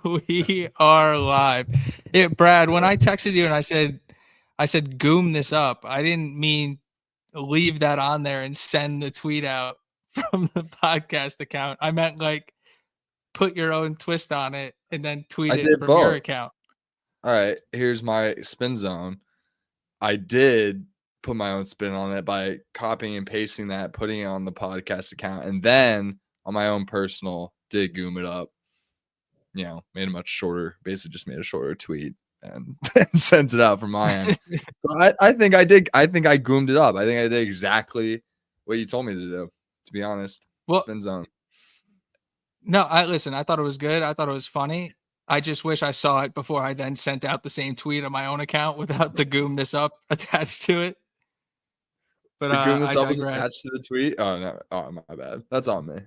We are live. Brad, when I texted you and I said goom this up, I didn't mean leave that on there and send the tweet out from the podcast account. I meant like put your own twist on it and then tweet I it did from your both. account. All right, here's my spin zone. I did put my own spin on it by copying and pasting that, putting it on the podcast account, and then on my own personal, did goom it up. Made a much shorter, basically just made a shorter tweet and sent it out from my end. So I think I did. I think I goomed it up. I think I did exactly what you told me to do, to be honest. Well, spin zone. No, listen, I thought it was good. I thought it was funny. I just wish I saw it before I then sent out the same tweet on my own account without the goom this up attached to it. But The goom I this up was digress. attached to the tweet. Oh no! Oh, my bad. That's on me.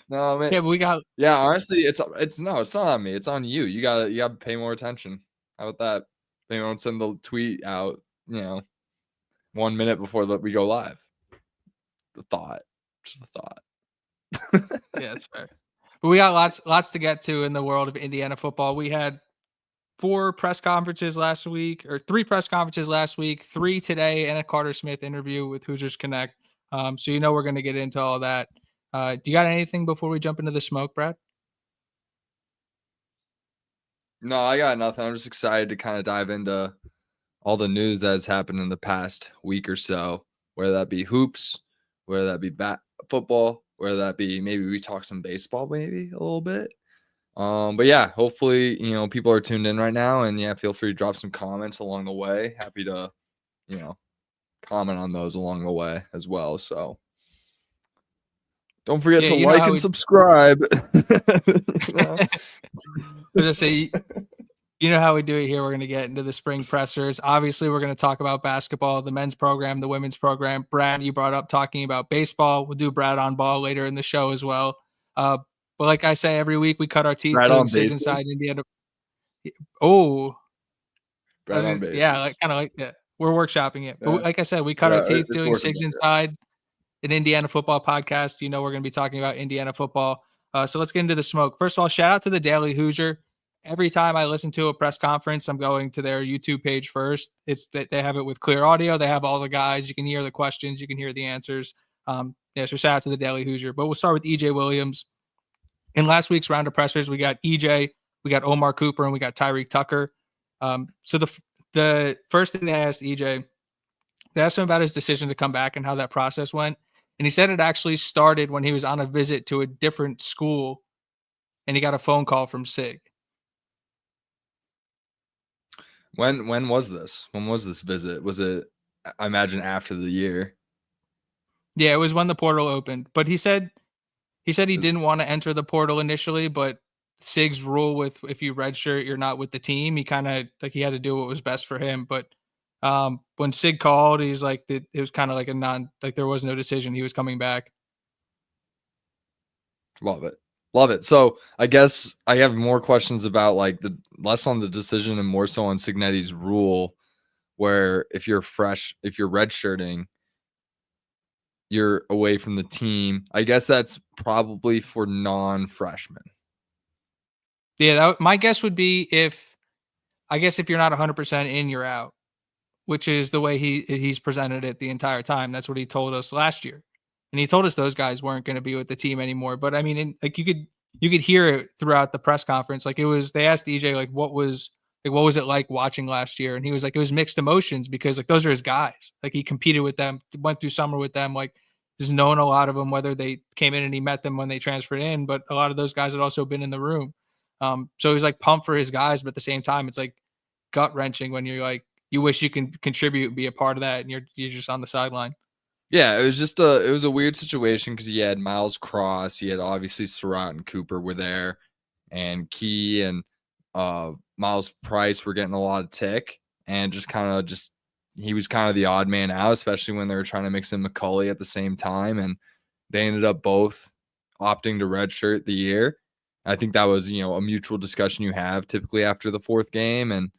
No, man. Yeah, but we got. Yeah, honestly, it's not on me. It's on you. You gotta pay more attention. How about that? They won't send the tweet out. 1 minute before we go live. The thought, just the thought. Yeah, that's fair. But we got lots to get to in the world of Indiana football. We had 4 press conferences last week, or 3 press conferences last week, 3 today, and a Carter Smith interview with Hoosiers Connect. So we're going to get into all that. Do you got anything before we jump into the smoke, Brad? No, I got nothing. I'm just excited to kind of dive into all the news that has happened in the past week or so, whether that be hoops, whether that be football, whether that be maybe we talk some baseball, maybe a little bit. But yeah, hopefully, people are tuned in right now, and yeah, feel free to drop some comments along the way. Happy to, comment on those along the way as well. So don't forget to like and subscribe. I was gonna say, you know how we do it here. We're going to get into the spring pressers. Obviously, we're going to talk about basketball, the men's program, the women's program. Brad, you brought up talking about baseball. We'll do Brad on ball later in the show as well. But like I say, every week we cut our teeth doing Sigs Inside Indiana. Oh, Brad on bases. Yeah, kind of like that. We're workshopping it. But like I said, we cut our teeth doing Sigs Inside, an Indiana football podcast. We're going to be talking about Indiana football. So let's get into the smoke. First of all, shout out to the Daily Hoosier. Every time I listen to a press conference, I'm going to their YouTube page first. It's that they have it with clear audio. They have all the guys. You can hear the questions. You can hear the answers. So shout out to the Daily Hoosier. But we'll start with EJ Williams. In last week's round of pressers, we got EJ, we got Omar Cooper, and we got Tyreek Tucker. So the first thing they asked EJ, they asked him about his decision to come back and how that process went. And he said it actually started when he was on a visit to a different school, and he got a phone call from Sig. When was this? When was this visit? Was it, I imagine, after the year? Yeah, it was when the portal opened. But he said he didn't want to enter the portal initially, but Sig's rule with if you redshirt, you're not with the team. He kind of he had to do what was best for him. But when Sig called, he's like it was kind of like there was no decision. He was coming back. Love it. So I guess I have more questions about the less on the decision and more so on Signetti's rule, where if you're redshirting, you're away from the team. I guess that's probably for non-freshmen. Yeah, my guess would be if you're not 100% in, you're out, which is the way he's presented it the entire time. That's what he told us last year. And he told us those guys weren't going to be with the team anymore. But I mean, you could hear it throughout the press conference. They asked EJ, what was it like watching last year? And he was like, it was mixed emotions because those are his guys. He competed with them, went through summer with them. He's known a lot of them, whether they came in and he met them when they transferred in, but a lot of those guys had also been in the room. So he's pumped for his guys, but at the same time, it's gut wrenching when you're you wish you can contribute and be a part of that. And you're just on the sideline. Yeah, it was a weird situation because he had Miles Cross, he had obviously Surratt and Cooper were there, and Key and Miles Price were getting a lot of tick, and he was kind of the odd man out, especially when they were trying to mix in McCulley at the same time, and they ended up both opting to redshirt the year. I think that was a mutual discussion you have typically after the 4th game, and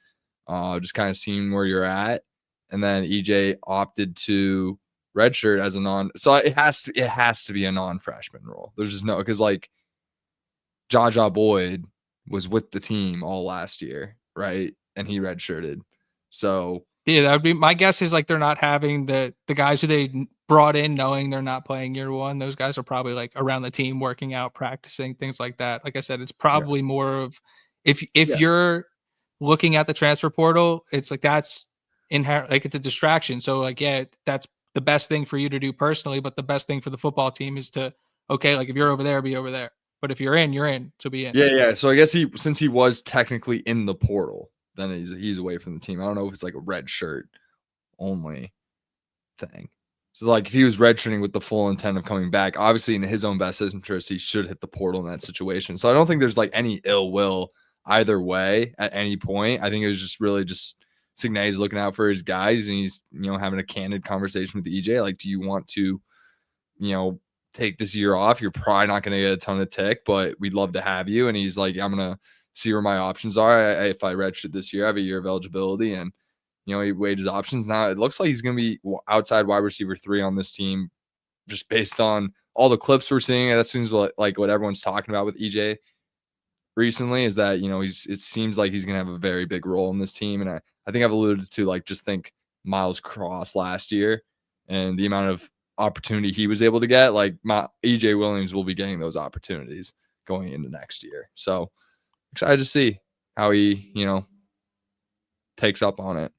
just kind of seeing where you're at. And then EJ opted to redshirt as a non. So it has to be a non-freshman rule. There's just no, because like Jaja Boyd was with the team all last year, right? And he redshirted. So yeah, that would be my guess. Is like they're not having the guys who they brought in knowing they're not playing year one. Those guys are probably like around the team, working out, practicing, things like that. Like I said, it's yeah, probably more of if yeah, you're looking at the transfer portal, it's like that's inherent, like it's a distraction. So like, yeah, that's the best thing for you to do personally, but the best thing for the football team is to, okay, like if you're over there, be over there. But if you're in, you're in. So be in. yeah. So I guess since he was technically in the portal, then he's away from the team. I don't know if it's like a red shirt only thing. So like if he was redshirting with the full intent of coming back, obviously in his own best interest, he should hit the portal in that situation. So I don't think there's like any ill will either way at any point. I think it was just really just Signetti's looking out for his guys, and he's having a candid conversation with EJ. Like, do you want to, take this year off? You're probably not going to get a ton of tick, but we'd love to have you. And he's like, I'm gonna see where my options are. If I redshirt this year, I have a year of eligibility, and he weighed his options. Now it looks like he's going to be outside wide receiver 3 on this team, just based on all the clips we're seeing. That seems like what everyone's talking about with EJ recently, is that, it seems like he's going to have a very big role in this team. And I think I've alluded to, like, just think Miles Cross last year and the amount of opportunity he was able to get. Like, EJ Williams will be getting those opportunities going into next year. So excited to see how he, takes up on it.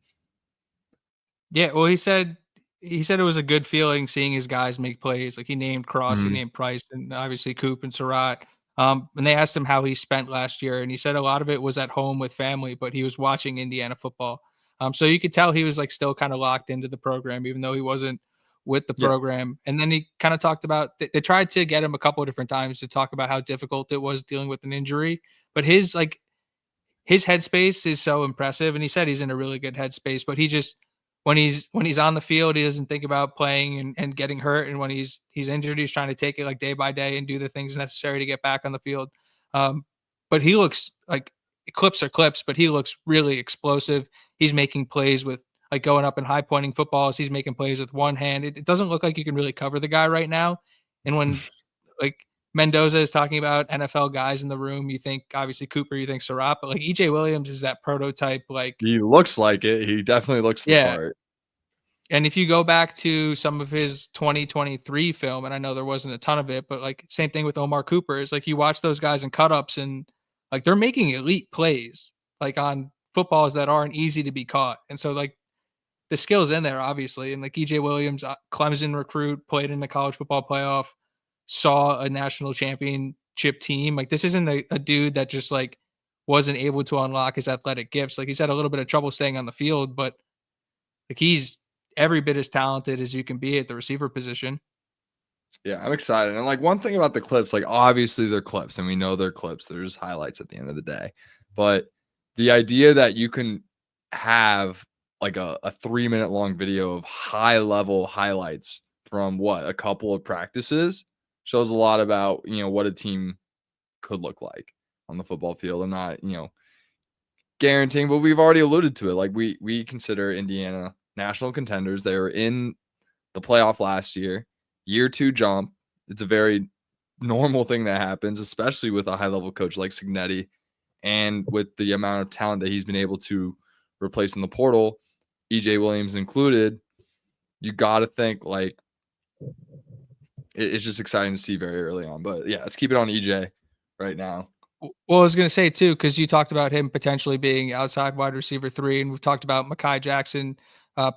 Yeah, well, he said it was a good feeling seeing his guys make plays. Like he named Cross, he named Price, and obviously Coop and Surratt. And they asked him how he spent last year, and he said a lot of it was at home with family, but he was watching Indiana football. So you could tell he was like still kind of locked into the program, even though he wasn't with the Yeah. program. And then he kind of talked about they tried to get him a couple of different times to talk about how difficult it was dealing with an injury, but his headspace is so impressive, and he said he's in a really good headspace, but he just when he's on the field, he doesn't think about playing and getting hurt, and when he's injured, he's trying to take it like day by day and do the things necessary to get back on the field. But he looks like clips are clips, but he looks really explosive. He's making plays with like going up and high pointing footballs. He's making plays with one hand. It doesn't look like you can really cover the guy right now. And when like Mendoza is talking about NFL guys in the room, you think obviously Cooper, you think Surratt, but like EJ Williams is that prototype. Like He looks like it. He definitely looks the part. And if you go back to some of his 2023 film, and I know there wasn't a ton of it, but like same thing with Omar Cooper, is like you watch those guys in cut-ups and like they're making elite plays like on footballs that aren't easy to be caught. And so like the skill's in there, obviously. And like EJ Williams, Clemson recruit, played in the college football playoff, saw a national championship team. Like this isn't a dude that just like wasn't able to unlock his athletic gifts. Like he's had a little bit of trouble staying on the field, but like he's every bit as talented as you can be at the receiver position. Yeah, I'm excited. And like one thing about the clips, like obviously they're clips and we know they're clips. They're just highlights at the end of the day. But the idea that you can have like a 3-minute long video of high level highlights from a couple of practices shows a lot about, what a team could look like on the football field. And not, guaranteeing, but we've already alluded to it. Like we consider Indiana national contenders. They were in the playoff last year. Year 2 jump. It's a very normal thing that happens, especially with a high level coach like Signetti, and with the amount of talent that he's been able to replace in the portal, EJ Williams included. You got to think like it's just exciting to see very early on. But yeah, let's keep it on EJ right now. Well, I was going to say too, because you talked about him potentially being outside wide receiver 3, and we've talked about Mekhi Jackson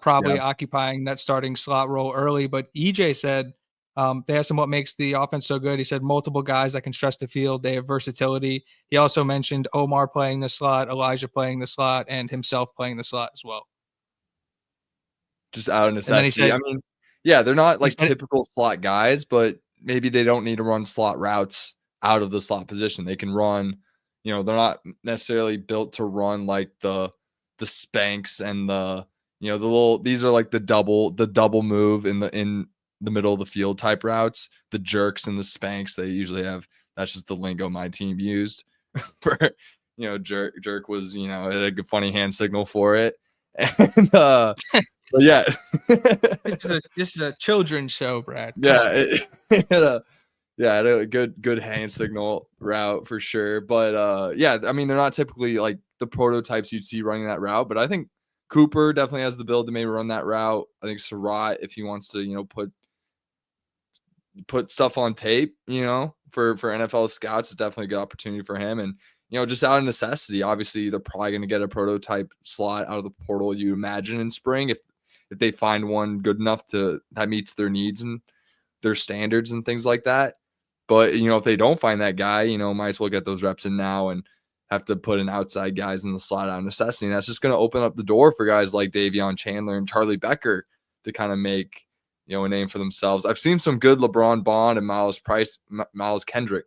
probably occupying that starting slot role early. But EJ said they asked him what makes the offense so good. He said multiple guys that can stretch the field. They have versatility. He also mentioned Omar playing the slot, Elijah playing the slot, and himself playing the slot as well. Just out of necessity. I mean, yeah, they're not like typical slot guys, but maybe they don't need to run slot routes out of the slot position. They can run, they're not necessarily built to run like the spanks and the these are like the double move in the middle of the field type routes, the jerks and the spanks. They usually have, that's just the lingo my team used for, jerk was, had a good funny hand signal for it. And But yeah. This is a children's show, Brad. Come Yeah, on. it had a good hand signal route for sure. But yeah, I mean, they're not typically like the prototypes you'd see running that route, but I think Cooper definitely has the build to maybe run that route. I think Surratt, if he wants to, put stuff on tape, for NFL scouts, it's definitely a good opportunity for him. And just out of necessity, obviously they're probably going to get a prototype slot out of the portal. You imagine in spring if they find one good enough that meets their needs and their standards and things like that. But if they don't find that guy, might as well get those reps in now and have to put in outside guys in the slot out of necessity. And that's just going to open up the door for guys like Davion Chandler and Charlie Becker to kind of make a name for themselves. I've seen some good LeBron Bond and Miles Kendrick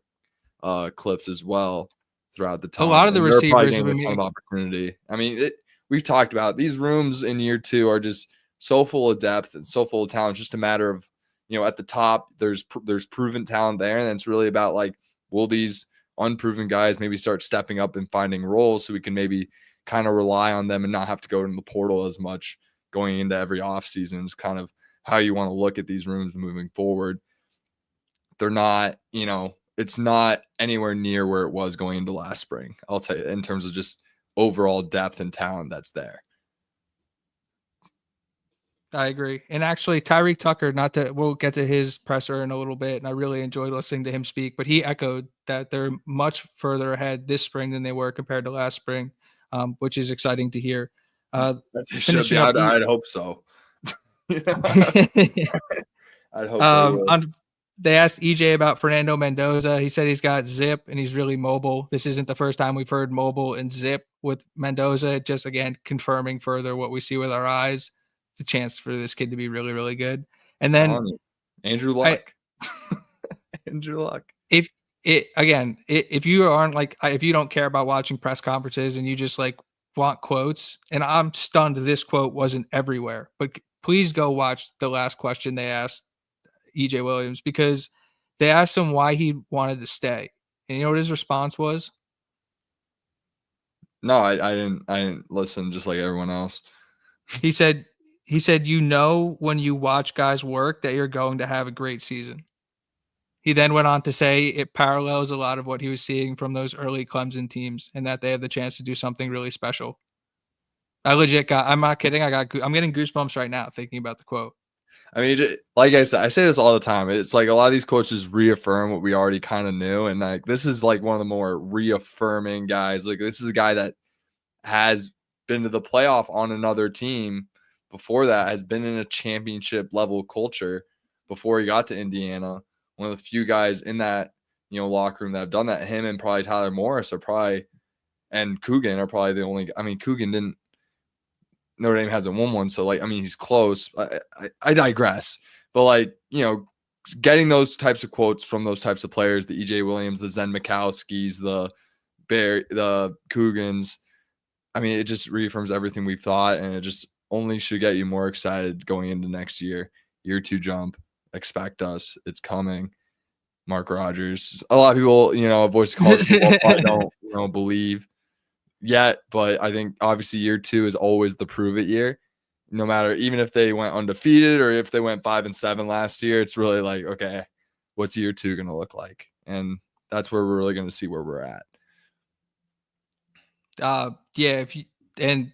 clips as well throughout the time. A lot of the they're probably receivers have getting been a ton of opportunity. I mean, we've talked about these rooms in year 2 are just so full of depth and so full of talent. It's just a matter of, at the top, there's proven talent there, and it's really about like, will these unproven guys maybe start stepping up and finding roles so we can maybe kind of rely on them and not have to go in the portal as much going into every offseason is kind of how you want to look at these rooms moving forward. They're not, it's not anywhere near where it was going into last spring. I'll tell you, in terms of just overall depth and talent that's there. I agree. And actually, Tyreek Tucker, we'll get to his presser in a little bit, and I really enjoyed listening to him speak, but he echoed that they're much further ahead this spring than they were compared to last spring, which is exciting to hear. Should be. I'd hope so. I'd hope they asked EJ about Fernando Mendoza. He said he's got zip and he's really mobile. This isn't the first time we've heard mobile and zip with Mendoza. Just again confirming further what we see with our eyes. It's a chance for this kid to be really, really good. And then Andrew Luck. Andrew Luck. If you aren't like, if you don't care about watching press conferences and you just like want quotes, and I'm stunned this quote wasn't everywhere, but please go watch the last question they asked EJ Williams, because they asked him why he wanted to stay. And you know what his response was? No, I didn't listen, just like everyone else. He said, when you watch guys work that you're going to have a great season. He then went on to say it parallels a lot of what he was seeing from those early Clemson teams, and that they have the chance to do something really special. I'm not kidding. I'm getting goosebumps right now thinking about the quote. I mean, like I said, I say this all the time. It's like a lot of these coaches reaffirm what we already kind of knew. And like, this is like one of the more reaffirming guys. Like, this is a guy that has been to the playoff on another team before that, has been in a championship level culture before he got to Indiana. One of the few guys in that, locker room that have done that. Him and probably Tyler Morris and Coogan are probably the only. I mean, Coogan didn't. Notre Dame hasn't won one, so like, I mean, he's close. I digress, but like, getting those types of quotes from those types of players, the EJ Williams, the Zen Mikowskis, the Coogans. I mean, it just reaffirms everything we've thought, and it just only should get you more excited going into next year. Year 2 jump. Expect us. It's coming. Mark Rogers. A lot of people, voice college football probably don't believe yet, but I think obviously year 2 is always the prove it year. No matter, even if they went undefeated or if they went 5-7 last year, it's really like, okay, what's year 2 going to look like? And that's where we're really going to see where we're at. Yeah. And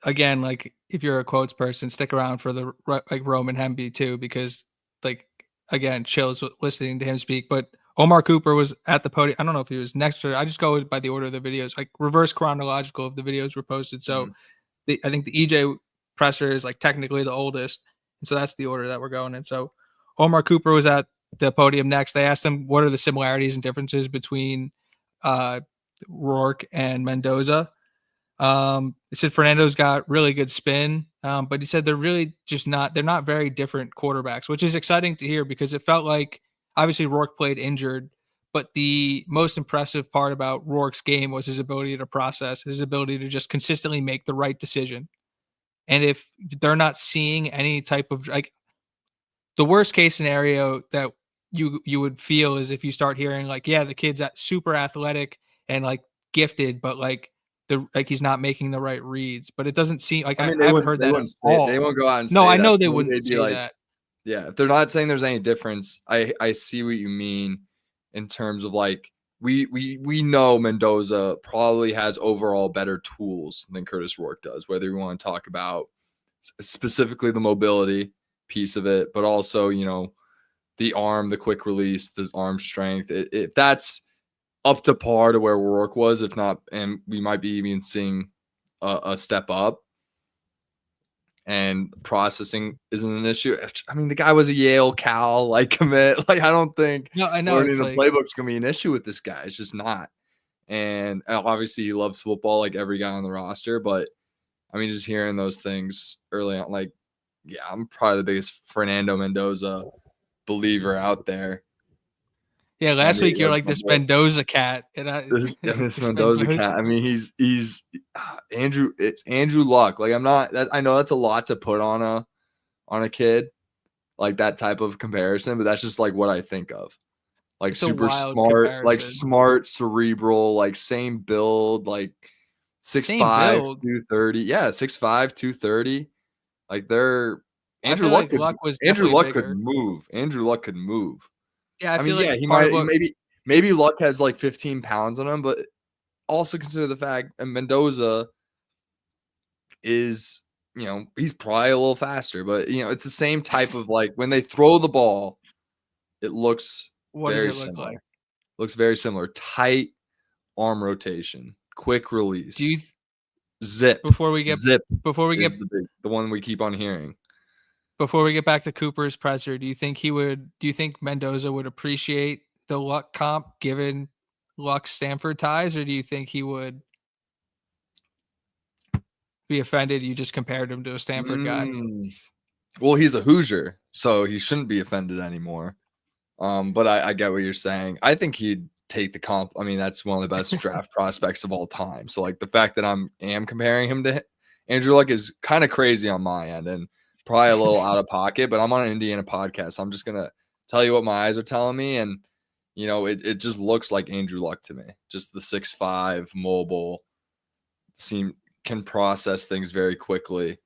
again, like, if you're a quotes person, stick around for the like Roman Hemby too, because like, again, chills listening to him speak. But Omar Cooper was at the podium. I don't know if he was next to. I just go by the order of the videos, like reverse chronological of the videos were posted. So I think the EJ presser is like technically the oldest, and so that's the order that we're going in. So Omar Cooper was at the podium next. They asked him what are the similarities and differences between Rourke and Mendoza. He said Fernando's got really good spin, but he said they're really just they're not very different quarterbacks, which is exciting to hear because it felt like obviously Rourke played injured, but the most impressive part about Rourke's game was his ability to process, his ability to just consistently make the right decision. And if they're not seeing any type of like, the worst case scenario that you would feel is if you start hearing like, yeah, the kid's super athletic and like gifted, but like he's not making the right reads. But it doesn't seem like I mean, I haven't heard that at all. They won't go out and No, say I know that. they So maybe wouldn't they'd be say like, that. yeah, if they're not saying there's any difference, I see what you mean in terms of like we know Mendoza probably has overall better tools than Curtis Rourke does, whether you want to talk about specifically the mobility piece of it, but also, you know, the arm, the quick release, the arm strength. If that's up to par to where Rourke was, if not, and we might be even seeing a step up, and processing isn't an issue. I mean, the guy was a Yale, Cal like commit. Like, I don't think I know learning the playbook's gonna be an issue with this guy. It's just not. And obviously, he loves football like every guy on the roster. But I mean, just hearing those things early on, like, yeah, I'm probably the biggest Fernando Mendoza believer out there. Yeah, last week you're like this Mendoza cat, and this Mendoza cat. I mean, he's Andrew. It's Andrew Luck. Like, I'm not. I know that's a lot to put on a kid, like that type of comparison, but that's just like what I think of. Like, it's super smart, comparison. like smart, cerebral, like same build, like 6'5", 230. Yeah, 6'5", 230. Like, they're Andrew Luck. Andrew Luck could move. Andrew Luck could move. Yeah, I mean, feel yeah, he might maybe Luck has like 15 pounds on him, but also consider the fact that Mendoza is, you know, he's probably a little faster, but you know, it's the same type of like when they throw the ball, it looks very similar. Like? Looks very similar. Tight arm rotation, quick release. Do you zip before we get the one we keep on hearing. Before we get back to Cooper's presser, do you think Mendoza would appreciate the Luck comp given Luck's Stanford ties, or do you think he would be offended you just compared him to a Stanford guy? Well, he's a Hoosier, so he shouldn't be offended anymore. But I get what you're saying. I think he'd take the comp. I mean, that's one of the best draft prospects of all time. So like the fact that am comparing him to Andrew Luck is kind of crazy on my end and probably a little out of pocket, but I'm on an Indiana podcast. So I'm just going to tell you what my eyes are telling me. And, you know, it just looks like Andrew Luck to me. Just the 6'5", mobile, can process things very quickly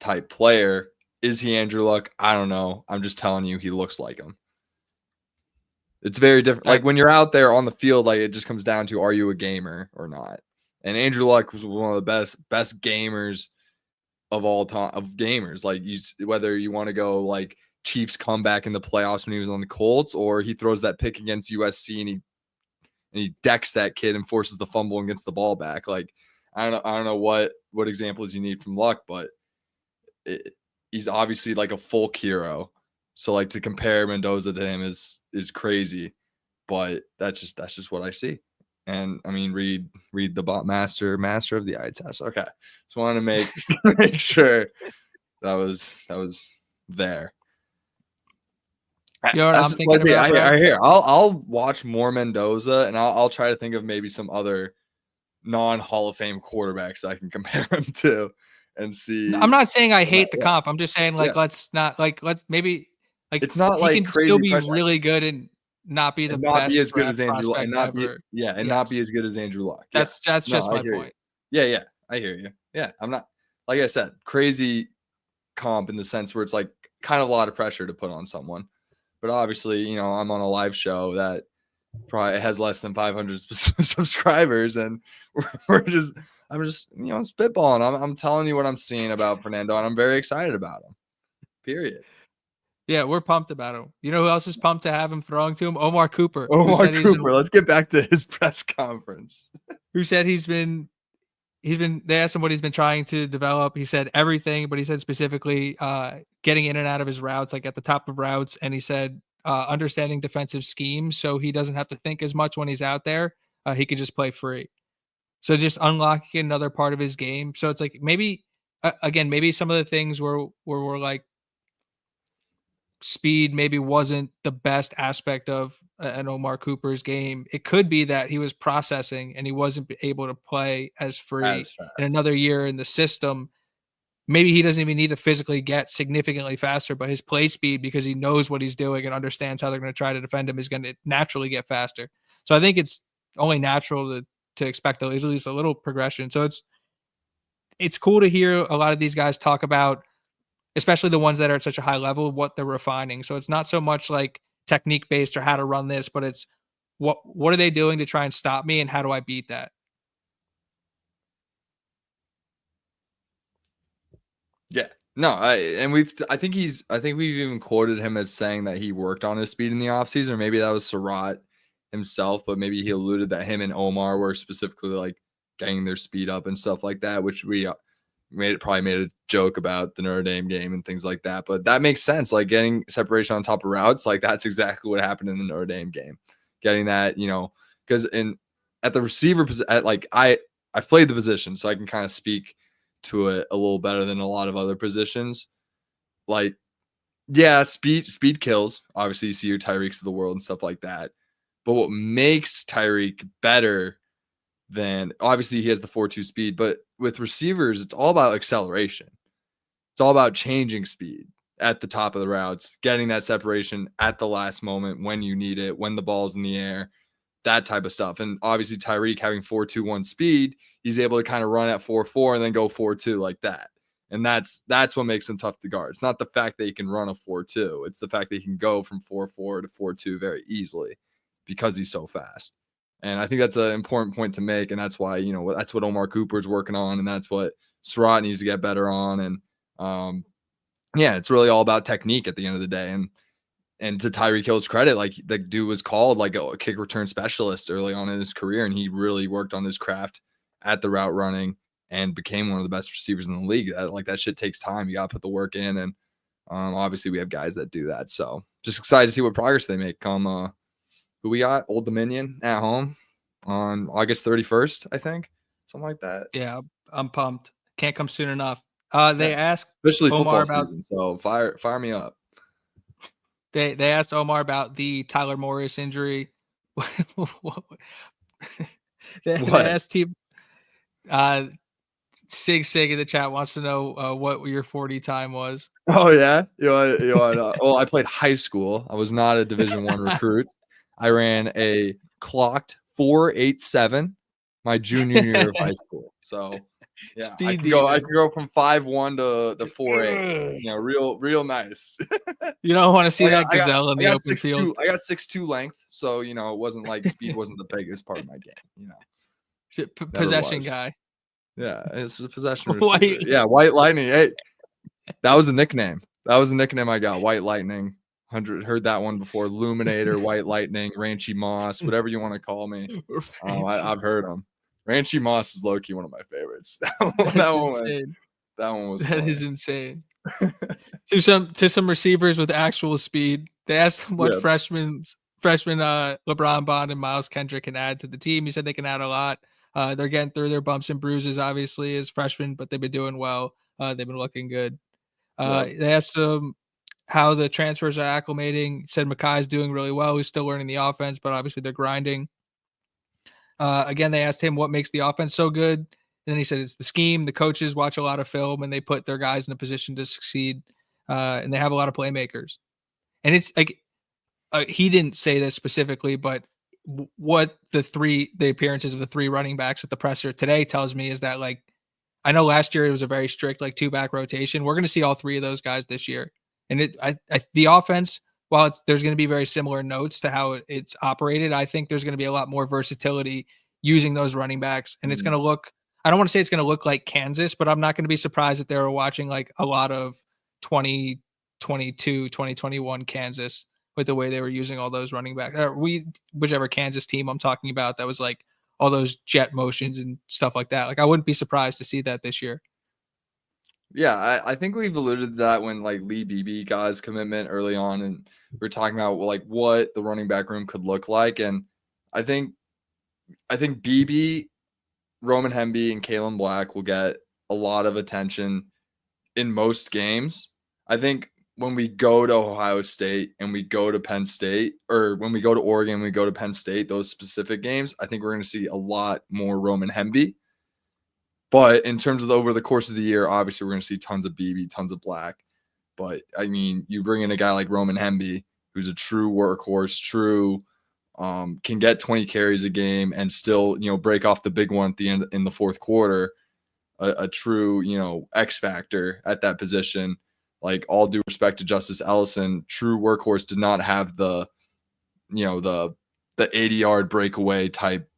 type player. Is he Andrew Luck? I don't know. I'm just telling you, he looks like him. It's very different. Like when you're out there on the field, like it just comes down to, are you a gamer or not? And Andrew Luck was one of the best gamers of all time, of gamers. Like, whether you want to go like Chiefs comeback in the playoffs when he was on the Colts, or he throws that pick against USC and he decks that kid and forces the fumble and gets the ball back. Like, I don't know what examples you need from Luck, but he's obviously like a folk hero. So like to compare Mendoza to him is crazy, but that's just what I see. And I mean, read the master of the eye test. Okay, just wanted to make sure that was there. You know what I'm thinking about, I hear. I'll watch more Mendoza, and I'll try to think of maybe some other non-Hall of Fame quarterbacks that I can compare him to and see. I'm not saying I hate the comp. I'm just saying let's maybe it's not he like can crazy still be really good and not be the best, be as good as Andrew Luck, and not be not be as good as Andrew Luck. That's just my point. Yeah, I hear you. Yeah, I'm not, like I said, crazy comp in the sense where it's like kind of a lot of pressure to put on someone. But obviously, you know, I'm on a live show that probably has less than 500 subscribers, and I'm just you know, spitballing. I'm telling you what I'm seeing about Fernando, and I'm very excited about him. Period. Yeah, we're pumped about him. You know who else is pumped to have him throwing to him? Omar Cooper. Let's get back to his press conference. Who said they asked him what he's been trying to develop. He said everything, but he said specifically getting in and out of his routes, like at the top of routes. And he said understanding defensive schemes, so he doesn't have to think as much when he's out there. He could just play free. So just unlocking another part of his game. So it's like maybe some of the things where we're like, speed maybe wasn't the best aspect of an Omar Cooper's game. It could be that he was processing and he wasn't able to play as free in another year in the system. Maybe he doesn't even need to physically get significantly faster, but his play speed, because he knows what he's doing and understands how they're going to try to defend him, is going to naturally get faster. So I think it's only natural to to expect at least a little progression. So it's cool to hear a lot of these guys talk about, especially the ones that are at such a high level, what they're refining. So it's not so much like technique based or how to run this, but it's what are they doing to try and stop me and how do I beat that? Yeah. No, I think we've even quoted him as saying that he worked on his speed in the offseason, or maybe that was Surratt himself, but maybe he alluded that him and Omar were specifically like getting their speed up and stuff like that, which we probably made a joke about the Notre Dame game and things like that. But that makes sense. Like getting separation on top of routes, like that's exactly what happened in the Notre Dame game. Getting that, because at the receiver position, like I've played the position, so I can kind of speak to it a little better than a lot of other positions. Like, yeah, speed kills. Obviously, you see your Tyreeks of the world and stuff like that. But what makes Tyreek better than, obviously he has the 4.2 speed, but with receivers, it's all about acceleration. It's all about changing speed at the top of the routes, getting that separation at the last moment when you need it, when the ball's in the air, that type of stuff. And obviously Tyreek having 4.21 speed, he's able to kind of run at 4.4 and then go 4.2 like that. And that's what makes him tough to guard. It's not the fact that he can run a 4.2. It's the fact that he can go from 4.4 to 4.2 very easily because he's so fast. And I think that's an important point to make. And that's why, that's what Omar Cooper's working on. And that's what Surratt needs to get better on. And yeah, it's really all about technique at the end of the day. And to Tyreek Hill's credit, like the dude was called like a kick return specialist early on in his career, and he really worked on his craft at the route running and became one of the best receivers in the league. That shit takes time. You got to put the work in, and obviously we have guys that do that. So just excited to see what progress they make. Come, who we got? Old Dominion at home on August 31st, I think, something like that. Yeah, I'm pumped. Can't come soon enough. They asked officially Omar football about season, so fire me up. They asked Omar about the Tyler Morris injury. They asked him. Sig in the chat wants to know what your 40 time was. Oh yeah, you want well, I played high school. I was not a Division I recruit. I ran a clocked 4.87 my junior year of high school. So yeah, I can go from 5.1 to 4.8. Real nice. You don't want to see that gazelle in the open field. I got 6'2" length, so it wasn't like speed wasn't the biggest part of my game. Possession guy. Yeah, it's a possession receiver. Yeah, White Lightning. Hey, that was a nickname. I got. White Lightning. Heard that one before. Luminator, White Lightning, Ranchy Moss, whatever you want to call me. I've heard them. Ranchy Moss is low-key one of my favorites. That one was that is insane. to some receivers with actual speed. They asked him what freshman LeBron Bond and Miles Kendrick can add to the team. He said they can add a lot. They're getting through their bumps and bruises, obviously, as freshmen, but they've been doing well. They've been looking good. They asked him how the transfers are acclimating. He said Makai's doing really well. He's still learning the offense, but obviously they're grinding. Again, they asked him what makes the offense so good. And then he said it's the scheme. The coaches watch a lot of film and they put their guys in a position to succeed. And they have a lot of playmakers. And it's like he didn't say this specifically, but what the appearances of the three running backs at the presser today tells me is that, like, I know last year it was a very strict like 2-back rotation. We're going to see all three of those guys this year. And the offense, while there's going to be very similar notes to how it's operated, I think there's going to be a lot more versatility using those running backs. And it's going to look, I don't want to say it's going to look like Kansas, but I'm not going to be surprised if they were watching like a lot of 2022, 2021 Kansas with the way they were using all those running backs. Whichever Kansas team I'm talking about, that was like all those jet motions and stuff like that. Like I wouldn't be surprised to see that this year. Yeah, I think we've alluded to that when like Lee Beebe got his commitment early on, and we're talking about like what the running back room could look like. And I think Beebe, Roman Hemby, and Kalen Black will get a lot of attention in most games. I think when we go to Ohio State and we go to Penn State, or when we go to Oregon and we go to Penn State, those specific games, I think we're going to see a lot more Roman Hemby. But in terms of over the course of the year, obviously we're going to see tons of Beebe, tons of Black. But I mean, you bring in a guy like Roman Hemby, who's a true workhorse, true can get 20 carries a game and still, break off the big one at the end in the fourth quarter, a true, X factor at that position. Like, all due respect to Justice Ellison, true workhorse did not have the 80-yard breakaway type,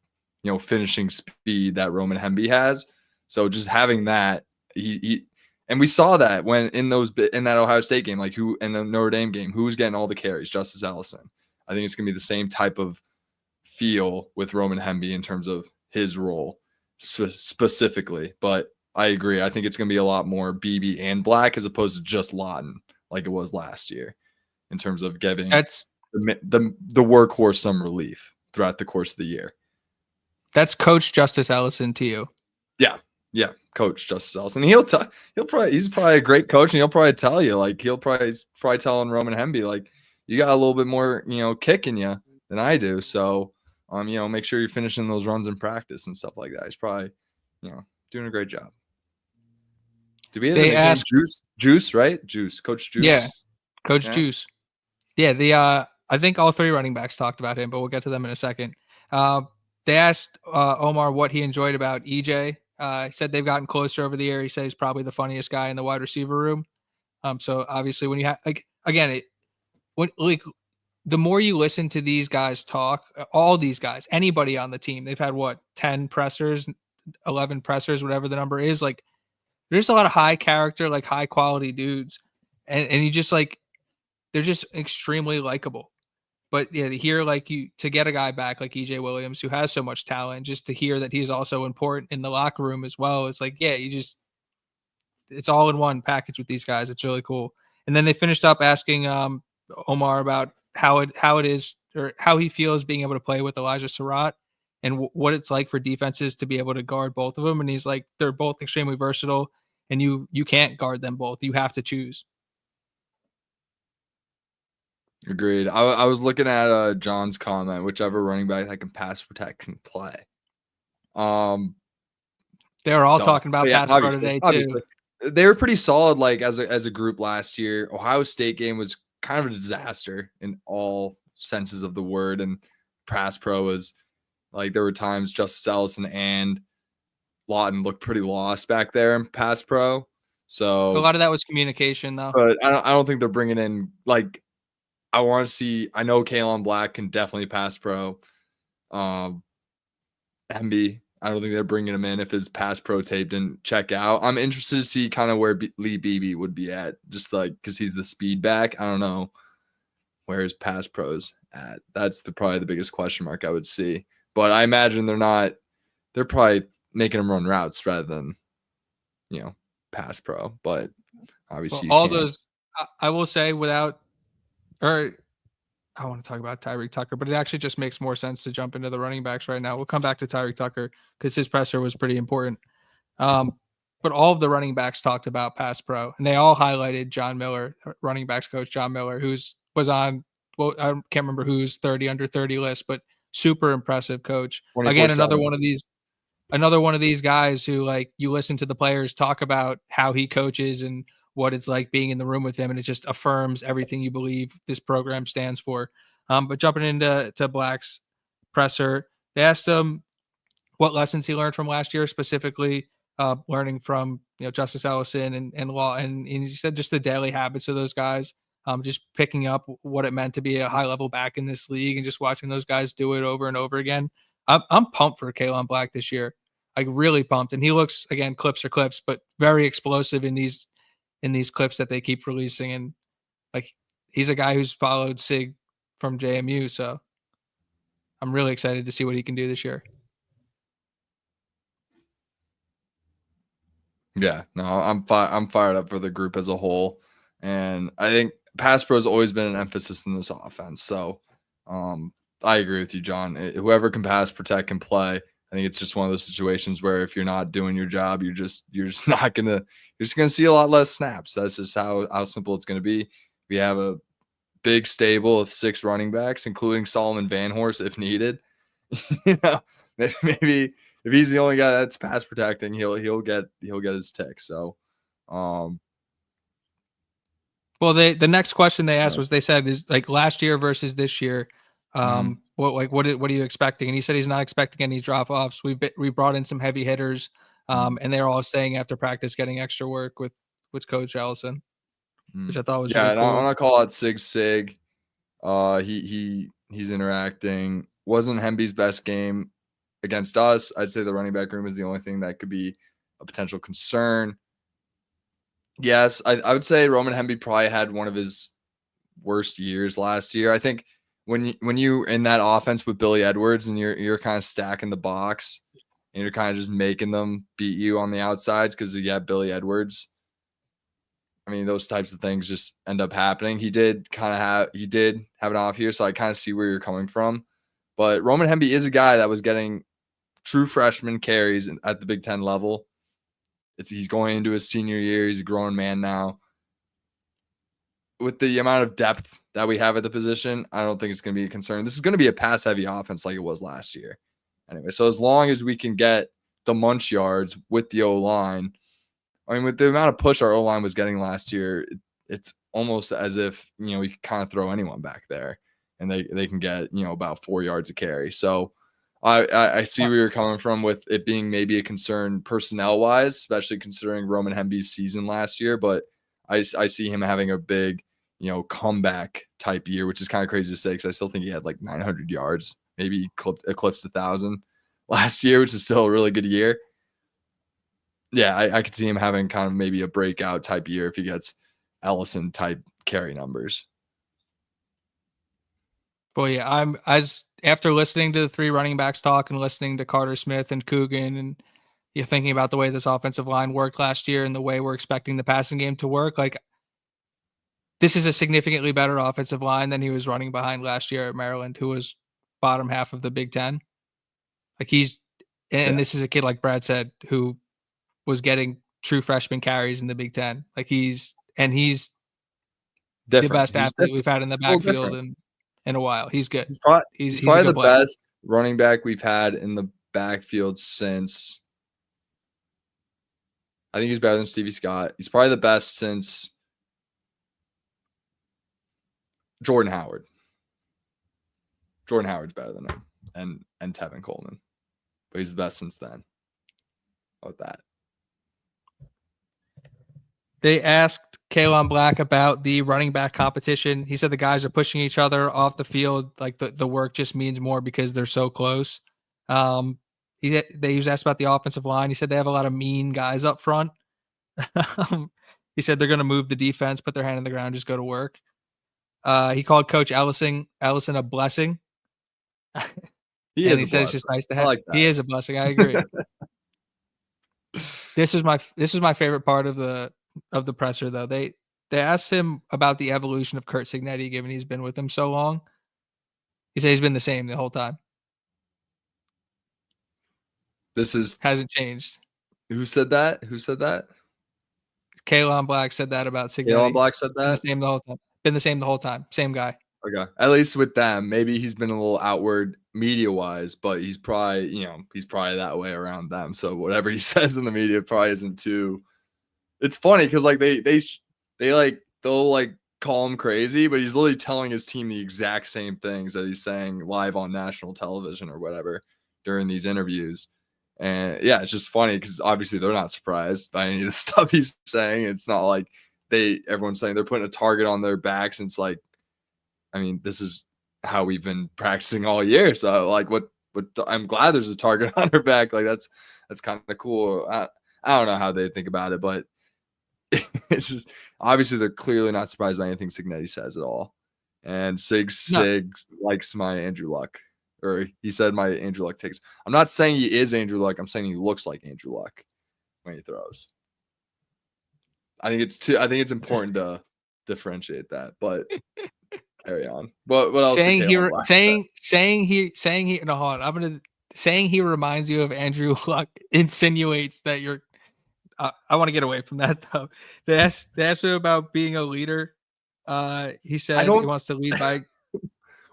finishing speed that Roman Hemby has. So just having that, and we saw that when in that Ohio State game, like in the Notre Dame game, who was getting all the carries? Justice Ellison. I think it's going to be the same type of feel with Roman Hemby in terms of his role specifically. But I agree. I think it's going to be a lot more BB and Black as opposed to just Lawton like it was last year in terms of giving the workhorse some relief throughout the course of the year. That's Coach Justice Ellison to you. Yeah, Coach Justice Ellison. He's probably a great coach, and he'll probably tell you, like, he's probably telling Roman Hemby, like, you got a little bit more, kick in you than I do. So, make sure you're finishing those runs in practice and stuff like that. He's probably, doing a great job. Do we have a nickname? Juice, right? Juice, Coach Juice. Yeah, Coach Juice. Yeah, I think all three running backs talked about him, but we'll get to them in a second. They asked Omar what he enjoyed about EJ. He said they've gotten closer over the year. He said he's probably the funniest guy in the wide receiver room. So obviously, when you have the more you listen to these guys talk, all these guys, anybody on the team, they've had 10 pressers, 11 pressers, whatever the number is. Like, there's a lot of high character, like high quality dudes, and you just like, they're just extremely likable. But yeah, to hear to get a guy back like EJ Williams who has so much talent, just to hear that he's also important in the locker room as well, it's like, yeah, it's all in one package with these guys. It's really cool. And then they finished up asking Omar about how it is, or how he feels being able to play with Elijah Surratt and what it's like for defenses to be able to guard both of them. And he's like, they're both extremely versatile, and you can't guard them both. You have to choose. Agreed. I was looking at John's comment, whichever running back that can pass protect can play. They were all talking about pass pro today too. They were pretty solid, like as a group last year. Ohio State game was kind of a disaster in all senses of the word, and pass pro was like, there were times Justice Ellison and Lawton looked pretty lost back there in pass pro. So a lot of that was communication, though. But I don't think they're bringing in, like, I want to see. I know Kaelon Black can definitely pass pro. MB, I don't think they're bringing him in if his pass pro tape didn't check out. I'm interested to see kind of where Lee Beebe would be at, just like because he's the speed back. I don't know where his pass pros at. That's probably the biggest question mark I would see. But I imagine they're probably making him run routes rather than, pass pro. But obviously, those, I will say, I want to talk about Tyreek Tucker, but it actually just makes more sense to jump into the running backs right now. We'll come back to Tyreek Tucker because his presser was pretty important. But all of the running backs talked about pass pro, and they all highlighted John Miller, running backs coach John Miller, was on, I can't remember whose 30 under 30 list, but super impressive coach. Again, another one of these guys who, like, you listen to the players talk about how he coaches and what it's like being in the room with him, and it just affirms everything you believe this program stands for. But jumping into Black's presser, they asked him what lessons he learned from last year, specifically learning from Justice Ellison and Law, and he said just the daily habits of those guys, just picking up what it meant to be a high level back in this league, and just watching those guys do it over and over again. I'm pumped for Kaelon Black this year, like really pumped, and he looks, again, clips are clips, but very explosive in these clips that they keep releasing. And like, he's a guy who's followed Sig from JMU. So I'm really excited to see what he can do this year. Yeah, no, I'm fired up for the group as a whole. And I think pass pro has always been an emphasis in this offense. So I agree with you, John. Whoever can pass protect can play. I think it's just one of those situations where if you're not doing your job, you're just gonna see a lot less snaps. That's just how simple it's gonna be. We have a big stable of 6 running backs, including Solomon Van Horst if needed. Maybe if he's the only guy that's pass protecting, he'll get his tick. So, well, the next question they asked was, they said, is like last year versus this year. What are you expecting? And he said he's not expecting any drop offs. We brought in some heavy hitters, and they're all saying after practice getting extra work with Coach Ellison, which I thought was really cool. And I call out Sig. He's interacting. Wasn't Hemby's best game against us. I'd say the running back room is the only thing that could be a potential concern. Yes, I would say Roman Hemby probably had one of his worst years last year. I think when you in that offense with Billy Edwards and you're kind of stacking the box and you're kind of just making them beat you on the outsides because you have Billy Edwards. I mean, those types of things just end up happening. He did have an off year, so I kind of see where you're coming from. But Roman Hemby is a guy that was getting true freshman carries at the Big Ten level. He's going into his senior year. He's a grown man now. With the amount of depth that we have at the position, I don't think it's going to be a concern. This is going to be a pass-heavy offense like it was last year. Anyway, so as long as we can get the munch yards with the O-line, I mean, with the amount of push our O-line was getting last year, it's almost as if, we could kind of throw anyone back there and they can get, about 4 yards a carry. So I see where you're coming from with it being maybe a concern personnel-wise, especially considering Roman Hemby's season last year. But I see him having a big, comeback type year, which is kind of crazy to say because I still think he had like 900 yards, maybe eclipsed 1,000 last year, which is still a really good year. Yeah, I could see him having kind of maybe a breakout type year if he gets Ellison type carry numbers. Well, yeah, after listening to the 3 running backs talk and listening to Carter Smith and Coogan, and you're thinking about the way this offensive line worked last year and the way we're expecting the passing game to work, like this is a significantly better offensive line than he was running behind last year at Maryland, who was bottom half of the Big Ten. Like this is a kid, like Brad said, who was getting true freshman carries in the Big Ten. Like he's different. The best athlete we've had in the backfield in a while. He's good. He's probably the best running back we've had in the backfield since. I think he's better than Stevie Scott. He's probably the best since Jordan Howard. Jordan Howard's better than him, and Tevin Coleman, but he's the best since then. How about that? They asked Kaelon Black about the running back competition. He said the guys are pushing each other off the field. Like the work just means more because they're so close. He was asked about the offensive line. He said they have a lot of mean guys up front. He said they're going to move the defense, put their hand in the ground, just go to work. He called Coach Ellison a blessing. He said it's just nice to have. Like he is a blessing. I agree. This was my favorite part of the presser, though. They asked him about the evolution of Curt Cignetti, given he's been with him so long. He said he's been the same the whole time. Hasn't changed. Who said that? Kaelon Black said that about Cignetti. Kaelon Black said that? Been the same the whole time. Same guy. Okay. At least with them. Maybe he's been a little outward media-wise, but he's probably that way around them. So whatever he says in the media probably isn't too. It's funny because like they'll like call him crazy, but he's literally telling his team the exact same things that he's saying live on national television or whatever during these interviews. And yeah, it's just funny because obviously they're not surprised by any of the stuff he's saying. It's not like everyone's saying they're putting a target on their backs. And it's like, I mean, this is how we've been practicing all year. So like what I'm glad there's a target on her back. Like that's kind of cool. I don't know how they think about it, but it's just obviously they're clearly not surprised by anything Cignetti says at all. And Sig likes my Andrew Luck, or he said my Andrew Luck takes. I'm not saying he is Andrew Luck. I'm saying he looks like Andrew Luck when he throws. I think it's important to differentiate that, but carry on. What else? Saying he reminds you of Andrew Luck insinuates that you're. I want to get away from that though. They asked him about being a leader. He said he wants to lead by.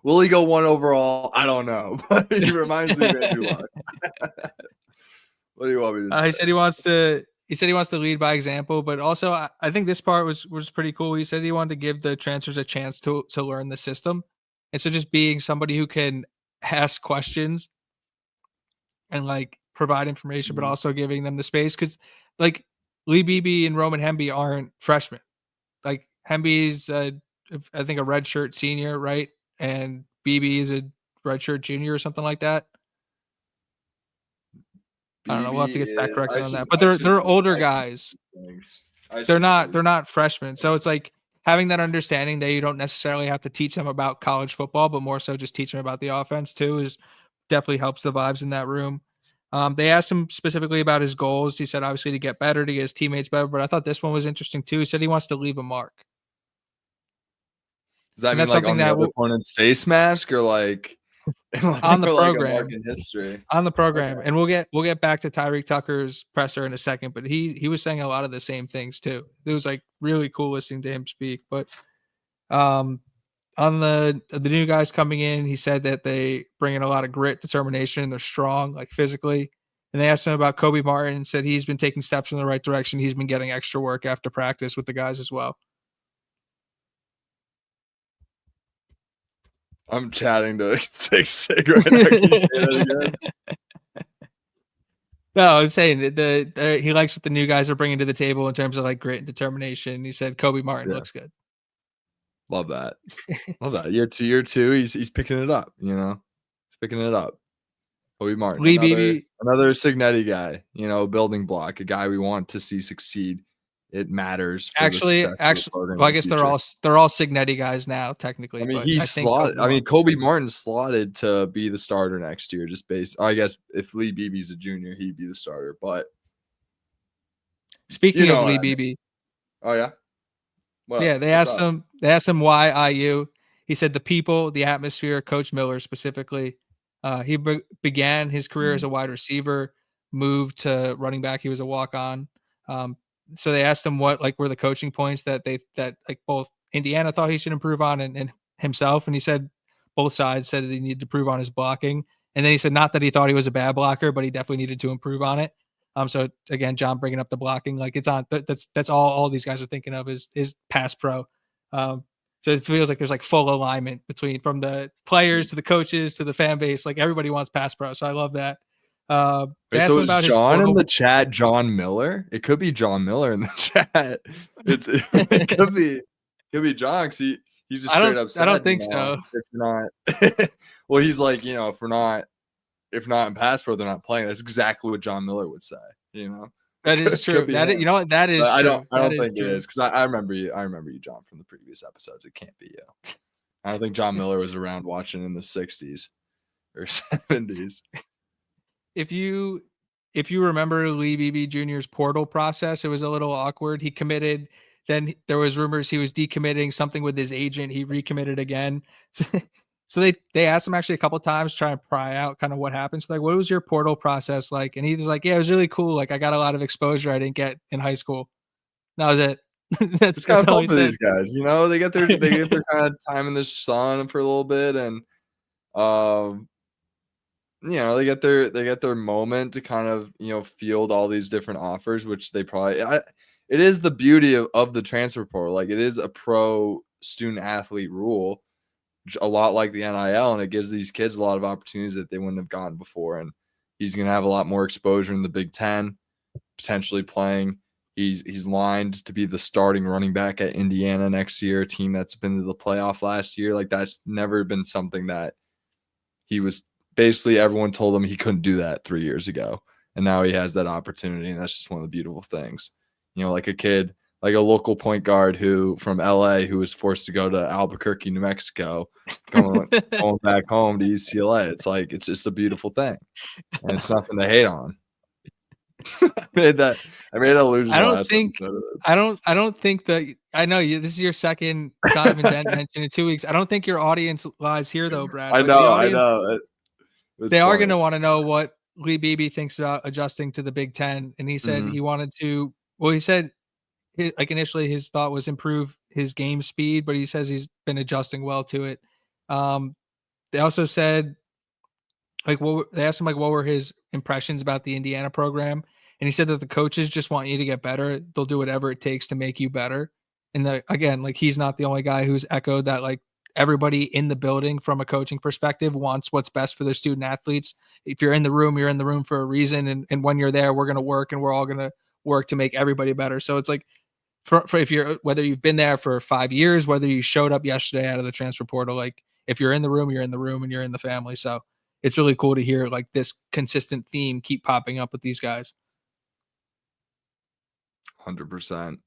Will he go 1 overall? I don't know, but he reminds me of Andrew Luck. What do you want me to say? He said he wants to lead by example, but also I think this part was pretty cool. He said he wanted to give the transfers a chance to learn the system. And so just being somebody who can ask questions and like provide information, but Mhm. also giving them the space because like Lee Beebe and Roman Hemby aren't freshmen. Like Hemby's I think a redshirt senior, right? And Beebe is a redshirt junior or something like that. I don't know. We'll have to BB get stat is corrected I on that. should But I should they're know older I should guys. know these things. I They're should know not these they're things. not freshmen. So it's like having that understanding that you don't necessarily have to teach them about college football, but more so just teach them about the offense too is definitely helps the vibes in that room. They asked him specifically about his goals. He said obviously to get better, to get his teammates better, but I thought this one was interesting too. He said he wants to leave a mark. Does that And mean that's like something on the that other opponent's face mask or like on the or like a mark program in history? on the Okay. program. And we'll get back to Tyreek Tucker's presser in a second, but he was saying a lot of the same things too. It was like really cool listening to him speak. But um on the new guys coming in, he said that they bring in a lot of grit, determination, they're strong, like physically. And they asked him about Kobe Martin and said he's been taking steps in the right direction. He's been getting extra work after practice with the guys as well. I'm chatting to sig right now. Can you say that again? No, I was saying that he likes what the new guys are bringing to the table in terms of like grit and determination. He said Kobe Martin Yeah. looks good. Love that. Love that. Year two, he's picking it up, you know? He's picking it up. Kobe Martin, Lee another Beebe, another Signetti guy, you know, building block, a guy we want to see succeed. It matters for the success of the program well, in I the guess future. they're all Signetti guys now, I technically, mean, but I he's think slotted. Kobe I mean, Martin. Kobe Martin's slotted to be the starter next year, just based. I guess if Lee Beebe's a junior, he'd be the starter. But you Speaking of know what Lee I mean. Beebe, Oh yeah. yeah, What's up? they asked him why IU. He said the people, the atmosphere, Coach Miller specifically. He began his career as Mm. a wide receiver, moved to running back. He was a walk on. Um, so they asked him what like were the coaching points that like both Indiana thought he should improve on and himself, and he said both sides said that he needed to improve on his blocking. And then he said not that he thought he was a bad blocker, but he definitely needed to improve on it. So again, John bringing up the blocking, like it's on. That's all these guys are thinking of is pass pro. So it feels like there's like full alignment between from the players to the coaches to the fan base. Like everybody wants pass pro, so I love that. They Wait, asked so him is about his John in portal. the chat John Miller? It could be John Miller in the chat. It could be John because he's just straight up I don't said, you think know, so. if you're not well, he's like, you know, if not in pass pro, they're not playing. That's exactly what John Miller would say, you know. That is Could true. be That is, you him. know what? That But is I true. That don't is think it true. is because I remember you, John, from the previous episodes. It can't be you. I don't think John Miller was around watching in the 60s or 70s. If you remember Lee Beebe Jr.'s portal process, it was a little awkward. He committed, then there was rumors he was decommitting something with his agent. He recommitted again. So they asked him actually a couple times trying to pry out kind of what happened. So like, what was your portal process like? And he was like, yeah, it was really cool. Like I got a lot of exposure I didn't get in high school. That was it. It's kind That's of all fun he for said. these guys, you know. They get their kind of time in the sun for a little bit, and um, you know, they get their moment to kind of, you know, field all these different offers, which they probably. It is the beauty of the transfer portal. Like it is a pro student athlete rule, a lot like the NIL, and it gives these kids a lot of opportunities that they wouldn't have gotten before. And he's going to have a lot more exposure in the Big Ten, potentially playing. He's lined to be the starting running back at Indiana next year, a team that's been to the playoff last year. Like that's never been something that he was basically everyone told him he couldn't do that 3 years ago. And now he has that opportunity. And that's just one of the beautiful things. You know, like a kid, like a local point guard who from LA who was forced to go to Albuquerque, New Mexico, going back home to UCLA. It's like it's just a beautiful thing. And it's nothing to hate on. I made that illusion I the don't last think episode. I don't think that I know you this is your second Donovan Dent mention in 2 weeks. I don't think your audience lies here though, Brad. I Like the know, I audience, know. It's they are funny. gonna wanna know what Lee Beebe thinks about adjusting to the Big Ten. And he said Mhm. he wanted to well, he said like initially his thought was improve his game speed, but he says he's been adjusting well to it. Um, they also said like they asked him like what were his impressions about the Indiana program, and he said that the coaches just want you to get better. They'll do whatever it takes to make you better. And again, like he's not the only guy who's echoed that like everybody in the building from a coaching perspective wants what's best for their student athletes. If you're in the room, you're in the room for a reason. And when you're there, we're going to work and we're all going to work to make everybody better. So it's like, for if you're, whether you've been there for 5 years, whether you showed up yesterday out of the transfer portal, like if you're in the room, you're in the room and you're in the family. So it's really cool to hear like this consistent theme keep popping up with these guys. 100%.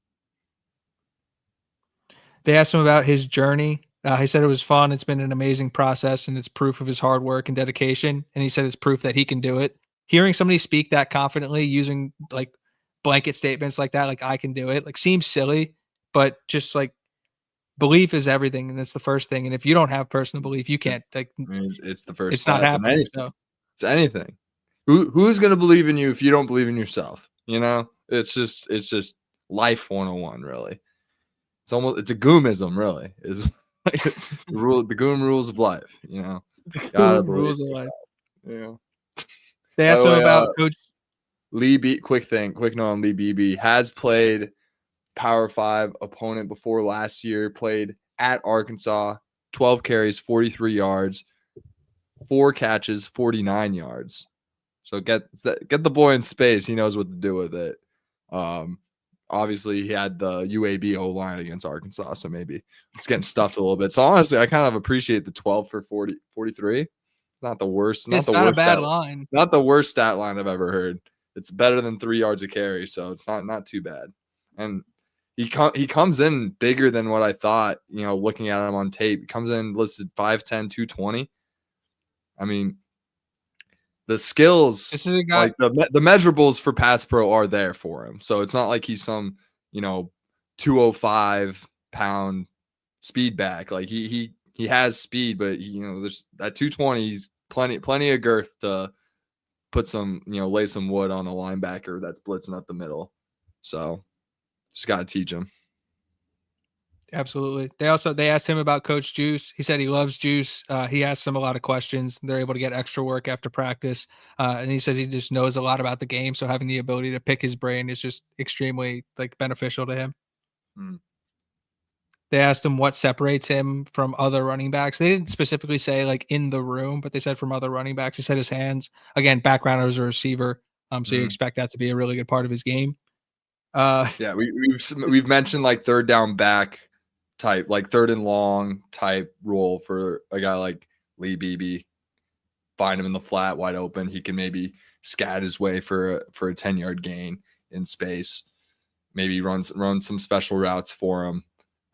They asked him about his journey. He said it was fun. It's been an amazing process, and it's proof of his hard work and dedication. And he said it's proof that he can do it. Hearing somebody speak that confidently, using like blanket statements like that, like I can do it, like seems silly, but just like belief is everything, and that's the first thing. And if you don't have personal belief, you can't. Like, I mean, it's the first it's not step in happening. anything. So It's anything. Who's gonna believe in you if you don't believe in yourself? You know, it's just life 101, really. It's a goomism, really. Is the goom rules of life. You know, gotta believe rules in of life. yourself. Yeah. They By asked the him way, about Coach. quick note on Lee Beebe has played Power 5 opponent before last year, played at Arkansas, 12 carries, 43 yards, 4 catches, 49 yards. So get the boy in space. He knows what to do with it. Obviously, he had the UAB O-line against Arkansas, so maybe it's getting stuffed a little bit. So honestly, I kind of appreciate the 12 for 43. Not the worst. It's not a bad line. Not the worst stat line I've ever heard. It's better than 3 yards a carry, so it's not too bad. And he comes in bigger than what I thought, you know, looking at him on tape. He comes in listed 5'10", 220. I mean, the skills, This is a guy. like the measurables for pass pro are there for him. So it's not like he's some, you know, 205-pound speed back. Like he has speed, but you know, there's that 220. He's plenty of girth to put some, you know, lay some wood on a linebacker that's blitzing up the middle. So just got to teach him. Absolutely. They asked him about Coach Juice. He said he loves Juice. He asks him a lot of questions. They're able to get extra work after practice. And he says he just knows a lot about the game. So having the ability to pick his brain is just extremely like beneficial to him. Mm. They asked him what separates him from other running backs. They didn't specifically say like in the room, but they said from other running backs. He said his hands. Again, background as a receiver. So you expect that to be a really good part of his game. Yeah, we've mentioned like third down back type, like third and long type role for a guy like Lee Beebe. Find him in the flat, wide open. He can maybe scat his way for a 10-yard gain in space. Maybe run some special routes for him.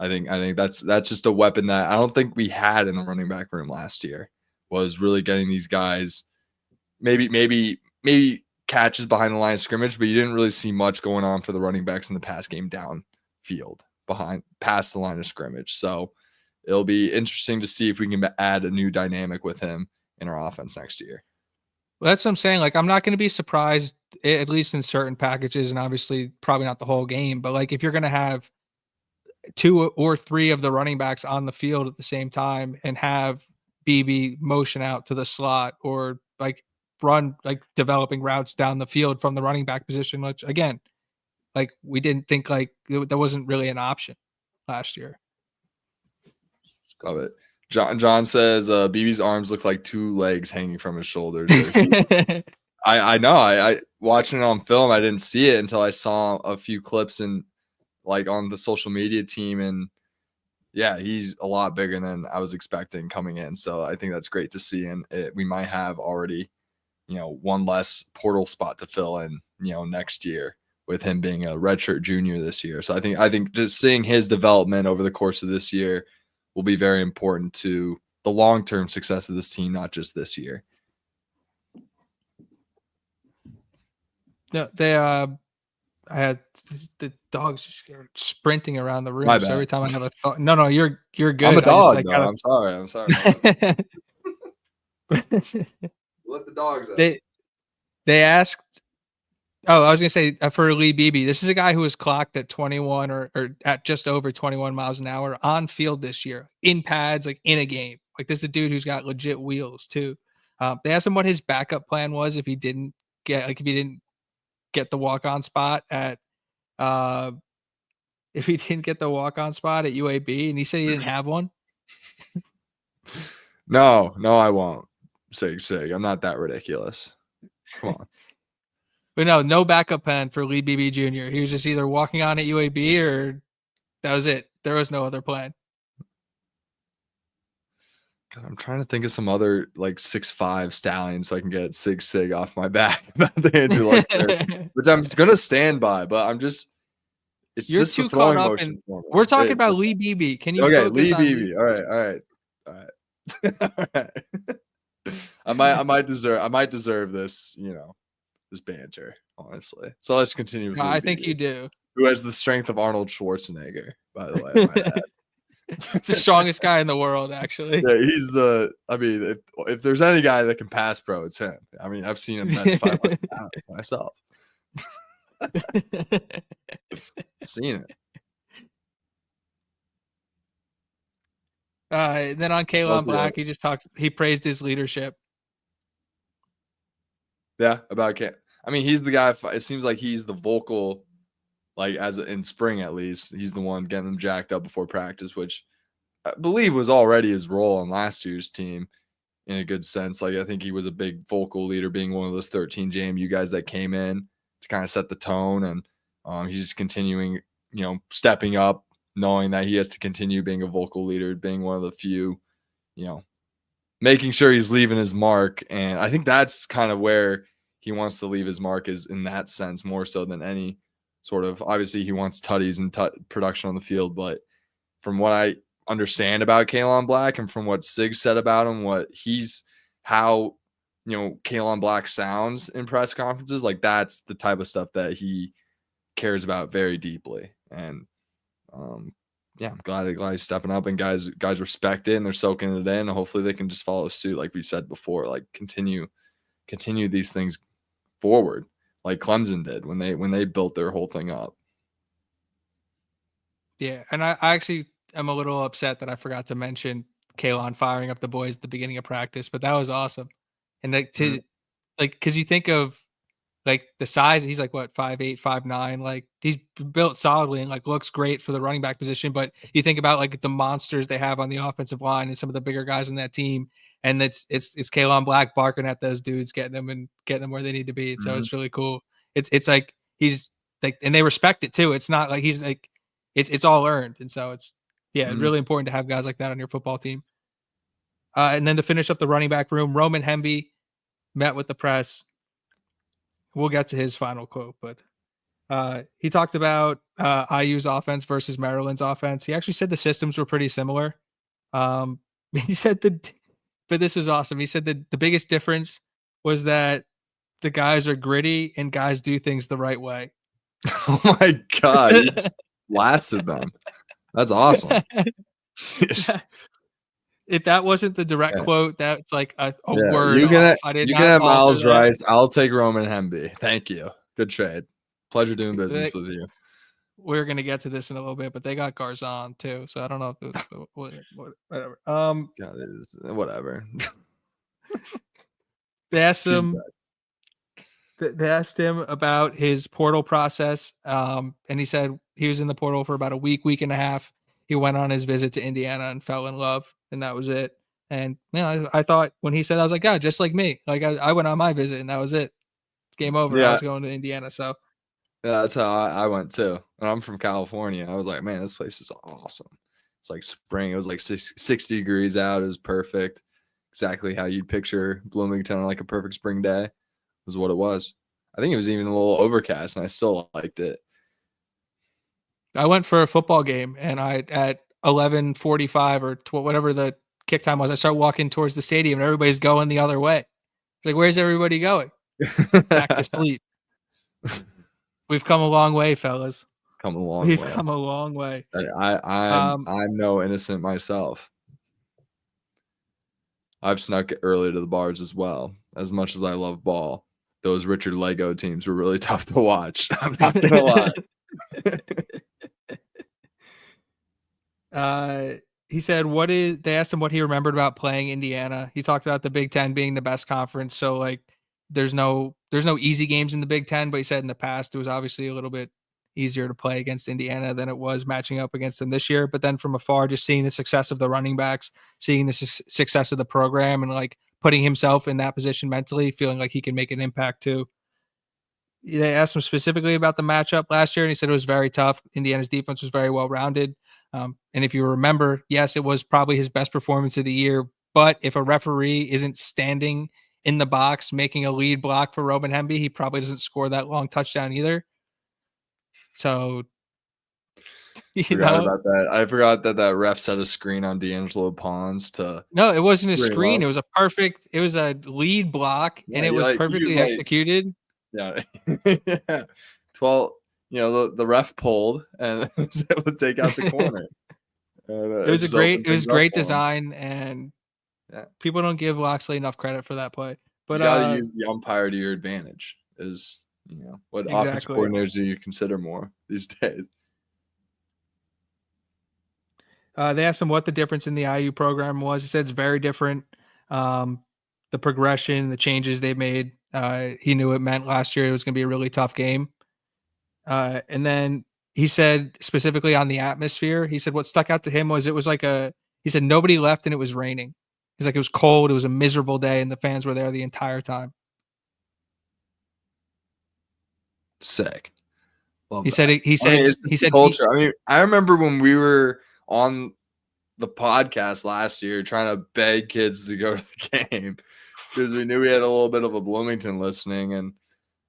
I think that's just a weapon that I don't think we had in the running back room last year. Was really getting these guys maybe catches behind the line of scrimmage, but you didn't really see much going on for the running backs in the pass game downfield past the line of scrimmage. So it'll be interesting to see if we can add a new dynamic with him in our offense next year. Well, that's what I'm saying. Like, I'm not going to be surprised, at least in certain packages, and obviously probably not the whole game, but like if you're going to have 2 or 3 of the running backs on the field at the same time and have BB motion out to the slot or like run like developing routes down the field from the running back position, which again, like we didn't think like that wasn't really an option last year. Love it. John says BB's arms look like 2 legs hanging from his shoulders. I know. I watching it on film, I didn't see it until I saw a few clips and like on the social media team, and yeah, he's a lot bigger than I was expecting coming in. So I think that's great to see, and we might have already, you know, one less portal spot to fill in, you know, next year with him being a redshirt junior this year. So I think just seeing his development over the course of this year will be very important to the long-term success of this team, not just this year. No, they I had the dogs just sprinting around the room. So every time I have a thought, no, you're good. I'm a dog. I'm sorry. Let the dogs out. They asked. Oh, I was gonna say for Lee Beebe, this is a guy who was clocked at 21 or at just over 21 miles an hour on field this year in pads, like in a game. Like this is a dude who's got legit wheels too. They asked him what his backup plan was if he didn't get the walk-on spot at UAB, and he said he didn't have one. No, I won't. Sig. I'm not that ridiculous. Come on. But no backup plan for Lee Beebe Jr. He was just either walking on at UAB or that was it. There was no other plan. God, I'm trying to think of some other like 6'5" stallion so I can get Sig off my back about the Andrew Luck there, which I'm gonna stand by, but I'm just You're this the too caught throwing up motion in. for me. We're talking about Lee Beebe. Can you okay? focus Lee on Beebe. All right. All right. I might deserve this, this banter, honestly. So let's continue with No, Lee I think Beebe, you do. who has the strength of Arnold Schwarzenegger, by the way. I might add. The strongest guy in the world, actually. Yeah, he's I mean, if there's any guy that can pass pro, it's him. I mean, I've seen him bench 500 pounds myself. Seen it. Then on Kalon Black, he praised his leadership. Yeah, about I mean, he's the guy. It seems like he's the vocal, like in spring at least, he's the one getting them jacked up before practice, which I believe was already his role on last year's team in a good sense. Like I think he was a big vocal leader, being one of those 13 JMU guys that came in to kind of set the tone, and he's just continuing, stepping up, knowing that he has to continue being a vocal leader, being one of the few, making sure he's leaving his mark. And I think that's kind of where he wants to leave his mark, is in that sense, more so than any sort of, obviously he wants tutties and production on the field. But from what I understand about Kalon Black and from what Sig said about him, how Kalon Black sounds in press conferences, like that's the type of stuff that he cares about very deeply. And yeah, I'm glad he's stepping up, and guys respect it and they're soaking it in, and hopefully they can just follow suit, like we said before, like continue these things forward like Clemson did when they built their whole thing up. Yeah, and I actually am a little upset that I forgot to mention Kalon firing up the boys at the beginning of practice, but that was awesome. And because you think of like the size, he's like what, 5'8", 5'9", like he's built solidly and like looks great for the running back position. But you think about like the monsters they have on the offensive line and some of the bigger guys in that team, and it's Kalon Black barking at those dudes, getting them where they need to be. And so it's really cool. It's like he's like, and they respect it too. It's not like he's like, it's all earned. And so it's really important to have guys like that on your football team. And then to finish up the running back room, Roman Hemby met with the press. We'll get to his final quote, but he talked about IU's offense versus Maryland's offense. He actually said the systems were pretty similar. He said but this was awesome. He said that the biggest difference was that the guys are gritty and guys do things the right way. Oh my God. He just blasted them. That's awesome. If that wasn't the direct quote, that's like a word. You can have Miles that. Rice. I'll take Roman Hemby. Thank you. Good trade. Pleasure doing business with you. We're gonna get to this in a little bit, but they got Garzon too, so I don't know if it was, whatever. Whatever. They asked him about his portal process, and he said he was in the portal for about a week and a half. He went on his visit to Indiana and fell in love, and that was it. And I thought when he said that, I was like, God, just like me. Like I went on my visit and that was it. It's game over. Yeah. I was going to Indiana. So yeah, that's how I went too. And I'm from California. I was like, man, this place is awesome. It's like spring. It was like 60 degrees out. It was perfect. Exactly how you'd picture Bloomington on like a perfect spring day was what it was. I think it was even a little overcast, and I still liked it. I went for a football game, and at 11:45 or whatever the kick time was, I start walking towards the stadium, and everybody's going the other way. It's like, where's everybody going? Back to sleep. We've come a long way, fellas. We've come a long way. I'm no innocent myself. I've snuck early to the bars as well. As much as I love ball, those Richard Lego teams were really tough to watch. I'm not gonna lie. He said, they asked him what he remembered about playing Indiana. He talked about the Big Ten being the best conference. So like there's no easy games in the Big Ten, but he said in the past, it was obviously a little bit easier to play against Indiana than it was matching up against them this year. But then from afar, just seeing the success of the running backs, seeing the success of the program, and like putting himself in that position mentally, feeling like he can make an impact too. They asked him specifically about the matchup last year, and he said it was very tough. Indiana's defense was very well rounded. And if you remember, yes, it was probably his best performance of the year. But if a referee isn't standing in the box making a lead block for Robin Hemby, he probably doesn't score that long touchdown either. So, forgot about that. I forgot that ref set a screen on D'Angelo Pons to. No, it wasn't a screen. It was a lead block, and it was perfectly executed. Yeah. 12, the ref pulled and was able to take out the corner. It was great design, and people don't give Loxley enough credit for that play. But you gotta use the umpire to your advantage. Is what offensive coordinators do you consider more these days? They asked him what the difference in the IU program was. He said it's very different. The progression, the changes they made. He knew it meant last year it was going to be a really tough game. And then he said specifically on the atmosphere, he said what stuck out to him was it was like he said nobody left and it was raining. He's like, it was cold. It was a miserable day and the fans were there the entire time. Sick. Love he said, he said, he said, culture. I remember when we were on the podcast last year trying to beg kids to go to the game because we knew we had a little bit of a Bloomington listening. And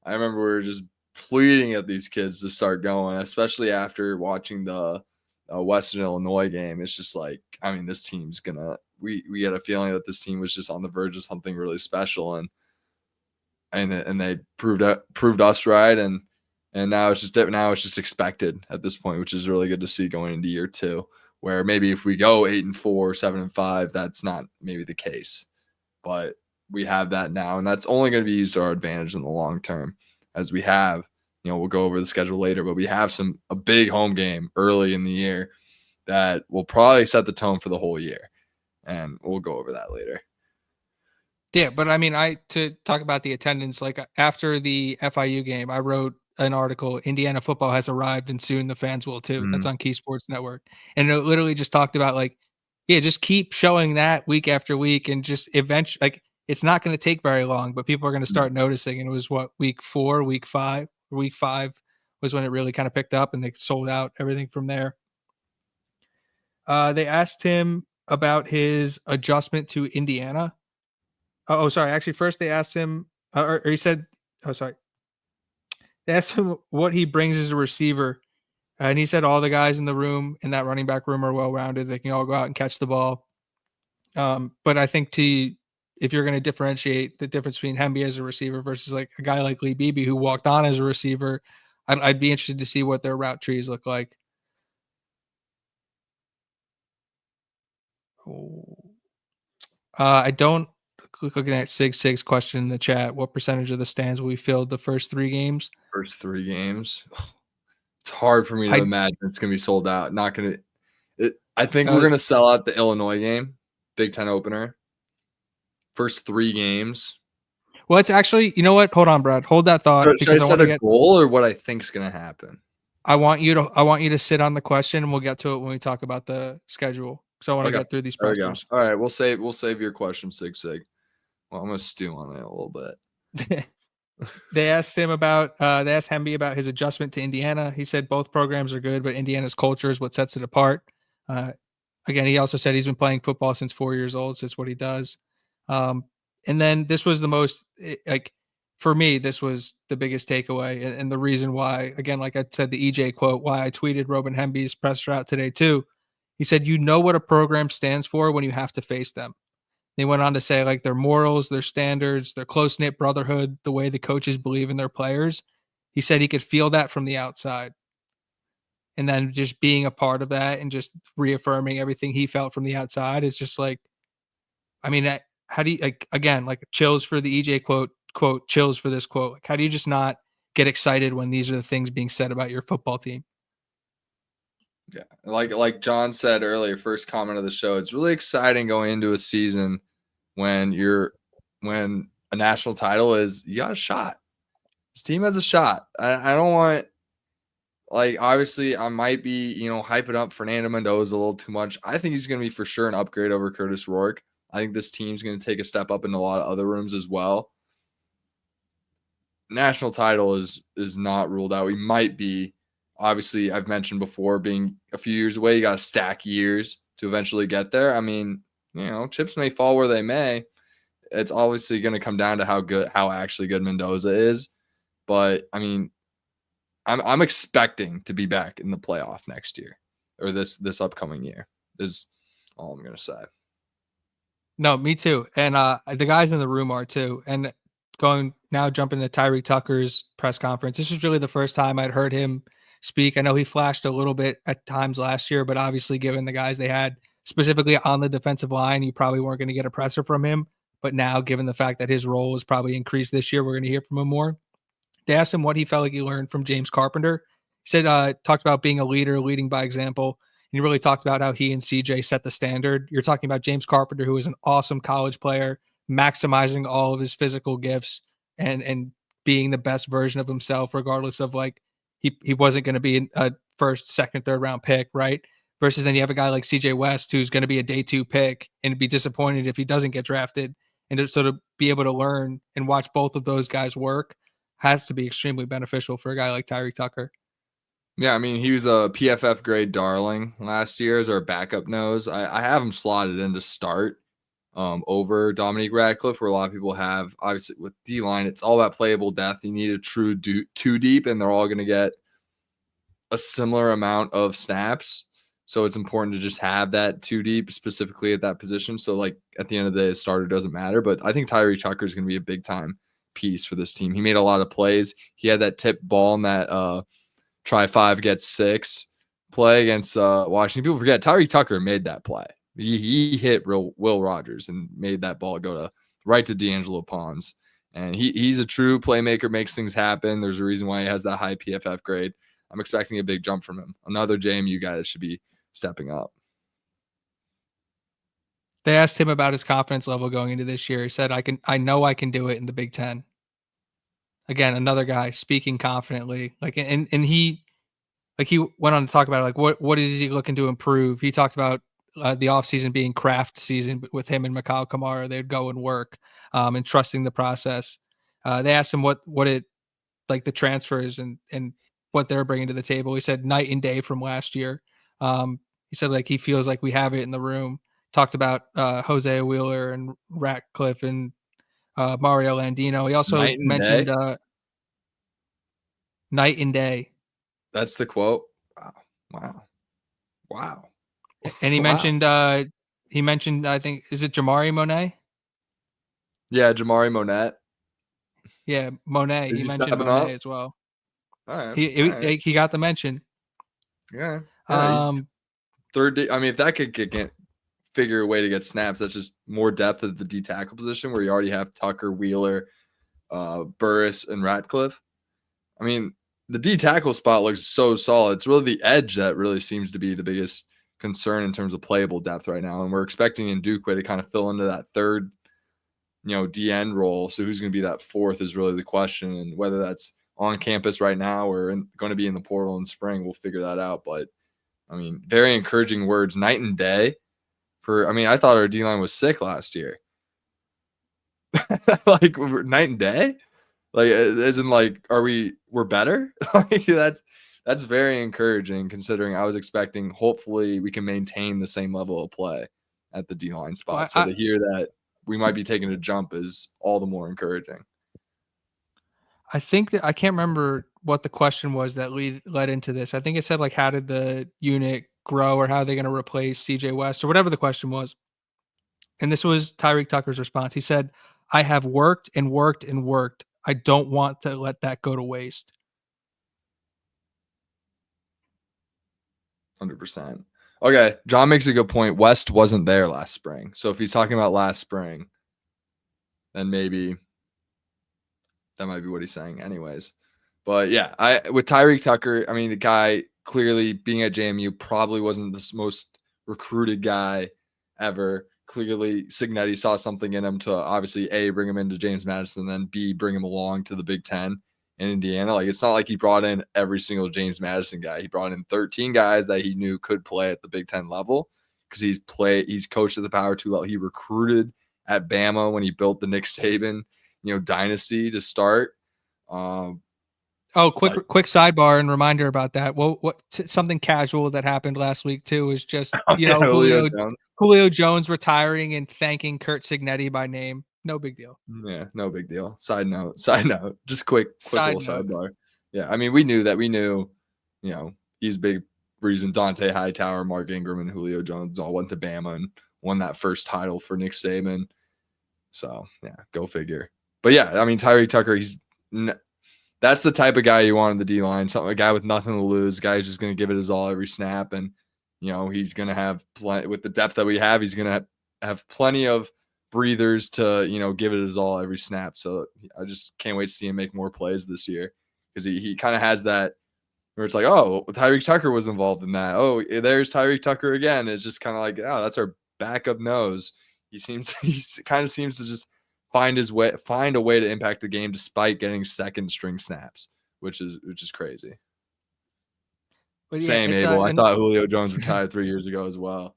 I remember we were just pleading at these kids to start going, especially after watching the Western Illinois game. It's just like, this team's we had a feeling that this team was just on the verge of something really special, and they proved us right, and now it's just expected at this point, which is really good to see going into year 2, where maybe if we go 8-4, 7-5, that's not maybe the case, but we have that now, and that's only going to be used to our advantage in the long term, as we have, we'll go over the schedule later, but we have a big home game early in the year that will probably set the tone for the whole year. And we'll go over that later. Yeah, but to talk about the attendance, like after the FIU game, I wrote an article, Indiana football has arrived and soon the fans will too. That's on Key Sports Network. And it literally just talked about just keep showing that week after week, and just eventually, it's not going to take very long, but people are going to start noticing. And it was week 4, week 5 was when it really kind of picked up and they sold out everything from there. They asked him about his adjustment to Indiana. Oh, sorry. Actually, first they asked him, or he said, they asked him what he brings as a receiver. And he said all the guys in the room, in that running back room, are well-rounded. They can all go out and catch the ball. But I think if you're going to differentiate the difference between Hemby as a receiver versus like a guy like Lee Beebe who walked on as a receiver, I'd be interested to see what their route trees look like. I don't. Looking at Sig's question in the chat, what percentage of the stands will we filled the first 3 games? First 3 games? It's hard for me to imagine it's going to be sold out. Not going to. I think we're going to sell out the Illinois game, Big Ten opener. First 3 games. Well, it's actually, you know what? Hold on, Brad. Hold that thought. Should I set a goal or what I think is going to happen? I want you to sit on the question, and we'll get to it when we talk about the schedule. So I want to get through these pressers. All right, we'll save your question, Sig. Well, I'm gonna stew on it a little bit. They asked him they asked Hemby about his adjustment to Indiana. He said both programs are good, but Indiana's culture is what sets it apart. Again, he also said he's been playing football since 4 years old, so it's what he does. And then this was the most, for me, this was the biggest takeaway, and the reason why, again, like I said, the EJ quote, why I tweeted Robin Hemby's presser out today too. He said, you know what a program stands for when you have to face them. They went on to say their morals, their standards, their close-knit brotherhood, the way the coaches believe in their players. He said he could feel that from the outside. And then just being a part of that and just reaffirming everything he felt from the outside is just how do you, again, chills for the EJ quote, chills for this quote. How do you just not get excited when these are the things being said about your football team? Yeah, like John said earlier, first comment of the show, it's really exciting going into a season when a national title is, you got a shot. This team has a shot. I don't want Like, obviously, I might be, hyping up Fernando Mendoza a little too much. I think he's going to be for sure an upgrade over Curtis Rourke. I think this team's going to take a step up in a lot of other rooms as well. National title is not ruled out. We might be, obviously, I've mentioned before, being a few years away. You got to stack years to eventually get there. I mean, chips may fall where they may. It's obviously going to come down to how actually good Mendoza is. But I mean, I'm expecting to be back in the playoff next year, or this upcoming year, is all I'm gonna say. No, me too. And the guys in the room are too. And jumping to Tyree Tucker's press conference. This was really the first time I'd heard him speak. I know he flashed a little bit at times last year, but obviously given the guys they had specifically on the defensive line, you probably weren't going to get a presser from him. But now, given the fact that his role is probably increased this year, we're going to hear from him more. They asked him what he felt like he learned from James Carpenter. He said, talked about being a leader, leading by example. And he really talked about how he and CJ set the standard. You're talking about James Carpenter, who is an awesome college player, maximizing all of his physical gifts and being the best version of himself, regardless of like he wasn't going to be a first, second, third round pick, right? Versus then you have a guy like CJ West, who's going to be a day 2 pick and be disappointed if he doesn't get drafted. And to sort of be able to learn and watch both of those guys work has to be extremely beneficial for a guy like Tyree Tucker. Yeah, I mean, he was a PFF grade darling last year as our backup nose. I have him slotted in to start over Dominique Radcliffe, where a lot of people have. Obviously, with D-line, it's all about playable depth. You need a true two deep, and they're all going to get a similar amount of snaps. So it's important to just have that 2 deep specifically at that position. So, like, at the end of the day, a starter doesn't matter. But I think Tyree Tucker is going to be a big-time piece for this team. He made a lot of plays. He had that tip ball in that try 5, get 6 play against Washington. People forget Tyree Tucker made that play. He hit Will Rogers and made that ball go right to D'Angelo Pons. And he's a true playmaker, makes things happen. There's a reason why he has that high PFF grade. I'm expecting a big jump from him. Another JMU guy that should be stepping up. They asked him about his confidence level going into this year. He said, I know I can do it in the Big Ten. Again, another guy speaking confidently. And he went on to talk about what is he looking to improve. He talked about the offseason being craft season with him and Mikal Kamara. They'd go and work and trusting the process. They asked him what it like the transfers and what they're bringing to the table. He said night and day from last year. He said he feels like we have it in the room. Talked about Jose Wheeler and Ratcliffe and Mario Landino. He also mentioned night and day. That's the quote. Wow. And he mentioned I think, is it Jamari Monet? Yeah, Jamari Monet. Yeah, Monet. He mentioned Monet as well. All right. He got the mention. Yeah. He's third. I mean, if that could figure a way to get snaps, that's just more depth at the D tackle position where you already have Tucker, Wheeler, Burris, and Ratcliffe. I mean, the D tackle spot looks so solid. It's really the edge that really seems to be the biggest concern in terms of playable depth right now. And we're expecting Ndukwe to kind of fill into that third, DN role. So who's going to be that fourth is really the question. And whether that's on campus right now or going to be in the portal in spring, we'll figure that out. But, I mean, very encouraging words, night and day. I thought our D-line was sick last year. Night and day? As in we're better? That's very encouraging considering I was expecting hopefully we can maintain the same level of play at the D-line spot. To hear that we might be taking a jump is all the more encouraging. I think that I can't remember what the question was that led into this. I think it said how did the unit grow or how are they going to replace CJ West or whatever the question was. And this was Tyreek Tucker's response. He said, I have worked and worked and worked. I don't want to let that go to waste. 100%. Okay, John makes a good point. West wasn't there last spring. So if he's talking about last spring, then maybe that might be what he's saying anyways. But yeah, with Tyreek Tucker, I mean, the guy clearly being at JMU probably wasn't the most recruited guy ever. Clearly, Cignetti saw something in him to obviously A, bring him into James Madison, and then B, bring him along to the Big Ten in Indiana. Like, it's not like he brought in every single James Madison guy. He brought in 13 guys that he knew could play at the Big Ten level because he's coached at the Power 2 level. He recruited at Bama when he built the Nick Saban, dynasty to start. Quick sidebar and reminder about that. What something casual that happened last week too is just Julio Jones retiring and thanking Curt Cignetti by name. No big deal. Yeah, no big deal. Side note. Just quick little sidebar. Yeah, I mean, we knew, he's big reason Dante Hightower, Mark Ingram, and Julio Jones all went to Bama and won that first title for Nick Saban. So yeah, go figure. But yeah, I mean, Tyreek Tucker, that's the type of guy you want in the D line. A guy with nothing to lose, a guy who's just going to give it his all every snap, and he's going to have with the depth that we have, he's going to have plenty of breathers to give it his all every snap. So I just can't wait to see him make more plays this year because he kind of has that where it's like, oh, Tyreek Tucker was involved in that. Oh, there's Tyreek Tucker again. It's just kind of like, oh, that's our backup nose. He kind of seems to just find a way to impact the game despite getting second string snaps, which is crazy. But yeah, same, Abel. I thought Julio Jones retired 3 years ago as well.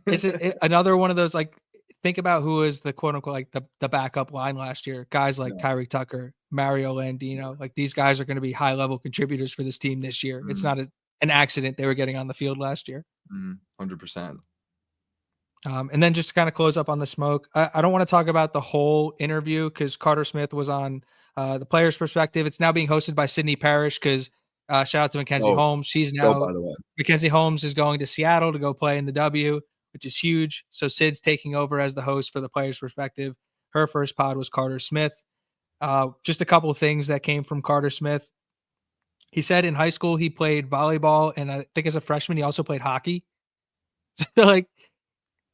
Is it another one of those, like, think about who is the quote unquote like the backup line last year? Guys like Tyreek Tucker, Mario Landino, like these guys are going to be high level contributors for this team this year. It's not an accident they were getting on the field last year. 100%. And then just to kind of close up on the smoke, I don't want to talk about the whole interview because Carter Smith was on the player's perspective. It's now being hosted by Sydney Parrish because shout out to Mackenzie Holmes. She's now Mackenzie Holmes is going to Seattle to go play in the W, which is huge. So Sid's taking over as the host for the player's perspective. Her first pod was Carter Smith. Just a couple of things that came from Carter Smith. He said in high school he played volleyball, and I think as a freshman he also played hockey. So like,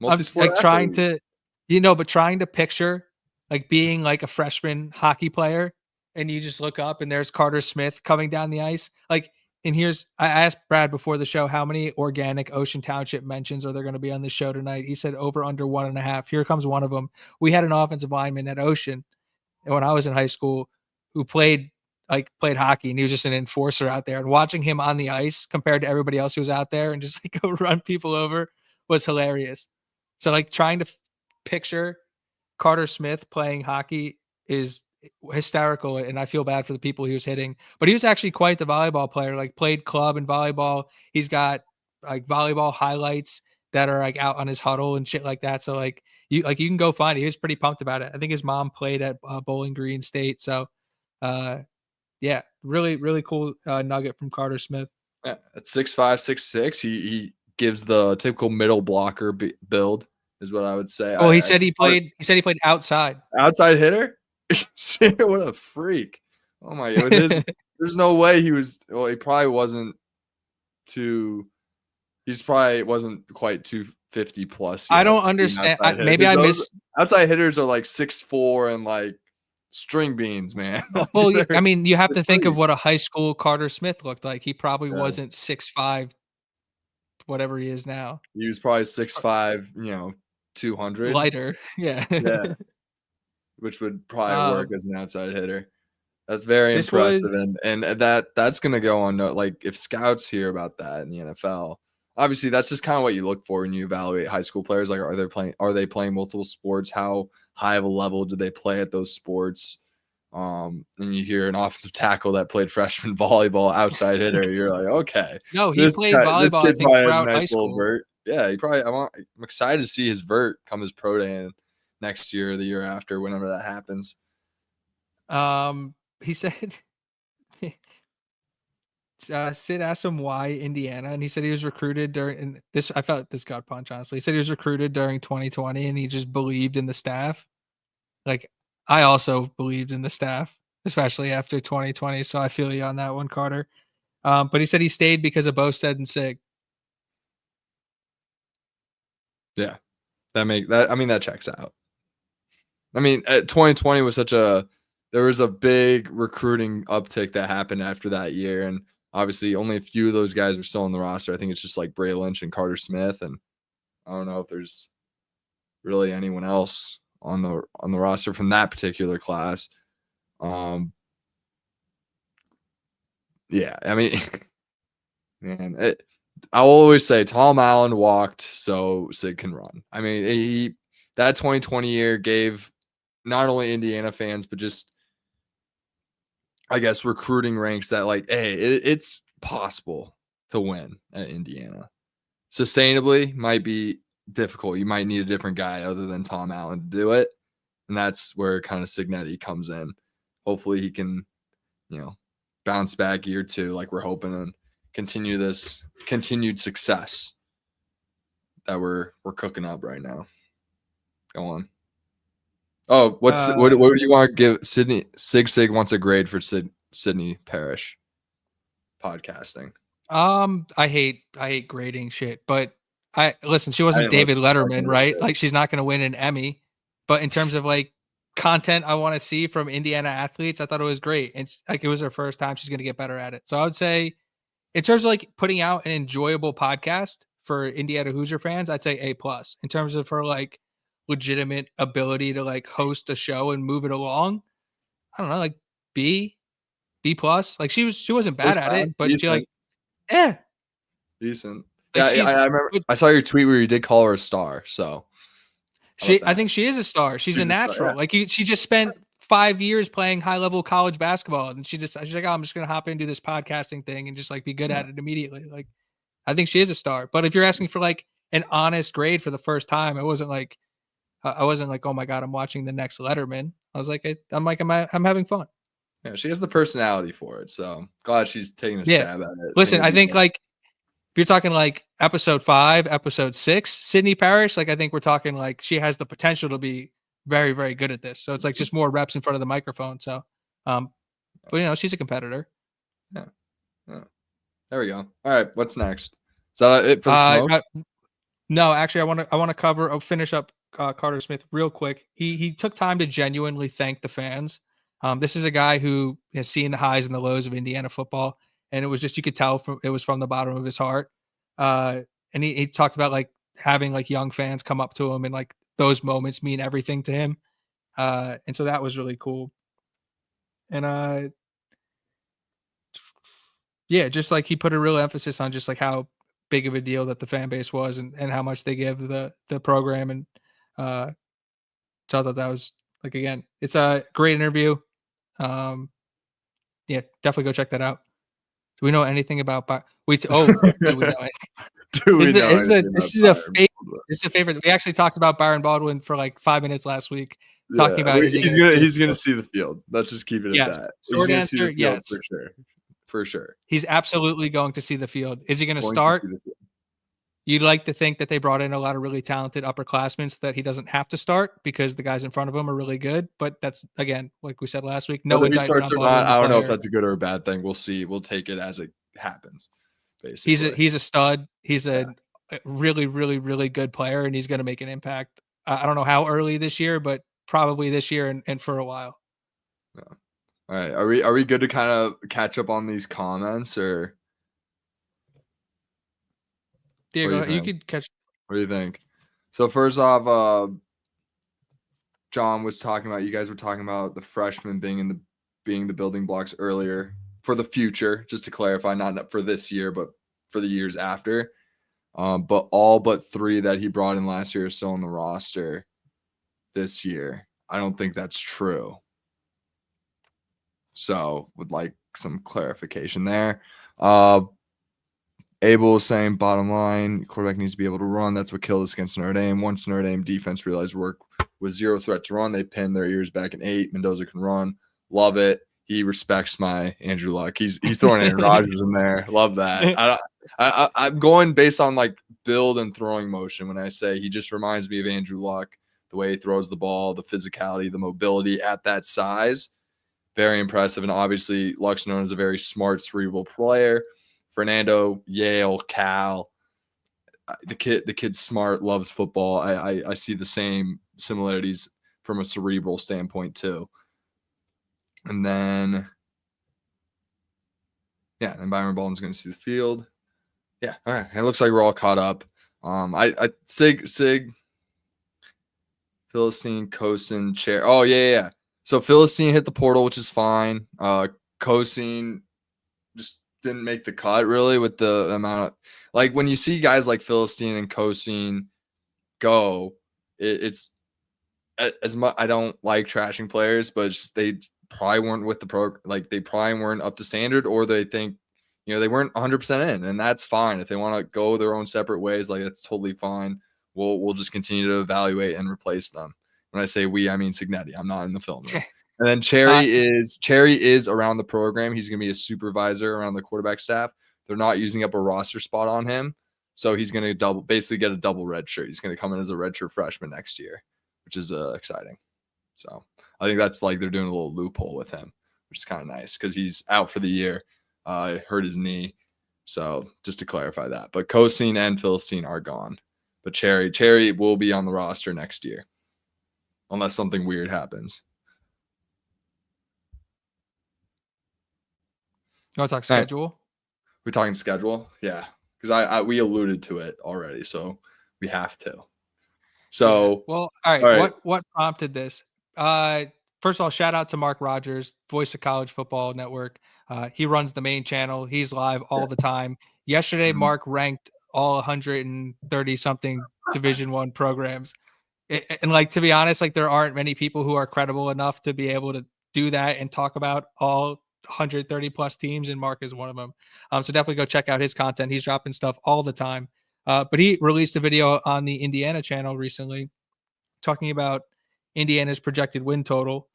I'm like trying to picture like being like a freshman hockey player and you just look up and there's Carter Smith coming down the ice. Like, and I asked Brad before the show, how many organic Ocean Township mentions are there going to be on the show tonight? He said over under 1.5. Here comes one of them. We had an offensive lineman at Ocean when I was in high school who played hockey, and he was just an enforcer out there, and watching him on the ice compared to everybody else who was out there and just like go run people over was hilarious. So like trying to picture Carter Smith playing hockey is hysterical, and I feel bad for the people he was hitting. But he was actually quite the volleyball player, like played club and volleyball. He's got like volleyball highlights that are like out on his huddle and shit like that. So like you can go find it. He was pretty pumped about it. I think his mom played at Bowling Green State. So yeah, really, really cool nugget from Carter Smith. Yeah, at 6'5", 6'6", he gives the typical middle blocker build, is what I would say. Oh, he said he played outside. Outside hitter? What a freak. Oh my God. There's no way he was, well, he probably wasn't quite 250 plus. I don't understand. Maybe I missed. Outside hitters are like 6'4" and like string beans, man. Well, I mean, you have to think of what a high school Carter Smith looked like. He probably wasn't 6'5", whatever he is now. He was probably 6'5", 200. Lighter, yeah. Yeah. Which would probably work as an outside hitter. That's very impressive, and that's gonna go on. Like if scouts hear about that in the NFL, obviously that's just kind of what you look for when you evaluate high school players. Like, are they playing multiple sports? How high of a level do they play at those sports? And you hear an offensive tackle that played freshman volleyball, outside hitter. You're like, okay, no, he played volleyball. This kid probably has a nice little vert. Yeah, I'm excited to see his vert come his pro day next year or the year after, whenever that happens. He said Sid asked him why Indiana, and he said he was recruited during this. I felt this got punch, honestly. He said he was recruited during 2020 and he just believed in the staff. Like, I also believed in the staff, especially after 2020. So I feel you on that one, Carter. But he said he stayed because of Bosted and Sig. Yeah, that checks out. I mean, 2020 was there was a big recruiting uptick that happened after that year. And obviously only a few of those guys are still on the roster. I think it's just like Bray Lynch and Carter Smith. And I don't know if there's really anyone else on the roster from that particular class. Yeah, I mean, man, I'll always say Tom Allen walked so Sig can run. I mean, that 2020 year gave not only Indiana fans, but just, I guess, recruiting ranks that, like, hey, it's possible to win at Indiana. Sustainably might be difficult. You might need a different guy other than Tom Allen to do it. And that's where kind of Signetti comes in. Hopefully he can, bounce back year 2 like we're hoping, and continue this continued success that we're cooking up right now. Go on. Oh, what do you want to give Sydney? Sig wants a grade for Sydney Parrish podcasting. I hate grading shit, but listen, she wasn't David Letterman, right? Like, she's not going to win an Emmy, but in terms of like content I want to see from Indiana athletes, I thought it was great. And like, it was her first time. She's going to get better at it. So I would say, in terms of like putting out an enjoyable podcast for Indiana Hoosier fans, I'd say A+. In terms of her like legitimate ability to like host a show and move it along, I don't know, like B+. Like, she wasn't bad at it, but she like, yeah, decent. like, Yeah, I remember. I saw your tweet where you did call her a star. So I think she is a star. She's a natural. Yeah. Like, she just spent 5 years playing high level college basketball, and she's like, oh, I'm just gonna hop into this podcasting thing and just like be good at it immediately. Like, I think she is a star. But if you're asking for like an honest grade for the first time, I wasn't like, oh my god, I'm watching the next Letterman. I was like, I'm having fun. Yeah, she has the personality for it. So glad she's taking a stab at it. Listen, I think like, if you're talking like episode 5, episode 6, Sydney Parrish, like, I think we're talking like she has the potential to be very, very good at this. So it's like just more reps in front of the microphone. So, but she's a competitor. Yeah. There we go. All right, what's next? Is that it for the smoke? No, actually, I want to finish up Carter Smith real quick. He took time to genuinely thank the fans. This is a guy who has seen the highs and the lows of Indiana football, and it was just, you could tell it was from the bottom of his heart. And he talked about like having like young fans come up to him, and like those moments mean everything to him. And so that was really cool. And yeah, just like he put a real emphasis on just like how big of a deal that the fan base was, and how much they give the program. And so I thought that was, like, again, it's a great interview. Yeah, definitely go check that out. Do we know anything about do we know anything? This is a favorite. We actually talked about Byron Baldwin for like 5 minutes last week, talking about he's gonna see the field. Let's just keep it at that. Short answer, yes, for sure. He's absolutely going to see the field. Is he going to start? You'd like to think that they brought in a lot of really talented upperclassmen so that he doesn't have to start, because the guys in front of him are really good. But that's, again, like we said last week, no whether he starts or not, I don't know if that's a good or a bad thing. We'll see. We'll take it as it happens. Basically, he's a stud. He's a really, really, really good player, and he's going to make an impact. I don't know how early this year, but probably this year and for a while. Yeah. All right. Are we good to kind of catch up on these comments, or? Diego, you could catch. What do you think? So first off, John was talking about, you guys were talking about the freshmen being the building blocks earlier for the future. Just to clarify, not for this year, but for the years after. But all but 3 that he brought in last year are still on the roster this year. I don't think that's true. So would like some clarification there. Abel was saying, bottom line, quarterback needs to be able to run. That's what killed us against Notre Dame. Once Notre Dame defense realized work was zero threat to run, they pinned their ears back in 8. Mendoza can run. Love it. He respects my Andrew Luck. He's throwing Aaron Rodgers in there. Love that. I'm going based on like build and throwing motion when I say he just reminds me of Andrew Luck. The way he throws the ball, the physicality, the mobility at that size. Very impressive. And obviously, Luck's known as a very smart, cerebral player. Fernando, Yale, Cal. The kid's smart, loves football. I see the same similarities from a cerebral standpoint too. And then, and Byron Baldwin's going to see the field. Yeah, all right. It looks like we're all caught up. Sig, Philistine, Kosin, Chair. Oh yeah. So Philistine hit the portal, which is fine. Kosin just didn't make the cut really with the amount of, like, when you see guys like Philistine and Kosine go, it's as much, I don't like trashing players, but they probably weren't with the like they probably weren't up to standard, or they think, they weren't 100% in, and that's fine. If they want to go their own separate ways, like, that's totally fine. We'll just continue to evaluate and replace them. When I say we, I mean Signetti. I'm not in the film room. And then Cherry is around the program. He's going to be a supervisor around the quarterback staff. They're not using up a roster spot on him, so he's going to basically get a double red shirt. He's going to come in as a red shirt freshman next year, which is exciting. So I think that's like they're doing a little loophole with him, which is kind of nice because he's out for the year. Hurt his knee. So just to clarify that. But Kosine and Philistine are gone. But Cherry will be on the roster next year, unless something weird happens. You want to talk schedule? Right. We're talking schedule? Yeah. Because we alluded to it already, so we have to. So yeah. Well, all right. What prompted this? First of all, shout out to Mark Rogers, voice of College Football Network. He runs the main channel. He's live all the time. Yesterday, Mark ranked all 130 something Division I programs. And like, to be honest, like, there aren't many people who are credible enough to be able to do that and talk about all 130 plus teams, and Mark is one of them. So definitely go check out his content. He's dropping stuff all the time. But he released a video on the Indiana channel recently talking about Indiana's projected win total.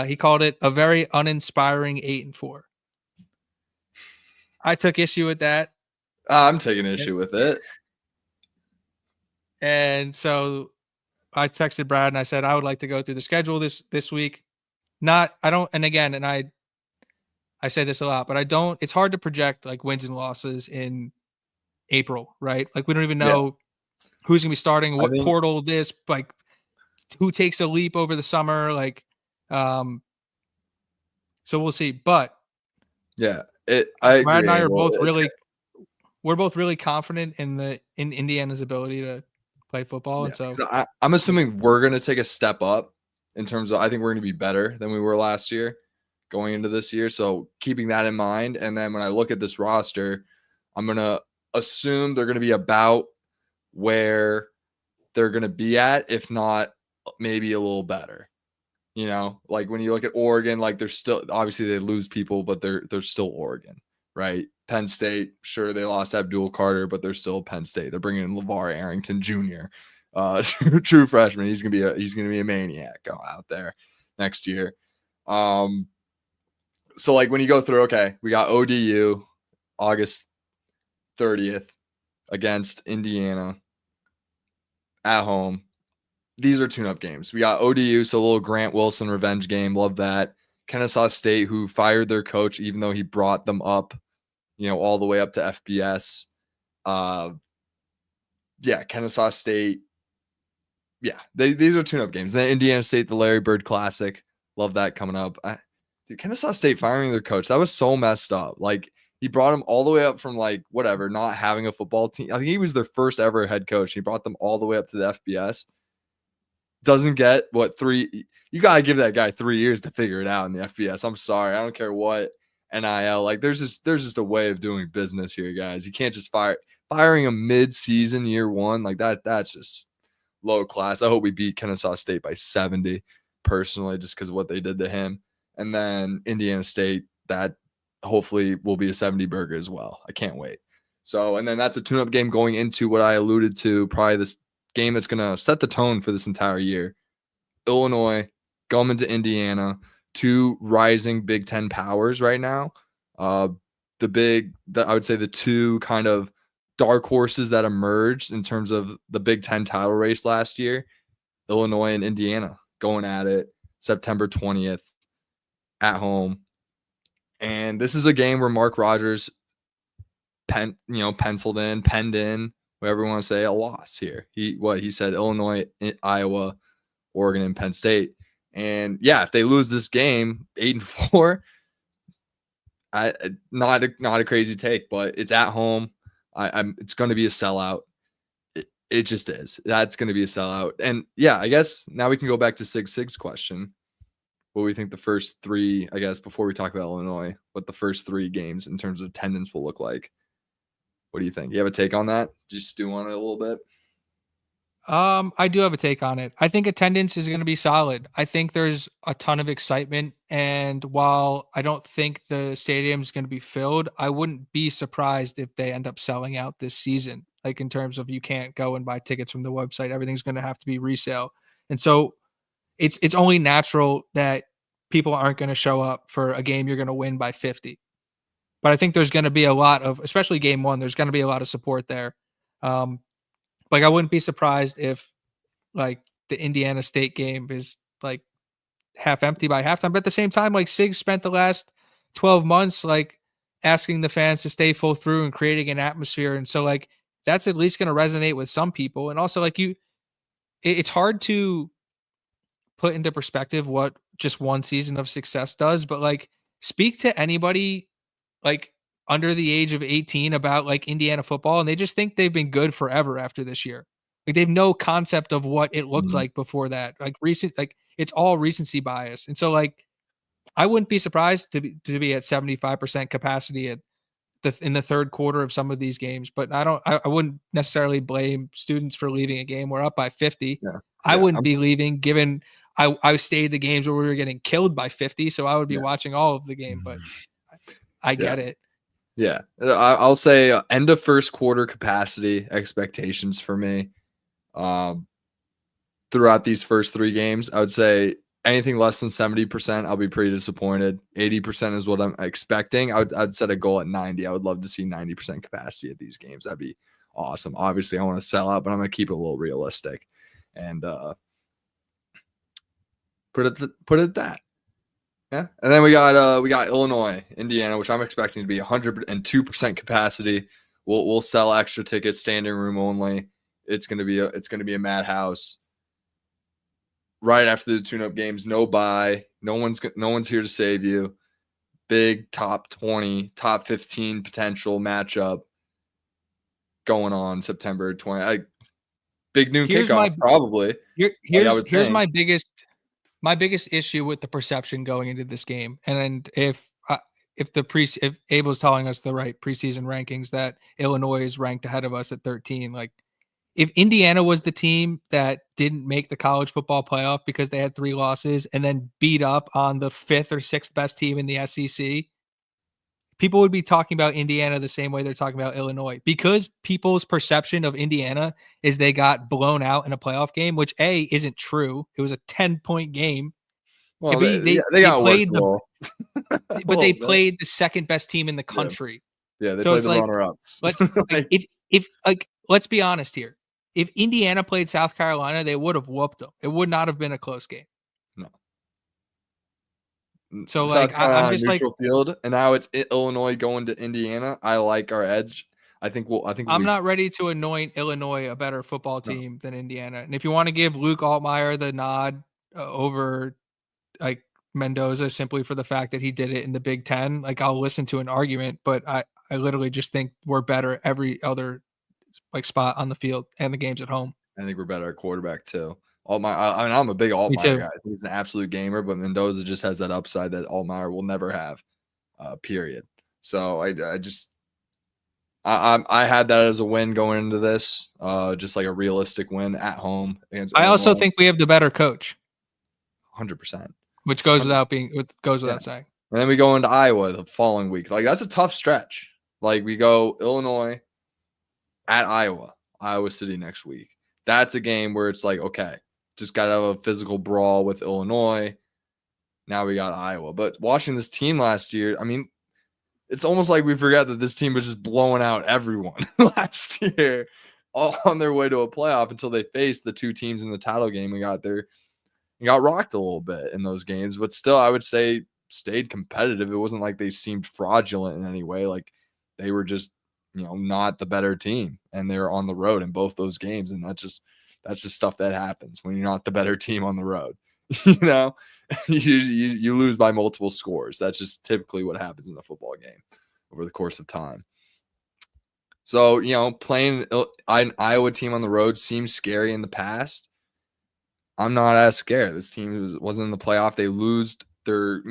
He called it a very uninspiring 8-4. I took issue with that. I'm taking issue with it. And so I texted Brad and I said, I would like to go through the schedule this week. I say this a lot, but it's hard to project like wins and losses in April, right? Like, we don't even know who's going to be starting, what portal like who takes a leap over the summer. Like, so we'll see. But yeah, I agree. Brad and I are we're both really confident in Indiana's ability to play football. Yeah, and so I'm assuming we're going to take a step up in terms of, I think we're going to be better than we were last year going into this year. So keeping that in mind. And then when I look at this roster, I'm going to assume they're going to be about where they're going to be at, if not maybe a little better. Like when you look at Oregon, like they're still, obviously they lose people, but they're still Oregon, right? Penn State, sure, they lost Abdul Carter, but they're still Penn State. They're bringing in LeVar Arrington Jr., true freshman. He's gonna be a maniac out there next year. So like when you go through, okay, we got ODU August 30th against Indiana at home. These are tune-up games. We got ODU, so a little Grant Wilson revenge game. Love that. Kennesaw State, who fired their coach, even though he brought them up, all the way up to FBS. Kennesaw State. Yeah, these are tune-up games. Then Indiana State, the Larry Bird Classic. Love that coming up. Kennesaw State firing their coach, that was so messed up. Like, he brought them all the way up from, like, whatever, not having a football team. I think he was their first ever head coach. He brought them all the way up to the FBS. Doesn't get you got to give that guy 3 years to figure it out in the FBS. I'm sorry. I don't care what NIL. Like, there's just a way of doing business here, guys. You can't just firing a mid-season year one like that. That's just low class. I hope we beat Kennesaw State by 70 personally, just because of what they did to him. And then Indiana State, that hopefully will be a 70 burger as well. I can't wait. So, and then that's a tune-up game going into what I alluded to, probably this game that's going to set the tone for this entire year. Illinois going to Indiana, two rising Big Ten powers right now. I would say the two kind of dark horses that emerged in terms of the Big Ten title race last year, Illinois and Indiana going at it September 20th at home. And this is a game where Mark Rogers penned in, whatever you want to say, a loss here. He said Illinois, Iowa, Oregon, and Penn State. And yeah, if they lose this game 8-4, not a crazy take, but it's at home. It's going to be a sellout. It just is. That's going to be a sellout. And yeah, I guess now we can go back to Sig's question. what we think the first 3, I guess, before we talk about Illinois, what the first 3 games in terms of attendance will look like. What do you think? You have a take on that? Just stew on it a little bit. I do have a take on it. I think attendance is going to be solid. I think there's a ton of excitement, and while I don't think the stadium is going to be filled, I wouldn't be surprised if they end up selling out this season. Like in terms of you can't go and buy tickets from the website, everything's going to have to be resale, and so it's only natural that people aren't going to show up for a game you're going to win by 50. But I think there's going to be a lot of, especially game one, there's going to be a lot of support there. Um, like I wouldn't be surprised if like the Indiana State game is like half empty by halftime. But at the same time, like Sig spent the last 12 months like asking the fans to stay full through and creating an atmosphere. And so like that's at least going to resonate with some people. And also like it's hard to put into perspective what just one season of success does, but like speak to anybody like under the age of 18 about like Indiana football and they just think they've been good forever after this year. Like they have no concept of what it looked like before that. Like it's all recency bias. And so like I wouldn't be surprised to be at 75% capacity in the third quarter of some of these games, but I wouldn't necessarily blame students for leaving a game. We're up by 50. Yeah. I wouldn't be leaving given I stayed the games where we were getting killed by 50, so I would be watching all of the game, but I get it. Yeah. I'll say end of first quarter capacity expectations for me. Throughout these first 3 games, I would say anything less than 70%, I'll be pretty disappointed. 80% is what I'm expecting. I'd set a goal at 90. I would love to see 90% capacity at these games. That'd be awesome. Obviously, I want to sell out, but I'm going to keep it a little realistic and put it at that. Yeah. And then we got Illinois, Indiana, which I'm expecting to be 102% capacity. We'll sell extra tickets, standing room only. It's going to be a madhouse. Right after the tune-up games, no bye. No one's here to save you. Big top 20, top 15 potential matchup going on September 20. Big noon kickoff, probably. Here's my biggest issue with the perception going into this game. And if Abel's telling us the right preseason rankings that Illinois is ranked ahead of us at 13, like if Indiana was the team that didn't make the college football playoff because they had 3 losses and then beat up on the 5th or 6th best team in the SEC, people would be talking about Indiana the same way they're talking about Illinois, because people's perception of Indiana is they got blown out in a playoff game, which isn't true. It was a 10-point game. Well, they got played but they played the second best team in the country. Yeah, they played the runner-ups. Let's be honest here. If Indiana played South Carolina, they would have whooped them. It would not have been a close game. No. So like I'm just neutral field, and now it's Illinois going to Indiana. I like our edge. I'm not ready to anoint Illinois a better football team than Indiana. And if you want to give Luke Altmaier the nod over like Mendoza simply for the fact that he did it in the Big Ten, like I'll listen to an argument, but I literally just think we're better every other like spot on the field and the games at home. I think we're better at quarterback too. I'm a big Altmaier guy. I think he's an absolute gamer, but Mendoza just has that upside that Altmaier will never have. Period. So I had that as a win going into this, just like a realistic win at home against Illinois. I also think we have the better coach. 100%. Which goes without saying. And then we go into Iowa the following week. Like that's a tough stretch. Like we go Illinois at Iowa City next week. That's a game where it's like, okay, just got to have a physical brawl with Illinois. Now we got Iowa. But watching this team last year, I mean, it's almost like we forgot that this team was just blowing out everyone last year, all on their way to a playoff until they faced the 2 teams in the title game. We got rocked a little bit in those games, but still, I would say stayed competitive. It wasn't like they seemed fraudulent in any way. Like they were just, not the better team, and they're on the road in both those games. And that's just stuff that happens when you're not the better team on the road. You lose by multiple scores. That's just typically what happens in a football game over the course of time. So, playing an Iowa team on the road seems scary in the past. I'm not as scared. This team wasn't in the playoff. They lose their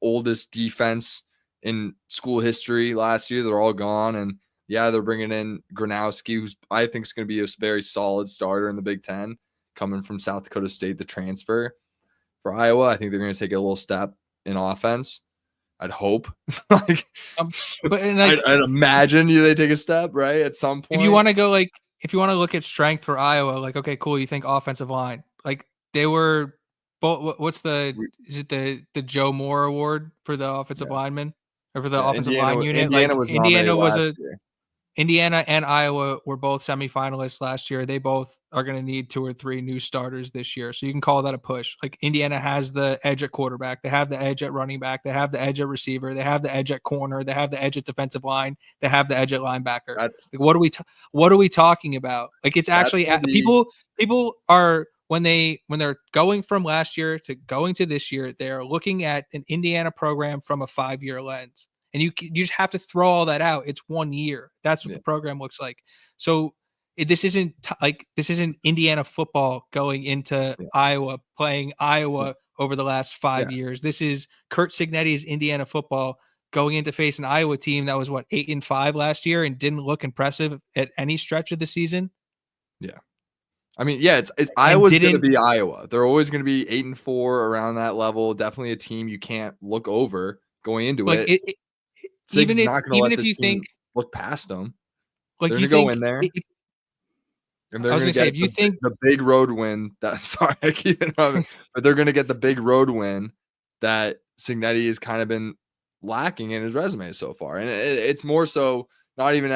oldest defense in school history last year. They're all gone, and yeah, they're bringing in Gronowski, who's I think is going to be a very solid starter in the Big Ten, coming from South Dakota State, the transfer for Iowa. I think they're going to take a little step in offense. I'd hope. like, but like, I'd imagine they take a step right at some point. If you want to go if you want to look at strength for Iowa, like, okay, cool. You think offensive line, like they were both. Is it the Joe Moore Award for the offensive lineman or for the offensive line unit? Indiana like was Indiana was last year. Indiana and Iowa were both semifinalists last year. They both are going to need 2 or 3 new starters this year. So you can call that a push. Like Indiana has the edge at quarterback. They have the edge at running back. They have the edge at receiver. They have the edge at corner. They have the edge at defensive line. They have the edge at linebacker. That's like, what are we talking about? Like it's actually people are when they're going from last year to going to this year, they're looking at an Indiana program from a 5-year lens. And you just have to throw all that out. It's 1 year. That's what the program looks like. So this isn't Indiana football going into Iowa, playing Iowa over the last 5 years. This is Curt Cignetti's Indiana football going into face an Iowa team that was 8-5 last year and didn't look impressive at any stretch of the season. Yeah. I mean, yeah, it's Iowa's going to be Iowa. They're always going to be 8-4 around that level. Definitely a team you can't look over going into it. Even if you think look past them, like they're gonna go in there, and they're gonna get the big road win. That sorry, I keep interrupting, but they're gonna get the big road win that Cignetti has kind of been lacking in his resume so far, and it's more so not even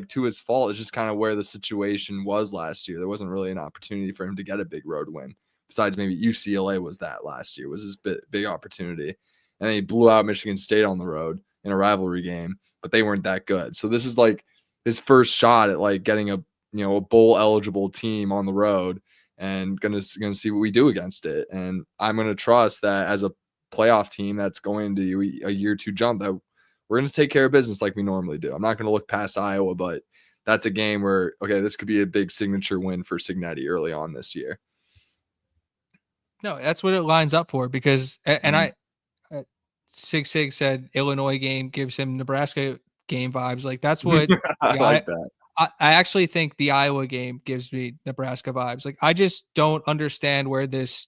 to his fault. It's just kind of where the situation was last year. There wasn't really an opportunity for him to get a big road win. Besides, maybe UCLA was that last year was his big opportunity, and then he blew out Michigan State on the road in a rivalry game, but they weren't that good. So this is like his first shot at getting a bowl eligible team on the road and gonna see what we do against it. And I'm gonna trust that as a playoff team that's going to a year 2 jump that we're gonna take care of business like we normally do. I'm not gonna look past Iowa, but that's a game where this could be a big signature win for Cignetti early on this year. No, that's what it lines up for because Sig said Illinois game gives him Nebraska game vibes. Like that's what I like that. I actually think the Iowa game gives me Nebraska vibes. Like I just don't understand where this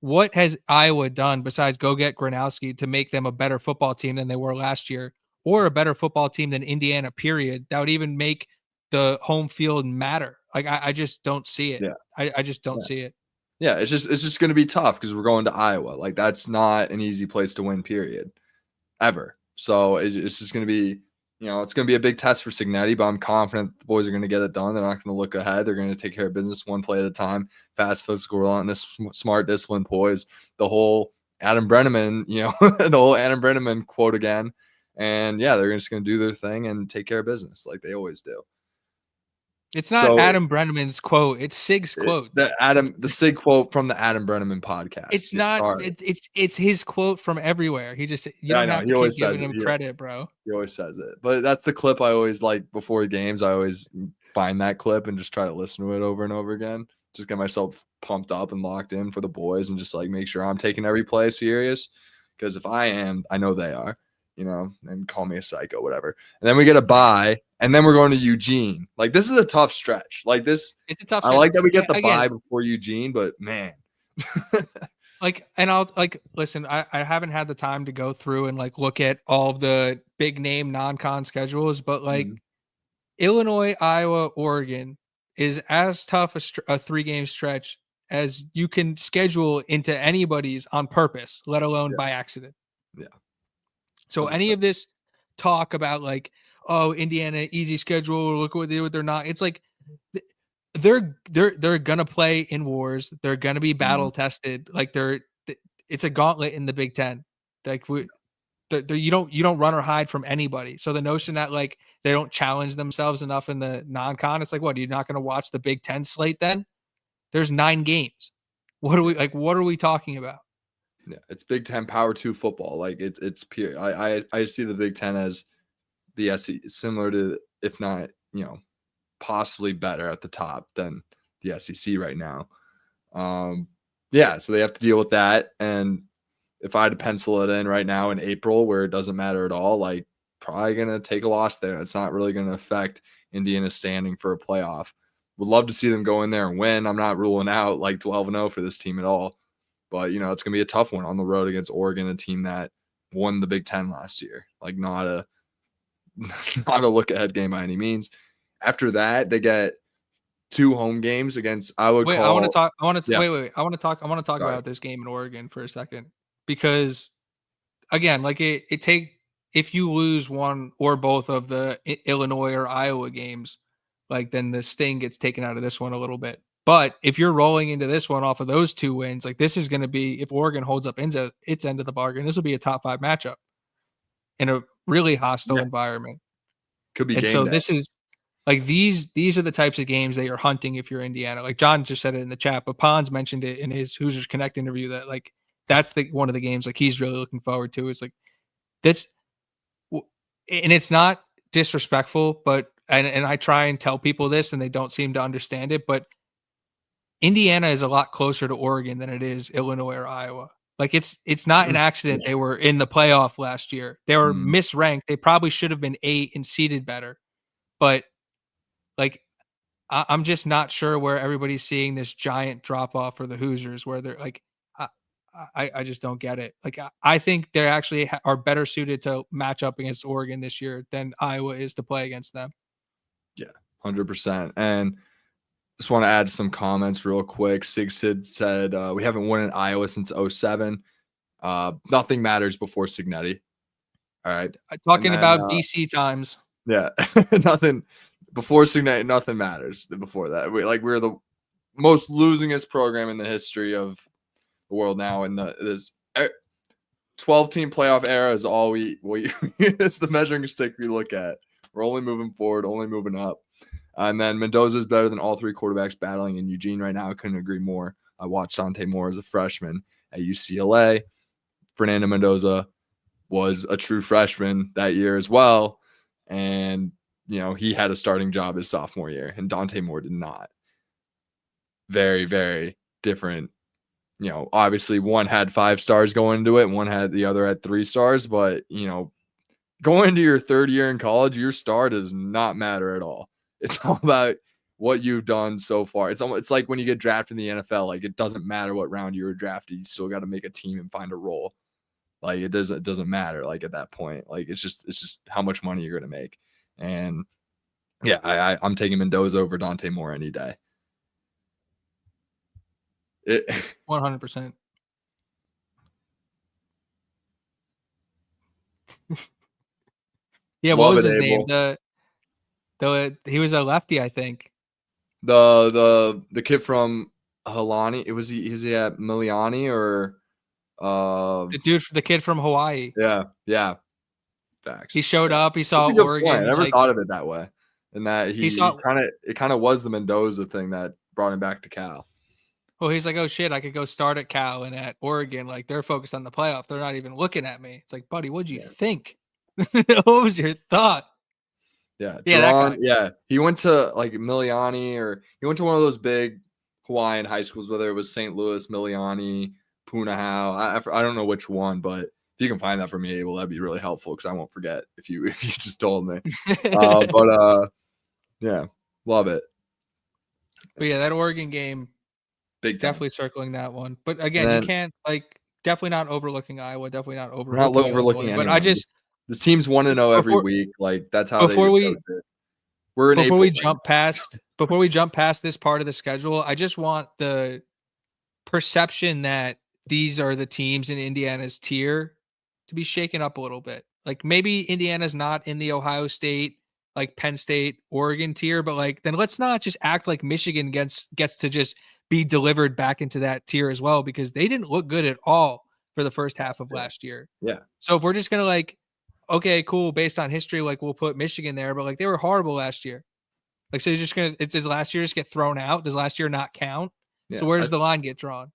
what has Iowa done besides go get Gronowski to make them a better football team than they were last year or a better football team than Indiana, period. That would even make the home field matter. Like I just don't see it. Yeah. I just don't see it. Yeah, it's just going to be tough because we're going to Iowa. Like that's not an easy place to win, period, ever. So it's just going to be, it's going to be a big test for Cignetti. But I'm confident the boys are going to get it done. They're not going to look ahead. They're going to take care of business one play at a time. Fast, physical, relentless, smart, disciplined, poised. The whole Adam Brenneman, the whole Adam Brenneman quote again. And yeah, they're just going to do their thing and take care of business like they always do. It's not Adam Brenneman's quote. It's Sig's quote. The Sig quote from the Adam Brenneman podcast. It's not. It's his quote from everywhere. He just don't have to keep giving him credit, bro. He always says it. But that's the clip I always like before the games. I always find that clip and just try to listen to it over and over again. Just get myself pumped up and locked in for the boys and just make sure I'm taking every play serious. Because if I am, I know they are. And call me a psycho, whatever. And then we get a bye, and then we're going to Eugene. This is a tough stretch. It's a tough stretch. I like that we get the bye before Eugene, but man. And I'll listen, I haven't had the time to go through and look at all of the big name non-con schedules, but Illinois, Iowa, Oregon is as tough a 3-game stretch as you can schedule into anybody's on purpose, let alone by accident. Yeah. So 100%. Any of this talk about Indiana easy schedule, look what they do, they're not. It's they're gonna play in wars. They're gonna be battle tested. It's a gauntlet in the Big Ten. You don't run or hide from anybody. So the notion that they don't challenge themselves enough in the non-con, it's what, you're not gonna watch the Big Ten slate then? There's 9 games. What are we talking about? Yeah, it's Big Ten Power 2 football. It's pure. I see the Big Ten as the SEC, similar to, if not, possibly better at the top than the SEC right now. Yeah, so they have to deal with that. And if I had to pencil it in right now in April, where it doesn't matter at all, like probably gonna take a loss there. It's not really gonna affect Indiana's standing for a playoff. Would love to see them go in there and win. I'm not ruling out like 12-0 for this team at all, but it's gonna be a tough one on the road against Oregon, a team that won the Big Ten last year. Like not a not a look ahead game by any means. After that, they get 2 home games against I would Wait, I want to call talk. I want to yeah. wait. I want to talk. I want to talk Sorry. about this game in Oregon for a second because again, like it take if you lose one or both of the Illinois or Iowa games, like then the sting gets taken out of this one a little bit. But if you're rolling into this one off of those 2 wins, like this is going to be if Oregon holds up its end of the bargain, this will be a top 5 matchup in a really hostile Yeah, environment. could be And game so day. this is like these are the types of games that you're hunting if you're Indiana. Like John just said it in the chat, but Pons mentioned it in his Hoosiers Connect interview that like that's the one of the games like he's really looking forward to. Is like that's and it's not disrespectful, but and I try and tell people this and they don't seem to understand it, but Indiana is a lot closer to Oregon than it is Illinois or Iowa. Like it's not an accident Yeah. they were in the playoff last year. They were Mm. misranked. They probably should have been 8 and seeded better. But like I'm just not sure where everybody's seeing this giant drop off for the Hoosiers, where they're like, I, I just don't get it. Like I think they actually are better suited to match up against Oregon this year than Iowa is to play against them. Yeah, 100%. And just want to add some comments real quick. Sig Sid said, we haven't won in Iowa since 07. Nothing matters before Signetti. All right. And Talking then, about BC times. yeah, nothing before Signetti, nothing matters before that. We're the most losingest program in the history of the world now. And this 12-team playoff era is all we it's the measuring stick we look at. We're only moving forward, only moving up. And then Mendoza is better than all 3 quarterbacks battling in Eugene right now. I couldn't agree more. I watched Dante Moore as a freshman at UCLA. Fernando Mendoza was a true freshman that year as well. And, he had a starting job his sophomore year, and Dante Moore did not. Very, very different. Obviously one had 5 stars going into it, and one had the other at 3 stars. But, going into your 3rd year in college, your star does not matter at all. It's all about what you've done so far. It's like when you get drafted in the NFL, like it doesn't matter what round you were drafted. You still got to make a team and find a role. Like it doesn't matter. Like at that point, like it's just how much money you're going to make. And yeah, I'm taking Mendoza over Dante Moore any day. 100%. Yeah, what was his name? He was a lefty, I think. The kid from Helani. Is he at Miliani or the kid from Hawaii? Yeah. Facts. He showed up. He saw That's a good Oregon. point. I never thought of it that way. And that it kind of was the Mendoza thing that brought him back to Cal. Well, he's like, oh shit, I could go start at Cal and at Oregon. Like they're focused on the playoff. They're not even looking at me. It's like, buddy, what'd you think? What was your thought? Yeah, Jerron, yeah. He went to like Miliani, or he went to one of those big Hawaiian high schools, whether it was St. Louis, Miliani, Punahou. I don't know which one, but if you can find that for me, Abel, that'd be really helpful because I won't forget if you just told me. Yeah, love it. But yeah, that Oregon game, big time. Definitely circling that one. But again, you can't definitely not overlooking Iowa. Definitely not overlooking. We're not overlooking anyone. But this team's 1-0 every week. Like that's how they approach it. We're in April. Before we jump past this part of the schedule, I just want the perception that these are the teams in Indiana's tier to be shaken up a little bit. Like maybe Indiana's not in the Ohio State, like Penn State, Oregon tier, but like then let's not just act like Michigan gets to just be delivered back into that tier as well, because they didn't look good at all for the first half of last year. Yeah. So if we're just gonna okay, cool, based on history, like we'll put Michigan there, but like they were horrible last year. Like so, you're just does last year just get thrown out? Does last year not count? Yeah, so where does the line get drawn?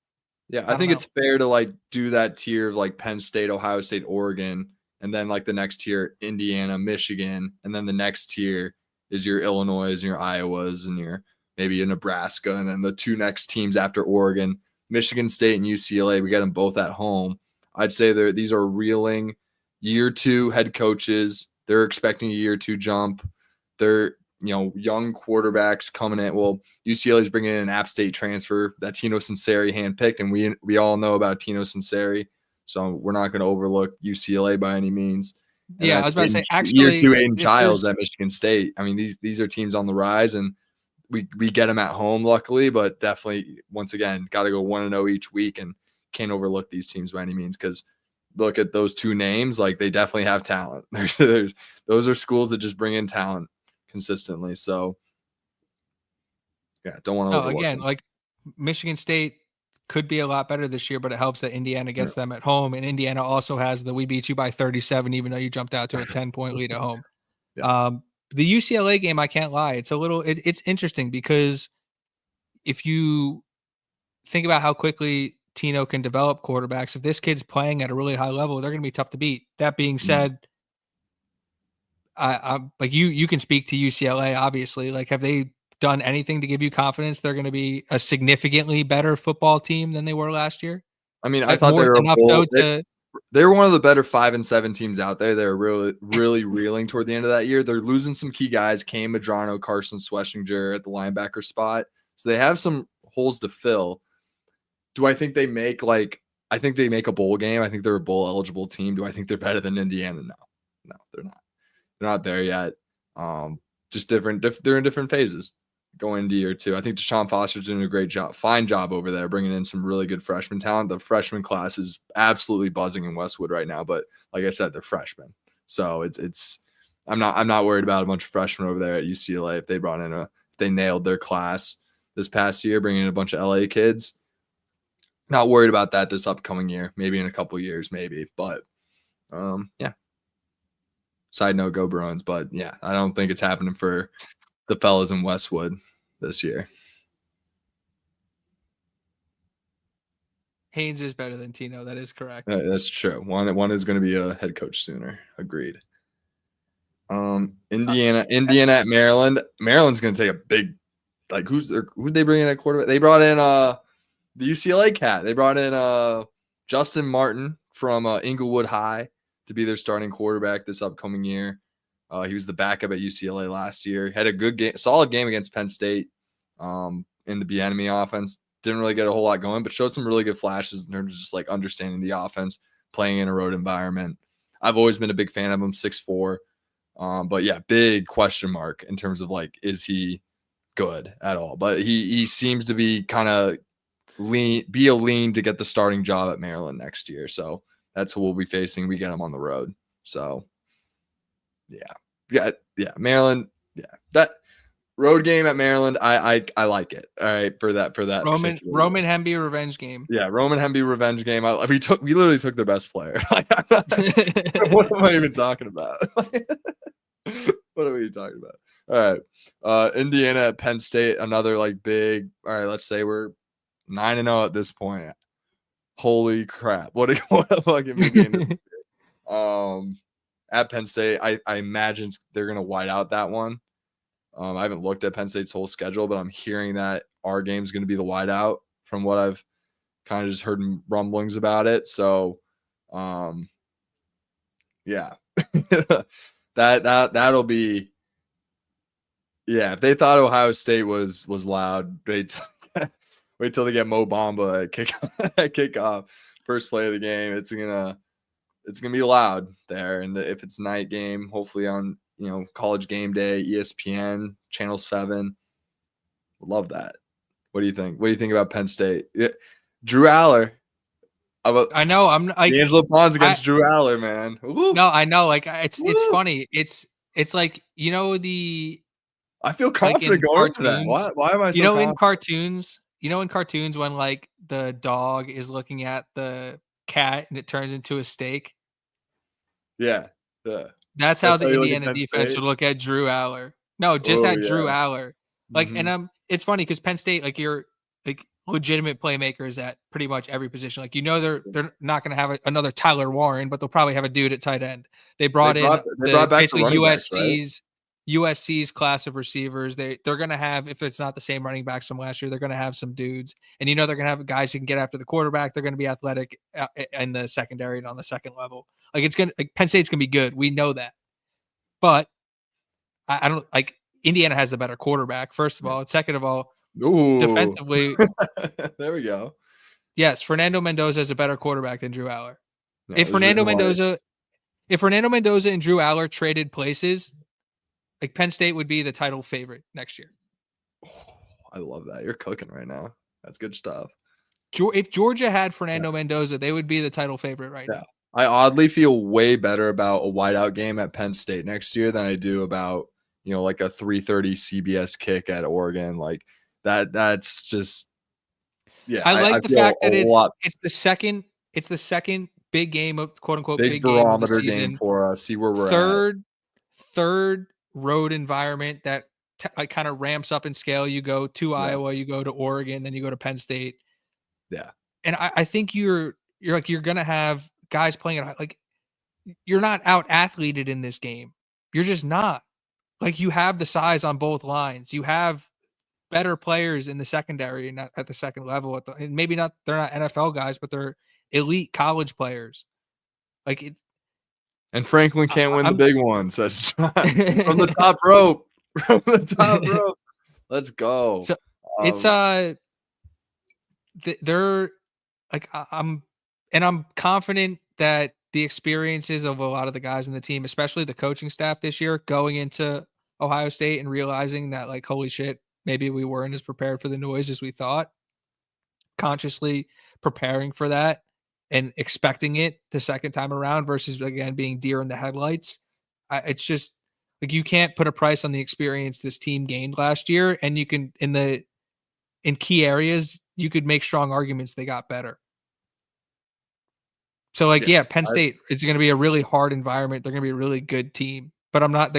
Yeah, I think it's fair to do that tier of Penn State, Ohio State, Oregon, and then the next tier, Indiana, Michigan, and then the next tier is your Illinois, and your Iowas, and your maybe a Nebraska, and then the 2 next teams after Oregon, Michigan State and UCLA, we got them both at home. I'd say these are reeling year 2 head coaches. They're expecting a year 2 jump. They're, young quarterbacks coming in. Well, UCLA is bringing in an App State transfer that Tino Sunseri handpicked, and we all know about Tino Sunseri, so we're not going to overlook UCLA by any means. And yeah, I was about to say, year actually, 2 Aiden Childs at Michigan State. I mean, these are teams on the rise, and we get them at home, luckily, but definitely, once again, got to go 1-0 each week, and can't overlook these teams by any means, because look at those 2 names, like they definitely have talent. Those are schools that just bring in talent consistently. So yeah, don't want to overlook again, them. like Michigan State could be a lot better this year, but it helps that Indiana gets them at home, and Indiana also has the "we beat you by 37" even though you jumped out to a 10-point lead at home. Yeah. The UCLA game, I can't lie, it's a little it's interesting, because if you think about how quickly Tino can develop quarterbacks, if this kid's playing at a really high level, they're going to be tough to beat. That being said, I like you can speak to UCLA, obviously. Like, have they done anything to give you confidence they're going to be a significantly better football team than they were last year? I mean, I thought they were enough though to they were one of the better 5-7 teams out there. They're really, really reeling toward the end of that year. They're losing some key guys, Cam Madrano, Carson Schlesinger at the linebacker spot. So they have some holes to fill. Do I think they make I think they make a bowl game. I think they're a bowl eligible team. Do I think they're better than Indiana? No, they're not. They're not there yet. Just different. They're in different phases going into year 2. I think Deshaun Foster's doing a fine job over there, bringing in some really good freshman talent. The freshman class is absolutely buzzing in Westwood right now. But like I said, they're freshmen, so it's. I'm not worried about a bunch of freshmen over there at UCLA. If they nailed their class this past year, bringing in a bunch of LA kids. Not worried about that this upcoming year. Maybe in a couple years, maybe. But yeah. Side note, go Bruins. But yeah, I don't think it's happening for the fellas in Westwood this year. Haynes is better than Tino. That is correct. That's true. One is going to be a head coach sooner. Agreed. Indiana at Maryland. Maryland's going to take a big, who'd they bring in at quarterback? They brought in the UCLA cat. They brought in Justin Martin from Inglewood High to be their starting quarterback this upcoming year. He was the backup at UCLA last year. Had a good game, solid game against Penn State in the Bieniemy offense. Didn't really get a whole lot going, but showed some really good flashes in terms of just understanding the offense, playing in a road environment. I've always been a big fan of him, 6'4". But yeah, big question mark in terms of is he good at all? But he seems to be kind of lean to get the starting job at Maryland next year. So that's who we'll be facing. We get him on the road. So yeah, Maryland. Yeah, that road game at Maryland, I like it. All right, for that Roman Hemby revenge game. Yeah, Roman Hemby revenge game. We literally took their best player. What am I even talking about? What are we talking about? All right, Indiana at Penn State, another big. All right, let's say we're 9-0 at this point. Holy crap! What a fucking big game. At Penn State, I imagine they're gonna white out that one. I haven't looked at Penn State's whole schedule, but I'm hearing that our game's going to be the whiteout from what I've kind of just heard rumblings about it. So, yeah, that'll be, yeah. If they thought Ohio State was loud, wait till they get Mo Bamba at kickoff, first play of the game. It's gonna be loud there, and if it's night game, hopefully on College Game Day, ESPN, Channel 7. Love that. What do you think? What do you think about Penn State? Yeah. Drew Aller. I know. I'm like D'Angelo Pons against Drew Aller, man. Woo. No, I know. It's funny. It's the. I feel confident going to that. Why am I so confident? in cartoons when the dog is looking at the cat and it turns into a steak. Yeah. That's how the Indiana defense would look at Drew Aller. No, just Drew Aller. And it's funny because Penn State, you're legitimate playmakers at pretty much every position. They're not going to have another Tyler Warren, but they'll probably have a dude at tight end. They brought back basically USC's USC's class of receivers, they're going to have, if it's not the same running backs from last year, they're going to have some dudes. And they're going to have guys who can get after the quarterback. They're going to be athletic in the secondary and on the second level. Penn State's going to be good. We know that. But I don't Indiana has the better quarterback, first of all. And second of all, defensively. There we go. Yes, Fernando Mendoza is a better quarterback than Drew Aller. No, if Fernando Mendoza and Drew Aller traded places, Penn State would be the title favorite next year. Oh, I love that. You're cooking right now. That's good stuff. If Georgia had Fernando Mendoza, they would be the title favorite right now. I oddly feel way better about a whiteout game at Penn State next year than I do about, like a 3:30 CBS kick at Oregon. Like that's just, yeah. I like the fact that it's the second big game of quote unquote big barometer game for us. See where we're at. Third road environment that kind of ramps up in scale. You go to Iowa, you go to Oregon, then you go to Penn State. Yeah. And I think you're going to have guys playing it. You're not out athleted in this game. You're just not. You have the size on both lines. You have better players in the secondary and at the second level. And maybe not, they're not NFL guys, but they're elite college players. And Franklin can't win the big ones. That's from the top rope. From the top rope. Let's go. So it's they're I'm confident that the experiences of a lot of the guys in the team, especially the coaching staff this year, going into Ohio State and realizing that holy shit, maybe we weren't as prepared for the noise as we thought. Consciously preparing for that and expecting it the second time around versus again being deer in the headlights. It's just you can't put a price on the experience this team gained last year, and you can in key areas you could make strong arguments they got better. So Penn State, it's going to be a really hard environment. They're going to be a really good team, but I'm not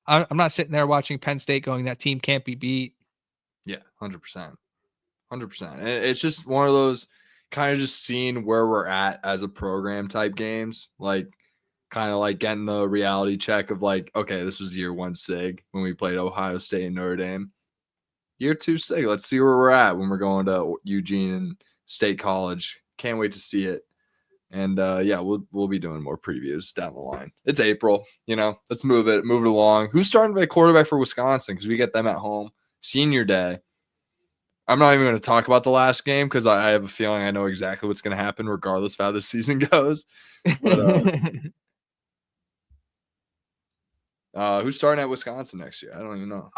I'm not sitting there watching Penn State going that team can't be beat. Yeah, 100%. It's just one of those kind of just seeing where we're at as a program type games, kind of getting the reality check of okay, this was year 1 SIG when we played Ohio State and Notre Dame. Year 2 SIG, let's see where we're at when we're going to Eugene and State College. Can't wait to see it. And we'll be doing more previews down the line. It's April, let's move it along. Who's starting to be quarterback for Wisconsin? Because we get them at home. Senior day. I'm not even going to talk about the last game because I have a feeling I know exactly what's going to happen regardless of how the season goes. But, who's starting at Wisconsin next year? I don't even know.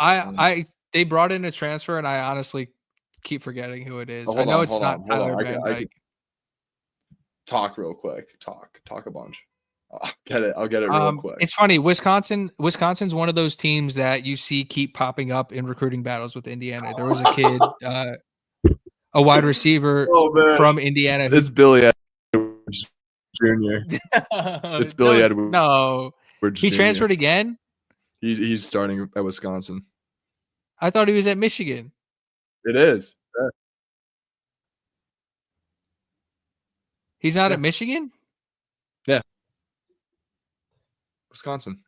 They brought in a transfer, and I honestly keep forgetting who it is. I know it's not Tyler Van Dyke. Talk real quick. Talk a bunch. I'll get it real quick. It's funny. Wisconsin's one of those teams that you see keep popping up in recruiting battles with Indiana. There was a kid, a wide receiver from Indiana. It's Billy Edwards Jr. It's Billy Edwards. No, he transferred again. He's starting at Wisconsin. I thought he was at Michigan. It is. Yeah. He's not at Michigan? Yeah. Wisconsin.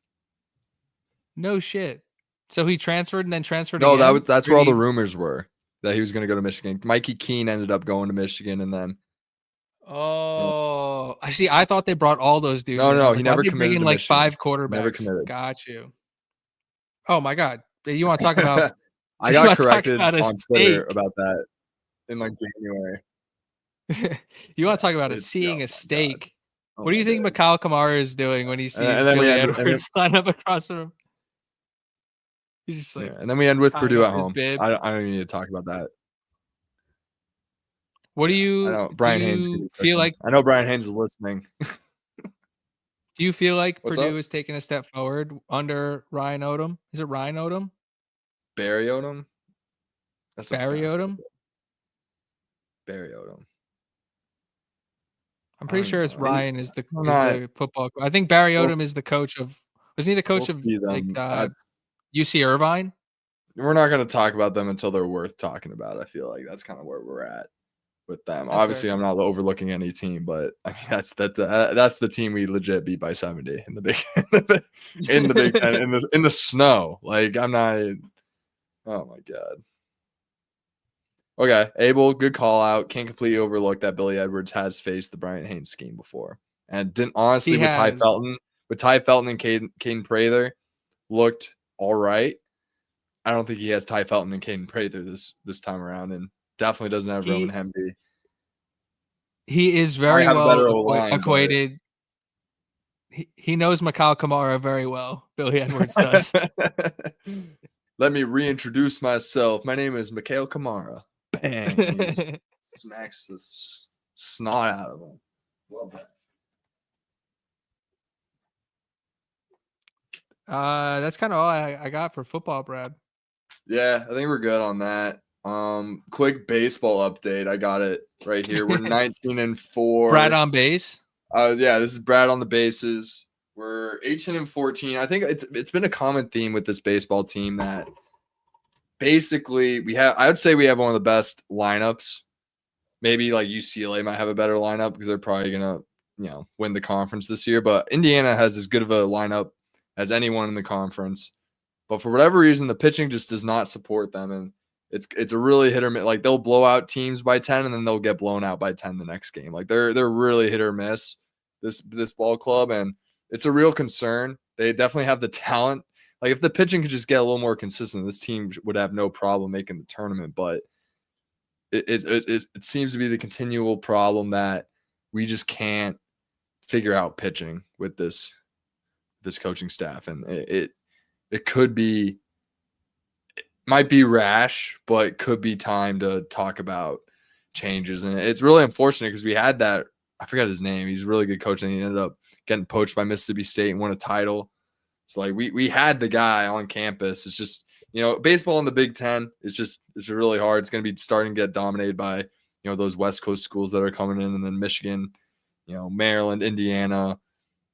No shit. So he transferred and then transferred again? No, that's where all the rumors were, that he was going to go to Michigan. Mikey Keene ended up going to Michigan and then. Oh, I see. I thought they brought all those dudes. No, he never committed to Michigan. 5 quarterbacks. Never committed. Got you. Oh my God. You want to talk about I got corrected on Twitter about that in January. You want to talk about seeing a steak? What do you think Mikal Kamara is doing when he sees Billy Edwards line up across from him? He's just and then we end with Purdue at home. I don't even need to talk about that. What do you? I know Brian Haynes feel like? I know Brian Haynes is listening. Do you feel like Purdue is taking a step forward under Ryan Odom? Is it Ryan Odom? Barry Odom. That's Barry Odom. Barry Odom. I'm pretty sure it's Ryan is the football. I think Barry Odom is the coach of. Wasn't he the coach of UC Irvine? We're not going to talk about them until they're worth talking about. I feel like that's kind of where we're at. with them. That's Obviously, fair. I'm not overlooking any team, but I mean that's the team we legit beat by 70 in the Big in the Big Ten in the snow. Like I'm not. Oh my god. Okay, Abel, good call out. Can't completely overlook that Billy Edwards has faced the Bryant Haynes scheme before, and didn't honestly He with Ty has. Felton and Caden Prather looked all right. I don't think he has Ty Felton and Caden Prather this time around, and definitely doesn't have Roman Hemby. He is very well acquainted. He knows Mikal Kamara very well. Billy Edwards does. Let me reintroduce myself. My name is Mikal Kamara. Bang! And he just smacks the snot out of him. Love that. That's kind of all I got for football, Brad. Yeah, I think we're good on that. Quick baseball update. I got it right here. We're 19-4. Brad on base. Yeah, this is Brad on the bases. We're 18-14. I think it's been a common theme with this baseball team that basically I would say we have one of the best lineups. Maybe like UCLA might have a better lineup because they're probably gonna, win the conference this year. But Indiana has as good of a lineup as anyone in the conference. But for whatever reason, the pitching just does not support them, and it's a really hit or miss. Like they'll blow out teams by 10, and then they'll get blown out by 10 the next game. Like they're really hit or miss this ball club, and it's a real concern. They definitely have the talent. Like if the pitching could just get a little more consistent, this team would have no problem making the tournament. But it seems to be the continual problem that we just can't figure out pitching with this coaching staff, and it might be rash, but it could be time to talk about changes. And it's really unfortunate because we had that. I forgot his name. He's a really good coach, and he ended up getting poached by Mississippi State and won a title. So like we had the guy on campus. It's just, baseball in the Big Ten it's really hard. It's going to be starting to get dominated by, those West Coast schools that are coming in, and then Michigan, Maryland, Indiana,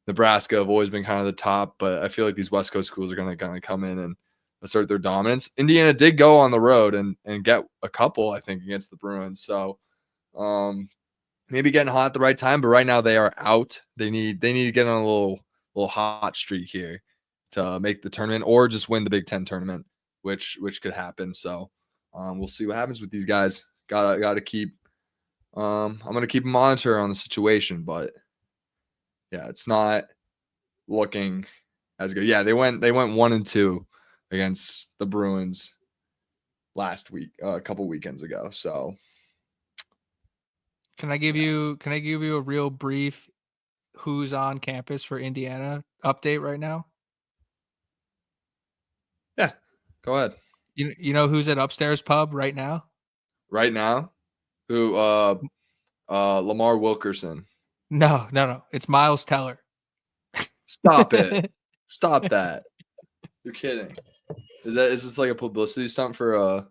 Nebraska have always been kind of the top, but I feel like these West Coast schools are going to kind of come in and assert their dominance. Indiana did go on the road and get a couple, I think, against the Bruins. So maybe getting hot at the right time, but right now they are out. They need to get on a little hot streak here to make the tournament or just win the Big Ten tournament, which could happen. So we'll see what happens with these guys. Gotta keep I'm gonna keep a monitor on the situation, but yeah, it's not looking as good. Yeah, they went 1-2 against the Bruins last week, a couple weekends ago. So can I give you a real brief who's on campus for Indiana update right now? Yeah, go ahead. You know who's at Upstairs Pub right now? Right now? Who Lamar Wilkerson. No. It's Miles Teller. Stop it. Stop that. You're kidding. Is this like a publicity stunt for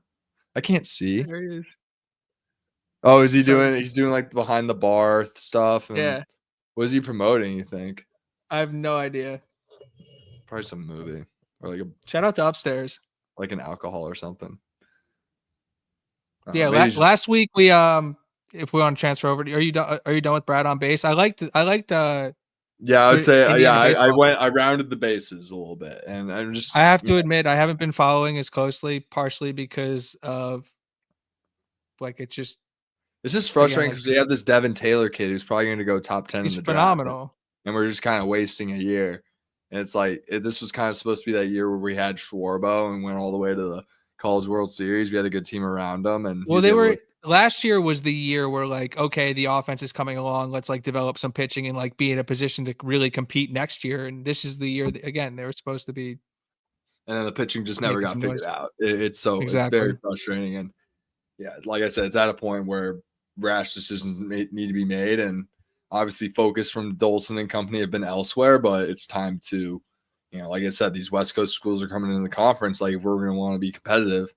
I can't see. There he is. Oh, is he doing he's doing like behind the bar stuff? And yeah. What is he promoting, you think? I have no idea. Probably some movie. Or like shout out to Upstairs. Like an alcohol or something. Yeah, last week we if we want to transfer over, are you done with Brad on base? I liked yeah, I would say I rounded the bases a little bit, and I'm just I have to admit I haven't been following as closely, partially because of like it's just frustrating because we have this Devin Taylor kid who's probably going to go top 10 in the phenomenal draft, and we're just kind of wasting a year. And it's like this was kind of supposed to be that year where we had Schwarbo and went all the way to the College World Series. We had a good team around them, and last year was the year where like, okay, the offense is coming along. Let's like develop some pitching and like be in a position to really compete next year. And this is the year that, again, they were supposed to be. And then the pitching just never got figured out. It's very frustrating. And yeah, like I said, it's at a point where rash decisions need to be made. And obviously focus from Dolson and company have been elsewhere, but it's time to, like I said, these West Coast schools are coming into the conference. Like if we're going to want to be competitive,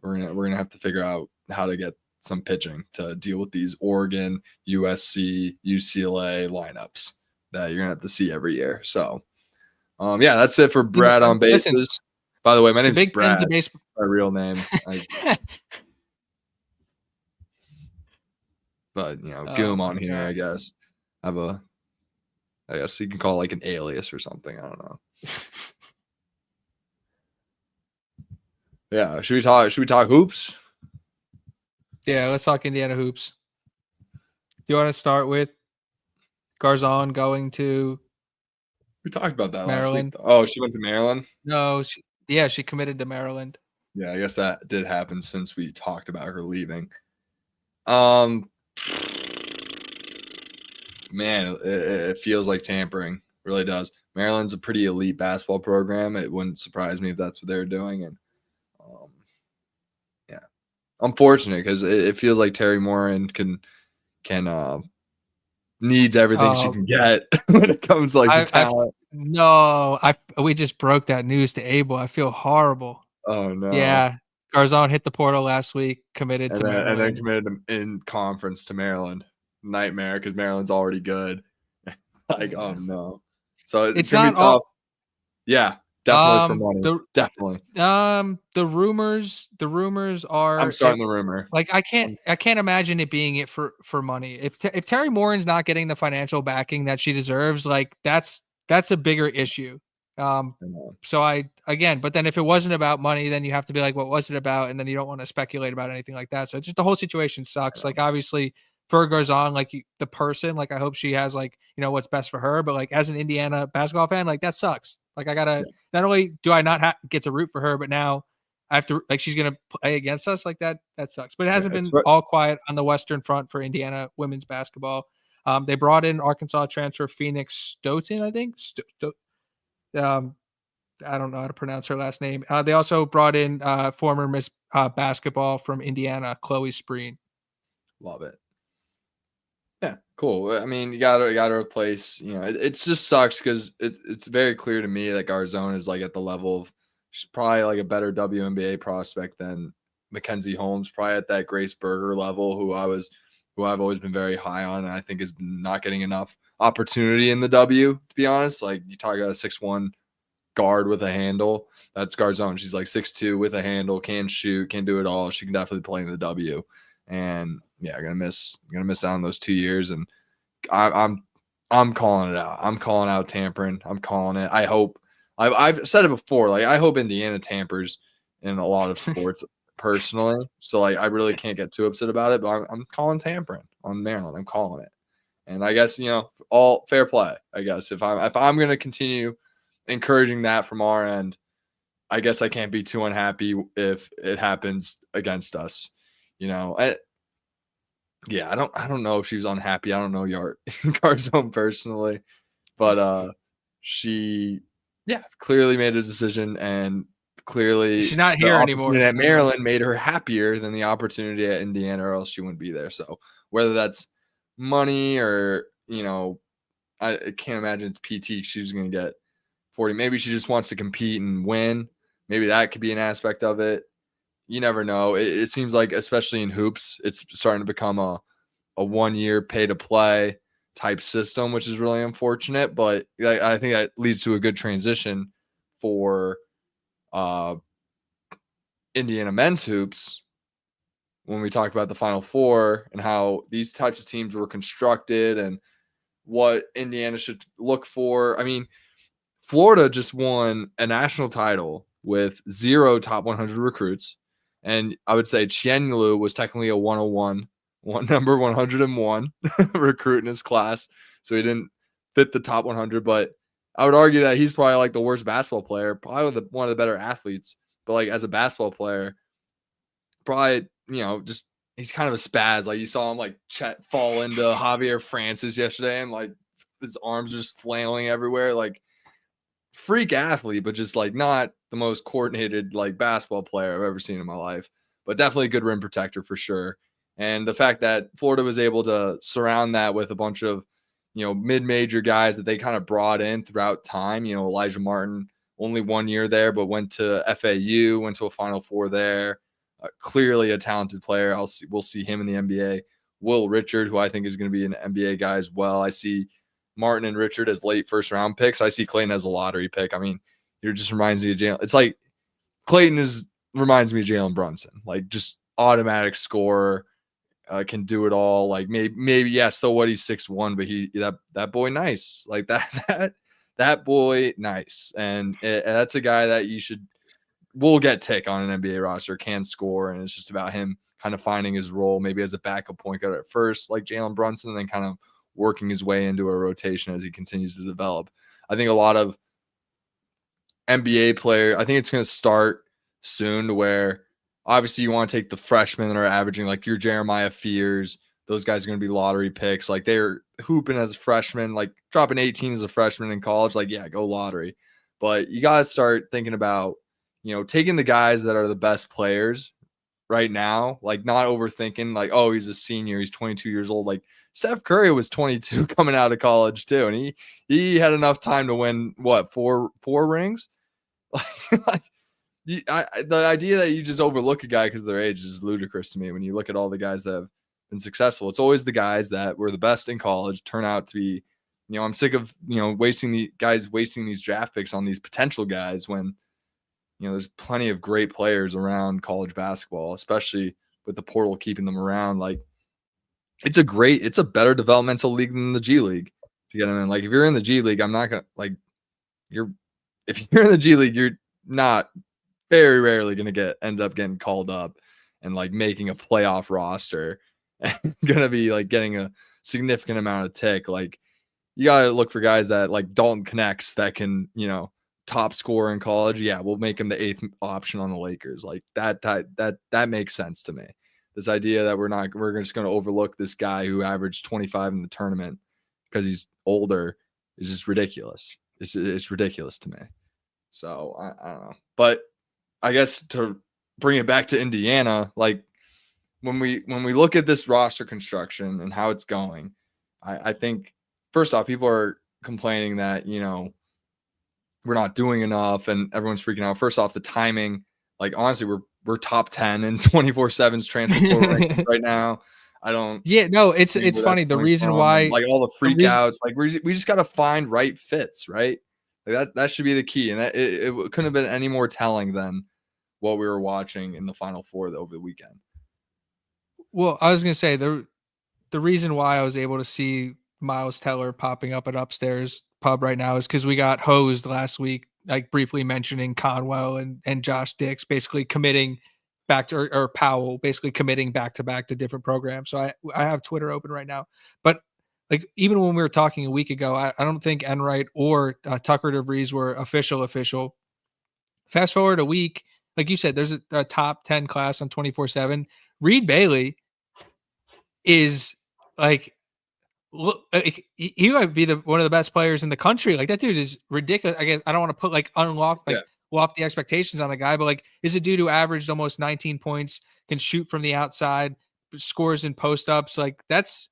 we're going to have to figure out how to get some pitching to deal with these Oregon, USC, UCLA lineups that you're gonna have to see every year. So, yeah, that's it for Brad on bases. Listen, by the way, my name is Brad. My real name. but Goom on here, God. I guess you can call it like an alias or something. I don't know. Yeah, should we talk hoops? Yeah, let's talk Indiana hoops. Do you want to start with Garzon going to? We talked about that Maryland. last week. Oh, she went to Maryland? No, she committed to Maryland. Yeah, I guess that did happen since we talked about her leaving. Man, it feels like tampering. It really does. Maryland's a pretty elite basketball program. It wouldn't surprise me if that's what they're doing. And yeah, unfortunate because it feels like Terry Morin can needs everything she can get when it comes to like the talent. We just broke that news to Abel. I feel horrible. Oh no. Yeah. Garzon hit the portal last week, committed to Maryland. And then committed in conference to Maryland. Nightmare because Maryland's already good. Oh no. So it's gonna be tough. Yeah, definitely for money. Definitely. The rumors are I'm starting the rumor. Like I can't imagine it being it for money. If Terry Morin's not getting the financial backing that she deserves, like that's a bigger issue. So but then if it wasn't about money, then you have to be like, what was it about? And then you don't want to speculate about anything like that. So it's just the whole situation sucks. Like obviously for Garzon, like the person, like I hope she has like, what's best for her, but like as an Indiana basketball fan, like that sucks. Like I gotta, not only do I not get to root for her, but now I have to, like, she's going to play against us like that. That sucks, but it hasn't been all quiet on the Western Front for Indiana women's basketball. They brought in Arkansas transfer Phoenix Stoughton, I think. I don't know how to pronounce her last name. They also brought in former Miss Basketball from Indiana, Chloe Spreen. Love it. Yeah, cool. I mean, you gotta replace. It just sucks because it's very clear to me that Garzon is like at the level of. She's probably like a better WNBA prospect than Mackenzie Holmes. Probably at that Grace Berger level, who I've always been very high on, and I think is not getting enough opportunity in the W. To be honest, like you talk about a 6'1" guard with a handle, that's Garzon. She's like 6'2" with a handle, can shoot, can do it all. She can definitely play in the W. And yeah, gonna miss out on those 2 years. And I'm calling it out. I'm calling out tampering. I'm calling it. I hope. I've said it before. Like I hope Indiana tampers in a lot of sports personally. So like I really can't get too upset about it. But I'm calling tampering on Maryland. I'm calling it. And I guess all fair play. I guess if I'm gonna continue encouraging that from our end, I guess I can't be too unhappy if it happens against us. I don't know if she was unhappy. I don't know Garzon personally, but she clearly made a decision, and clearly she's not here anymore. At Maryland made her happier than the opportunity at Indiana, or else she wouldn't be there. So whether that's money or I can't imagine it's PT. She's going to get 40. Maybe she just wants to compete and win. Maybe that could be an aspect of it. You never know. It seems like, especially in hoops, it's starting to become a 1 year pay to play type system, which is really unfortunate. But I think that leads to a good transition for Indiana men's hoops when we talk about the Final Four and how these types of teams were constructed and what Indiana should look for. I mean, Florida just won a national title with 0 top 100 recruits. And I would say Chienlu was technically a 101, number 101 recruit in his class. So he didn't fit the top 100. But I would argue that he's probably like the worst basketball player, probably one of the better athletes. But like as a basketball player, probably, just he's kind of a spaz. Like you saw him like fall into Javier Francis yesterday and like his arms just flailing everywhere. Like freak athlete, but just like not the most coordinated like basketball player I've ever seen in my life, but definitely a good rim protector for sure. And the fact that Florida was able to surround that with a bunch of, mid-major guys that they kind of brought in throughout time. Elijah Martin, only 1 year there, but went to FAU, went to a Final Four there. Clearly a talented player. We'll see him in the NBA. Will Richard, who I think is going to be an NBA guy as well. I see Martin and Richard as late first round picks. I see Clayton as a lottery pick. I mean, it just reminds me of Jalen. It's like Clayton reminds me of Jalen Brunson, like just automatic scorer, can do it all. Like maybe yeah. So what? He's 6'1", but that boy nice. Like that boy nice, and that's a guy that will get tick on an NBA roster, can score, and it's just about him kind of finding his role, maybe as a backup point guard at first, like Jalen Brunson, and then kind of working his way into a rotation as he continues to develop. I think a lot of NBA player, I think it's going to start soon to where obviously you want to take the freshmen that are averaging like your Jeremiah Fears. Those guys are going to be lottery picks. Like they're hooping as a freshman, like dropping 18 as a freshman in college. Like, yeah, go lottery. But you got to start thinking about, taking the guys that are the best players right now, like not overthinking like, oh, he's a senior, he's 22 years old. Like Steph Curry was 22 coming out of college too. And he had enough time to win four rings. Like the idea that you just overlook a guy because of their age is ludicrous to me. When you look at all the guys that have been successful, it's always the guys that were the best in college turn out to be, I'm sick of, wasting these draft picks on these potential guys when, there's plenty of great players around college basketball, especially with the portal keeping them around. Like it's a better developmental league than the G League to get them in. Like if you're in the G League, I'm not going to if you're in the G League, you're not very rarely going to end up getting called up and like making a playoff roster and going to be like getting a significant amount of tick. Like you got to look for guys that like Dalton Connects that can, top scorer in college. Yeah, we'll make him the 8th option on the Lakers. Like that makes sense to me. This idea that we're just going to overlook this guy who averaged 25 in the tournament because he's older is just ridiculous. It's ridiculous to me. So I don't know. But I guess to bring it back to Indiana, like when we look at this roster construction and how it's going, I think first off, people are complaining that, we're not doing enough and everyone's freaking out. First off, the timing, like honestly, we're top 10 in 24/7's transfer portal rankings right now. I don't. Yeah, no, it's funny. The reason why, like all the freak outs, like we just got to find right fits, right? Like that should be the key. And it couldn't have been any more telling than what we were watching in the Final Four over the weekend. Well, I was going to say the reason why I was able to see Miles Teller popping up at Upstairs Pub right now is because we got hosed last week, like briefly mentioning Conwell and Josh Dix basically committing back to, or Powell basically committing back to back to different programs. So I have Twitter open right now, but like even when we were talking a week ago, I don't think Enright or Tucker DeVries were official. Fast forward a week, like you said, there's a top 10 class on 24/7. Reed Bailey is like he might be one of the best players in the country. Like that dude is ridiculous. I guess I don't want to put like lofty expectations on a guy, but like is a dude who averaged almost 19 points, can shoot from the outside, scores in post ups. Like that's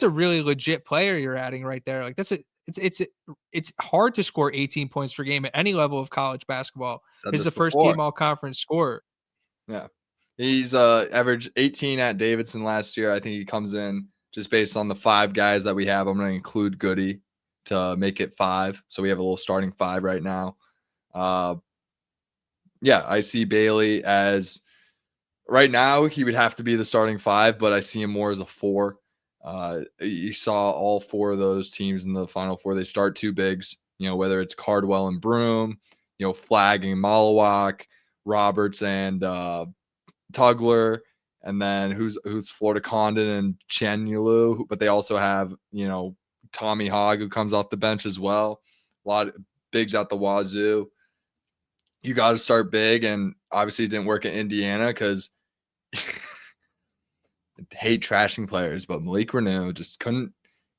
a really legit player you're adding right there. Like it's hard to score 18 points per game at any level of college basketball. He's the first team all conference scorer. Yeah. He's averaged 18 at Davidson last year. I think he comes in just based on the 5 guys that we have. I'm going to include Goody to make it 5. So we have a little starting 5 right now. Yeah, I see Bailey as right now he would have to be the starting 5, but I see him more as a 4. You saw all 4 of those teams in the Final Four. They start 2 bigs, whether it's Cardwell and Broome, flagging Malawak, Roberts and Tugler, and then who's Florida Condon and Chenulu, but they also have, Tommy Hogg who comes off the bench as well. A lot of bigs out the wazoo. You got to start big, and obviously it didn't work at Indiana because I hate trashing players, but Malik Reneau just couldn't.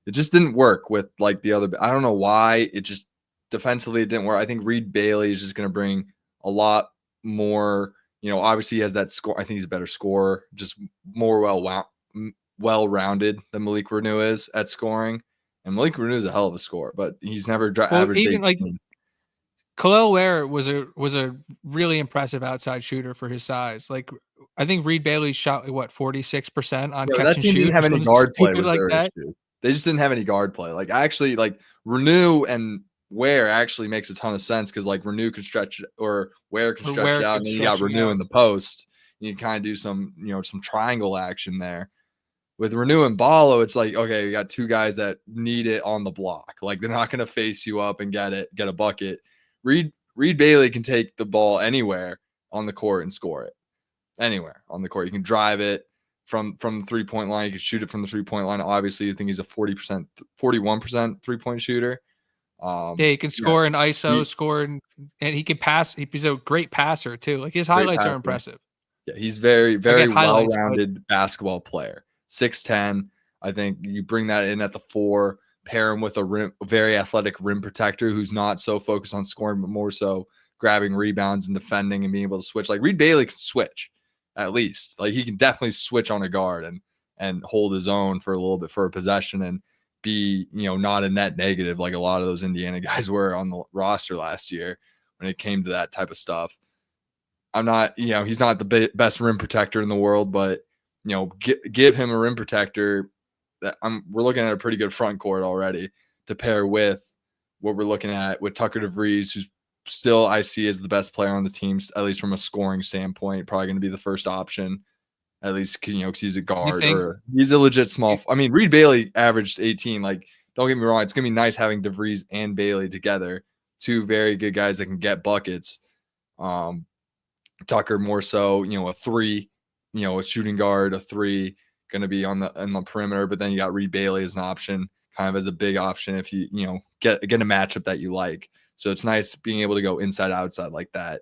It just didn't work with like the other. I don't know why. It just defensively it didn't work. I think Reed Bailey is just going to bring a lot more. Obviously he has that score. I think he's a better scorer, just more well-rounded than Malik Reneau is at scoring. And Malik Reneau is a hell of a scorer, but he's never averaged even 18. Like Khalil Ware was a really impressive outside shooter for his size. Like I think Reed Bailey shot 46% on catch and shoot. Didn't have any guard play like that. They just didn't have any guard play. Like actually, like Reneau and Ware actually makes a ton of sense because like Reneau can stretch or Ware can stretch out, and then you got Reneau in the post. You can kind of do some some triangle action there. With Renew and Ballo, it's like, okay, you got two guys that need it on the block. Like they're not going to face you up and get a bucket. Reed Bailey can take the ball anywhere on the court and score it. Anywhere on the court. You can drive it from the 3-point line. You can shoot it from the 3-point line. Obviously, you think he's a 41% 3-point shooter. Yeah, he can score in ISO, and he can pass. He's a great passer too. Like his highlights are impressive. Yeah, he's very, very well-rounded basketball player. 6'10". I think you bring that in at the 4, pair him with a very athletic rim protector who's not so focused on scoring, but more so grabbing rebounds and defending and being able to switch. Like Reed Bailey can switch, at least. Like he can definitely switch on a guard and hold his own for a little bit for a possession and be, not a net negative like a lot of those Indiana guys were on the roster last year when it came to that type of stuff. I'm not, he's not the best rim protector in the world, but give him a rim protector. We're looking at a pretty good front court already to pair with what we're looking at with Tucker DeVries, who's still I see as the best player on the team, at least from a scoring standpoint. Probably going to be the first option, at least because he's a guard or he's a legit small. I mean, Reed Bailey averaged 18. Like, don't get me wrong, it's gonna be nice having DeVries and Bailey together, two very good guys that can get buckets. Tucker more so, a 3, a shooting guard, a 3, going to be on the perimeter. But then you got Reed Bailey as an option, kind of as a big option if you get a matchup that you like. So it's nice being able to go inside outside like that.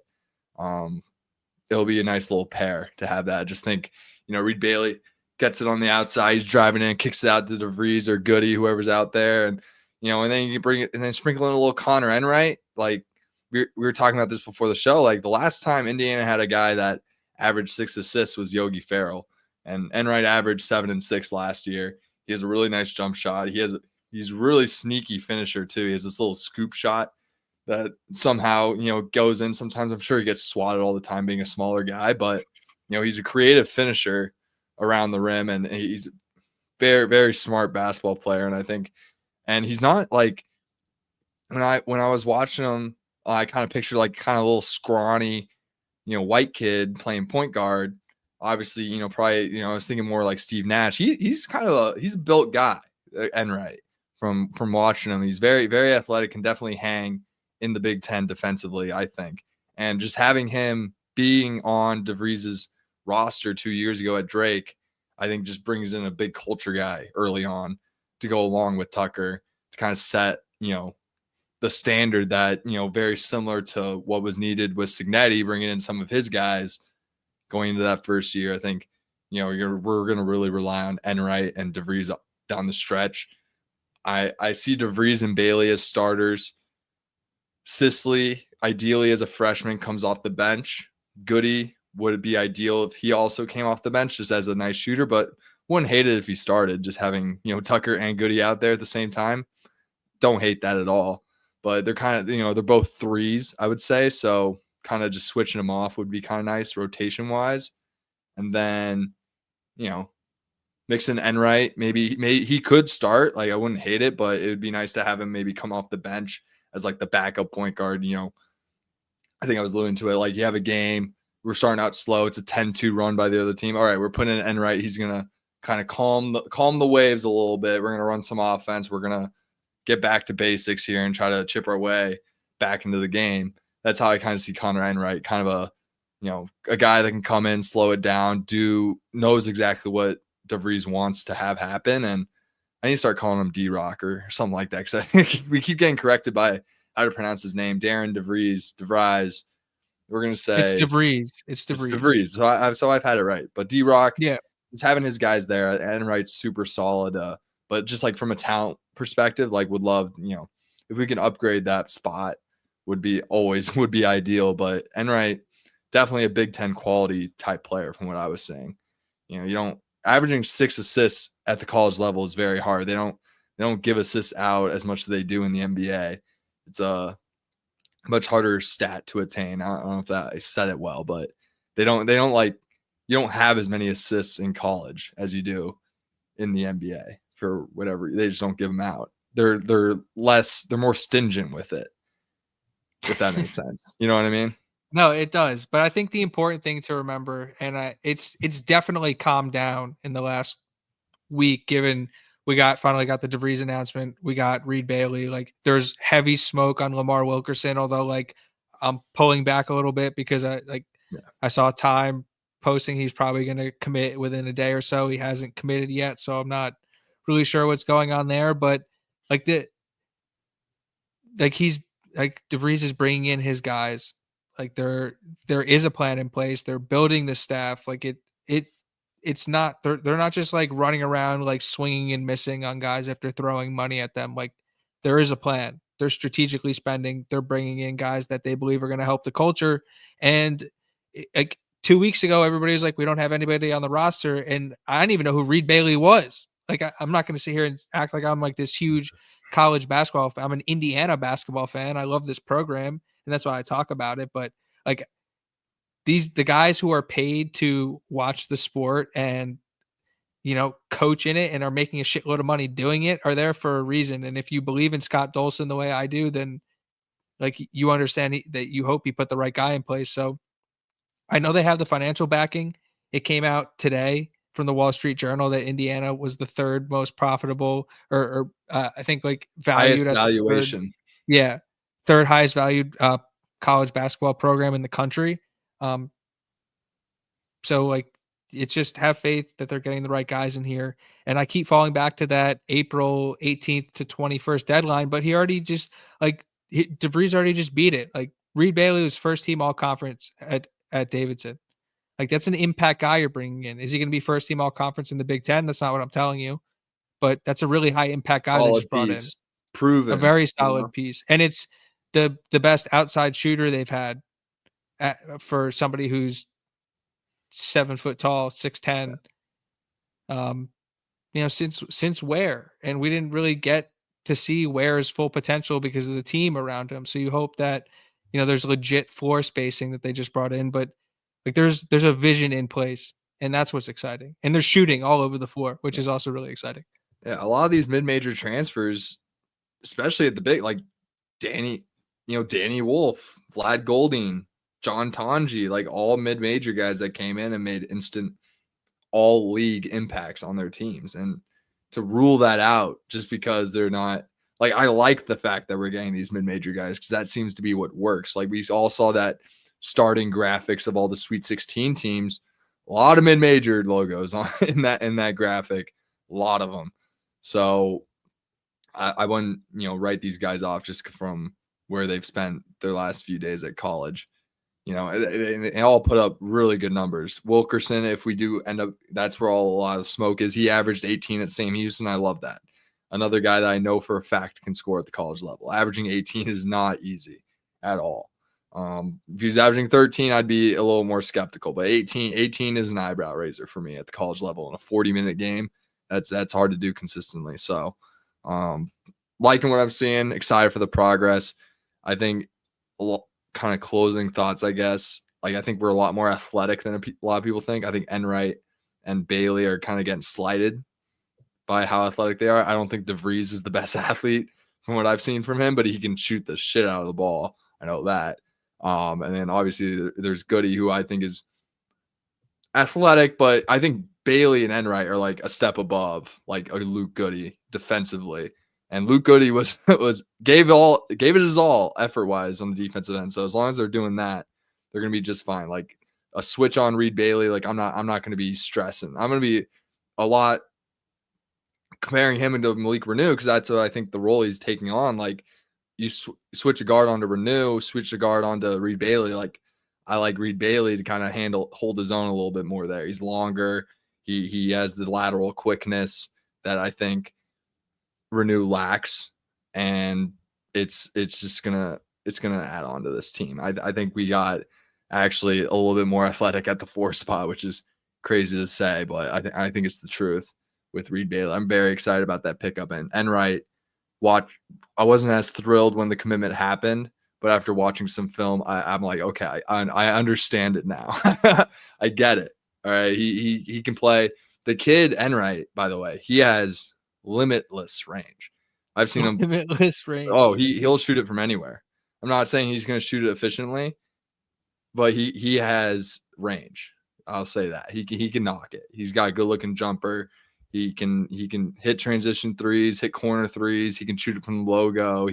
It'll be a nice little pair to have that. Just think, Reed Bailey gets it on the outside, he's driving in, kicks it out to DeVries or Goody, whoever's out there, and and then you bring it and then sprinkle in a little Connor Enright. Like we were talking about this before the show. Like the last time Indiana had a guy that averaged 6 assists was Yogi Ferrell, and Enright averaged 7 and 6 last year. He has a really nice jump shot. He's really sneaky finisher too. He has this little scoop shot that somehow, goes in. Sometimes I'm sure he gets swatted all the time being a smaller guy, but he's a creative finisher around the rim, and he's very, very smart basketball player. And I think, and he's not like when I was watching him, I kind of pictured like kind of a little scrawny, white kid playing point guard. Obviously, probably, I was thinking more like Steve Nash. He's kind of he's a built guy, Enright, from watching him. He's very, very athletic, can definitely hang in the Big Ten defensively, I think. And just having him being on DeVries's roster 2 years ago at Drake, I think just brings in a big culture guy early on to go along with Tucker to kind of set, the standard that, very similar to what was needed with Signetti, bringing in some of his guys going into that first year. I think, we're going to really rely on Enright and DeVries down the stretch. I see DeVries and Bailey as starters. Sisley, ideally as a freshman, comes off the bench. Goody would be ideal if he also came off the bench just as a nice shooter, but wouldn't hate it if he started. Just having, Tucker and Goody out there at the same time. Don't hate that at all. But they're kind of, they're both 3s, I would say. So kind of just switching them off would be kind of nice rotation-wise. And then, mixing Enright, maybe he could start. Like, I wouldn't hate it, but it would be nice to have him maybe come off the bench as like the backup point guard. I think I was alluding to it. Like, you have a game, we're starting out slow. It's a 10-2 run by the other team. All right, we're putting in Enright. He's going to kind of calm the waves a little bit. We're going to run some offense. We're going to get back to basics here and try to chip our way back into the game. That's how I kind of see Connor Enright, kind of a guy that can come in, slow it down, knows exactly what DeVries wants to have happen. And I need to start calling him D-Rock or something like that, because I think we keep getting corrected by how to pronounce his name. Darren DeVries. We're going to say it's DeVries. It's DeVries. So I've had it right. But D-Rock, yeah, is having his guys there. Enright's super solid. But just like from a talent perspective, like would love, if we can upgrade that spot would be ideal. But Enright, definitely a Big Ten quality type player from what I was saying. You don't averaging 6 assists at the college level is very hard. They don't give assists out as much as they do in the NBA. It's a much harder stat to attain. I don't know if that I said it well, but they don't like, you don't have as many assists in college as you do in the NBA for whatever. They just don't give them out. They're more stingent with it, if that makes sense. You know what I mean? No, it does. But I think the important thing to remember, and it's definitely calmed down in the last week, given we finally got the DeVries announcement. We got Reed Bailey. Like, there's heavy smoke on Lamar Wilkerson, although like I'm pulling back a little bit because I saw Time posting he's probably going to commit within a day or so. He hasn't committed yet, so I'm not really sure what's going on there. But like he's like DeVries is bringing in his guys. Like there is a plan in place. They're building the staff. Like it's not they're not just like running around like swinging and missing on guys after throwing money at them. Like there is a plan. They're strategically spending. They're bringing in guys that they believe are going to help the culture. And like 2 weeks ago, everybody was like, we don't have anybody on the roster, and I didn't even know who Reed Bailey was. Like I'm not going to sit here and act like I'm like this huge college basketball fan. I'm an Indiana basketball fan. I love this program, and that's why I talk about it. But like the guys who are paid to watch the sport and coach in it and are making a shitload of money doing it are there for a reason. And if you believe in Scott Dolson the way I do, then like you understand that you hope he put the right guy in place. So I know they have the financial backing. It came out today from the Wall Street Journal that Indiana was the third most profitable, or I think like valued highest at valuation. Third highest valued college basketball program in the country. So like, it's just have faith that they're getting the right guys in here. And I keep falling back to that April 18th to 21st deadline, but he already just DeVries already just beat it. Like Reed Bailey was first team all conference at Davidson. Like that's an impact guy you're bringing in. Is he going to be first team all conference in the Big Ten? That's not what I'm telling you, but that's a really high impact guy they just brought in. Proven. A very solid piece. And it's the best outside shooter they've had for somebody who's 7 foot tall, 6'10". Since Ware, and we didn't really get to see Ware's full potential because of the team around him. So you hope that there's legit floor spacing that they just brought in, but like there's a vision in place, and that's what's exciting. And they're shooting all over the floor, which is also really exciting. Yeah, a lot of these mid-major transfers, especially at the big, like Danny Wolf, Vlad Golding, John Tonji, like all mid-major guys that came in and made instant all-league impacts on their teams. And to rule that out just because they're not – like I like the fact that we're getting these mid-major guys because that seems to be what works. Like we all saw that starting graphics of all the Sweet 16 teams, a lot of mid-major logos on in that graphic, a lot of them. So I wouldn't write these guys off just from where they've spent their last few days at college. They all put up really good numbers. Wilkerson, if we do end up, that's where a lot of smoke is. He averaged 18 at Sam Houston. I love that. Another guy that I know for a fact can score at the college level. Averaging 18 is not easy at all. If he's averaging 13, I'd be a little more skeptical. But 18 is an eyebrow raiser for me at the college level in a 40-minute game. That's hard to do consistently. So, liking what I'm seeing, excited for the progress. I think kind of closing thoughts, I guess. Like I think we're a lot more athletic than a lot of people think. I think Enright and Bailey are kind of getting slighted by how athletic they are. I don't think DeVries is the best athlete from what I've seen from him, but he can shoot the shit out of the ball. I know that. And then obviously there's Goody, who I think is athletic, but I think Bailey and Enright are like a step above like a Luke Goody defensively. And Luke Goody gave it his all effort wise on the defensive end. So as long as they're doing that, they're gonna be just fine. Like a switch on Reed Bailey, like I'm not gonna be stressing. I'm gonna be a lot comparing him into Malik Reneau because that's what I think the role he's taking on. Like you switch a guard onto Reneau, switch a guard onto Reed Bailey. Like I like Reed Bailey to kind of hold his own a little bit more there. He's longer. He has the lateral quickness that I think Renew lacks, and it's gonna add on to this team. I think we got actually a little bit more athletic at the 4 spot, which is crazy to say, but I think it's the truth with Reed Bailey. I'm very excited about that pickup. And Enright, I wasn't as thrilled when the commitment happened, but after watching some film, I'm like, okay, I understand it now. I get it. All right, he can play. The kid Enright, by the way, he has limitless range. I've seen him limitless range. Oh, he'll shoot it from anywhere. I'm not saying he's going to shoot it efficiently, but he has range. I'll say that he can knock it. He's got a good looking jumper. He can hit transition threes, hit corner threes. He can shoot it from the logo.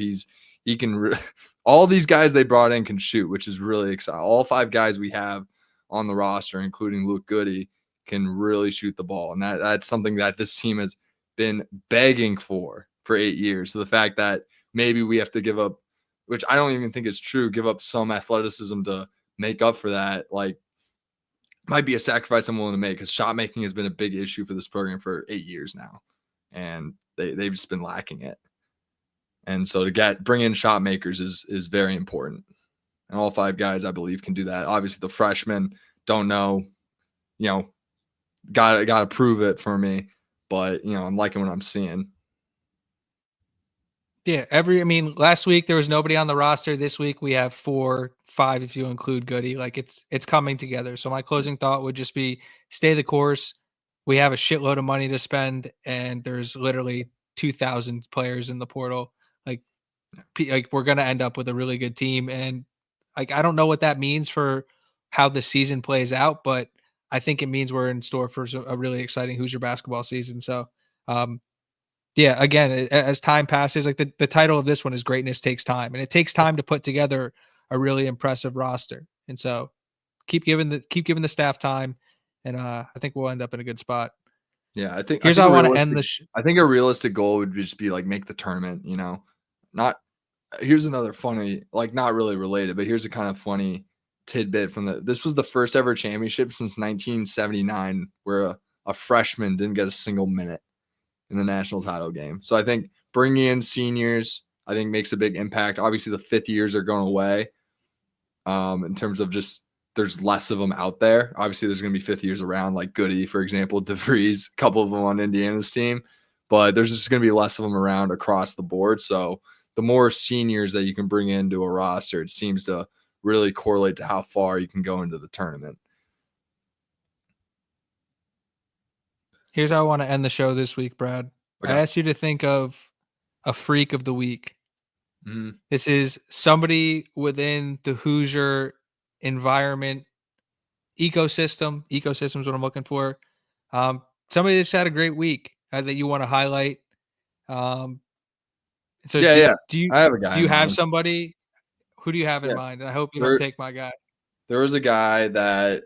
All these guys they brought in can shoot, which is really exciting. All 5 guys we have on the roster, including Luke Goody, can really shoot the ball, and that's something that this team has been begging for 8 years. So the fact that maybe we have to give up, which I don't even think is true, give up some athleticism to make up for that, like, might be a sacrifice I'm willing to make, because shot making has been a big issue for this program for 8 years now, and they've just been lacking it. And so to bring in shot makers is very important. And all 5 guys, I believe, can do that. Obviously, the freshmen don't know, gotta prove it for me. But I'm liking what I'm seeing. Yeah, last week there was nobody on the roster. This week we have 4, 5 if you include Goody. Like it's coming together. So my closing thought would just be stay the course. We have a shitload of money to spend, and there's literally 2,000 players in the portal. Like we're gonna end up with a really good team, and like I don't know what that means for how the season plays out, but I think it means we're in store for a really exciting Hoosier basketball season. So, yeah, again, as time passes, like the title of this one is Greatness Takes Time, and it takes time to put together a really impressive roster. And so keep giving the staff time, and I think we'll end up in a good spot. Yeah, I think Here's how I want to end the I think a realistic goal would just be like make the tournament, here's another funny, like not really related, but here's a kind of funny tidbit this was the first ever championship since 1979 where a freshman didn't get a single minute in the national title game. So I think bringing in seniors, I think makes a big impact. Obviously the 5th years are going away in terms of just there's less of them out there. Obviously there's going to be 5th years around, like Goody, for example, DeVries, a couple of them on Indiana's team, but there's just going to be less of them around across the board. So the more seniors that you can bring into a roster, it seems to really correlate to how far you can go into the tournament. Here's how I want to end the show this week, Brad. Okay. I asked you to think of a freak of the week. Mm-hmm. This is somebody within the Hoosier environment, ecosystem. Ecosystem is what I'm looking for. Somebody that's had a great week that you want to highlight. So yeah. Do you I have a guy? Do you have somebody? Who do you have in mind? I hope you don't take my guy. There was a guy that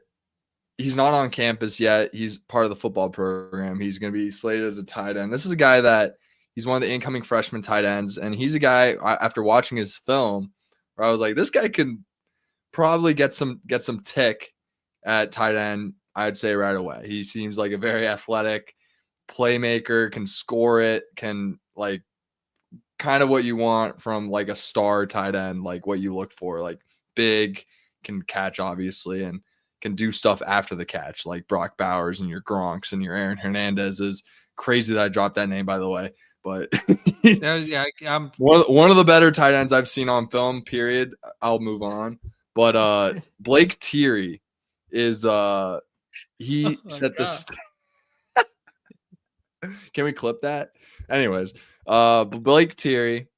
he's not on campus yet. He's part of the football program. He's going to be slated as a tight end. This is a guy that he's one of the incoming freshman tight ends, and he's a guy after watching his film where I was like, this guy can probably get some tick at tight end. I'd say right away. He seems like a very athletic playmaker, can score it, can like kind of what you want from like a star tight end, like what you look for, like big, can catch obviously, and can do stuff after the catch, like Brock Bowers and your Gronks and your Aaron Hernandez. Is crazy that I dropped that name, by the way, but I'm one of the better tight ends I've seen on film, period. I'll move on. But Blake Thierry is he set this. Can we clip that? Anyways, Blake Thierry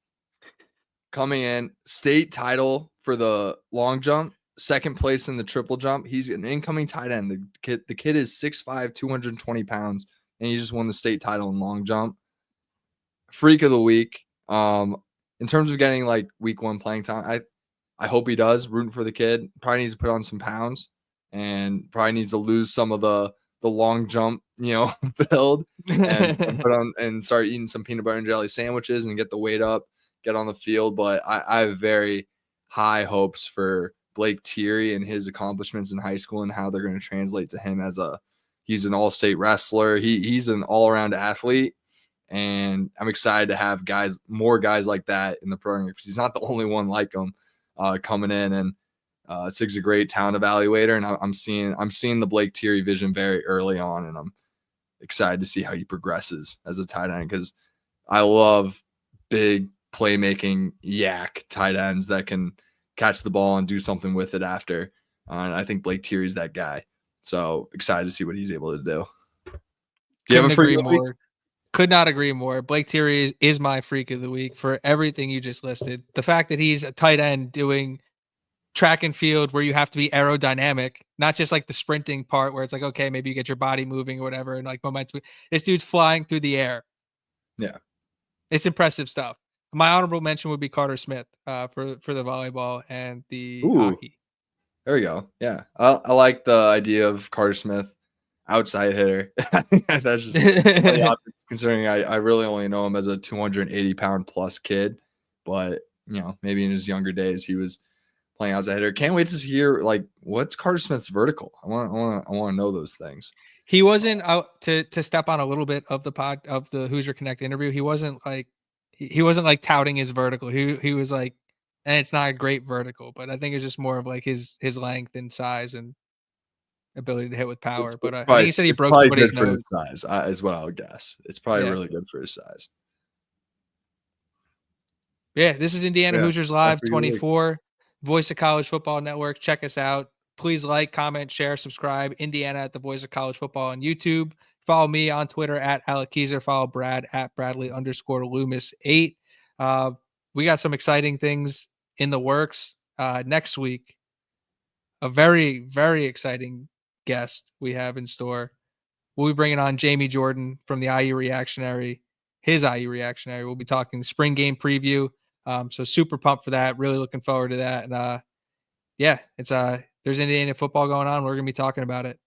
coming in, state title for the long jump, 2nd place in the triple jump. He's an incoming tight end. The kid is 6'5", 220 pounds, and he just won the state title in long jump. Freak of the week. In terms of getting like week 1 playing time, I hope he does. Rooting for the kid. Probably needs to put on some pounds and probably needs to lose some of the long jump, build and put on and start eating some peanut butter and jelly sandwiches and get the weight up, get on the field. But I have very high hopes for Blake Thierry and his accomplishments in high school and how they're going to translate to him he's an all-state wrestler. He's an all-around athlete. And I'm excited to have more guys like that in the program because he's not the only one like him coming in. And Sig's a great talent evaluator, and I'm seeing the Blake Thierry vision very early on, and I'm excited to see how he progresses as a tight end because I love big playmaking yak tight ends that can catch the ball and do something with it after. And I think Blake Thierry's that guy. So excited to see what he's able to do. Do you have a freak of the week? Could not agree more. Blake Thierry is my freak of the week for everything you just listed. The fact that he's a tight end doing track and field where you have to be aerodynamic, not just like the sprinting part where it's like, okay, maybe you get your body moving or whatever and like momentum. This dude's flying through the air. Yeah. It's impressive stuff. My honorable mention would be Carter Smith for the volleyball and the Ooh, hockey. there we go. Yeah. I like the idea of Carter Smith, outside hitter. That's just funny optics, considering I really only know him as a 280-pound plus kid, but maybe in his younger days he was playing outside hitter. Can't wait to hear like what's Carter Smith's vertical. I want to know those things. He wasn't out to step on a little bit of the Hoosier Connect interview. He wasn't like touting his vertical. He was like, and it's not a great vertical, but I think it's just more of like his length and size and ability to hit with power. It's But I think probably he said he it's broke probably somebody's good for nose. his size, is what I would guess. It's probably Yeah. really good for his size. Yeah, this is Indiana Yeah, Hoosiers Live pretty good. 24, Voice of College Football Network. Check us out. Please like, comment, share, subscribe. Indiana at the Voice of College Football on YouTube. Follow me on Twitter at Alec Keyser. Follow Brad at Bradley_Loomis8. We got some exciting things in the works next week. A very, very exciting guest we have in store. We'll be bringing on Jamie Jordan from the IU Reactionary. His IU Reactionary. We'll be talking spring game preview. So super pumped for that. Really looking forward to that. And yeah, it's there's Indiana football going on. We're gonna be talking about it.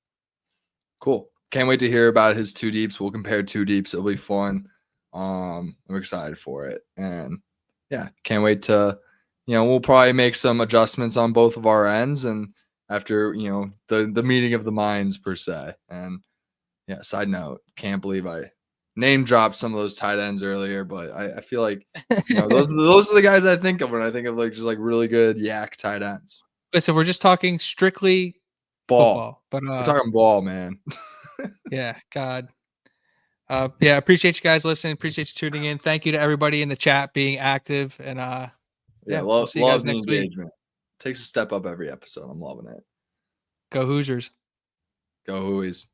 Cool. Can't wait to hear about his two deeps. We'll compare two deeps. It'll be fun. I'm excited for it. And yeah, can't wait to, we'll probably make some adjustments on both of our ends and after, the meeting of the minds per se. And yeah, side note, can't believe I name dropped some of those tight ends earlier, but I feel like those are the guys I think of when I think of like just like really good yak tight ends. Listen, we're just talking strictly football, but we're talking ball, man. Yeah, God. Yeah, appreciate you guys listening. Appreciate you tuning in. Thank you to everybody in the chat being active, and yeah, we'll see you guys next week. Engagement. Takes a step up every episode. I'm loving it. Go Hoosiers. Go Hoosiers.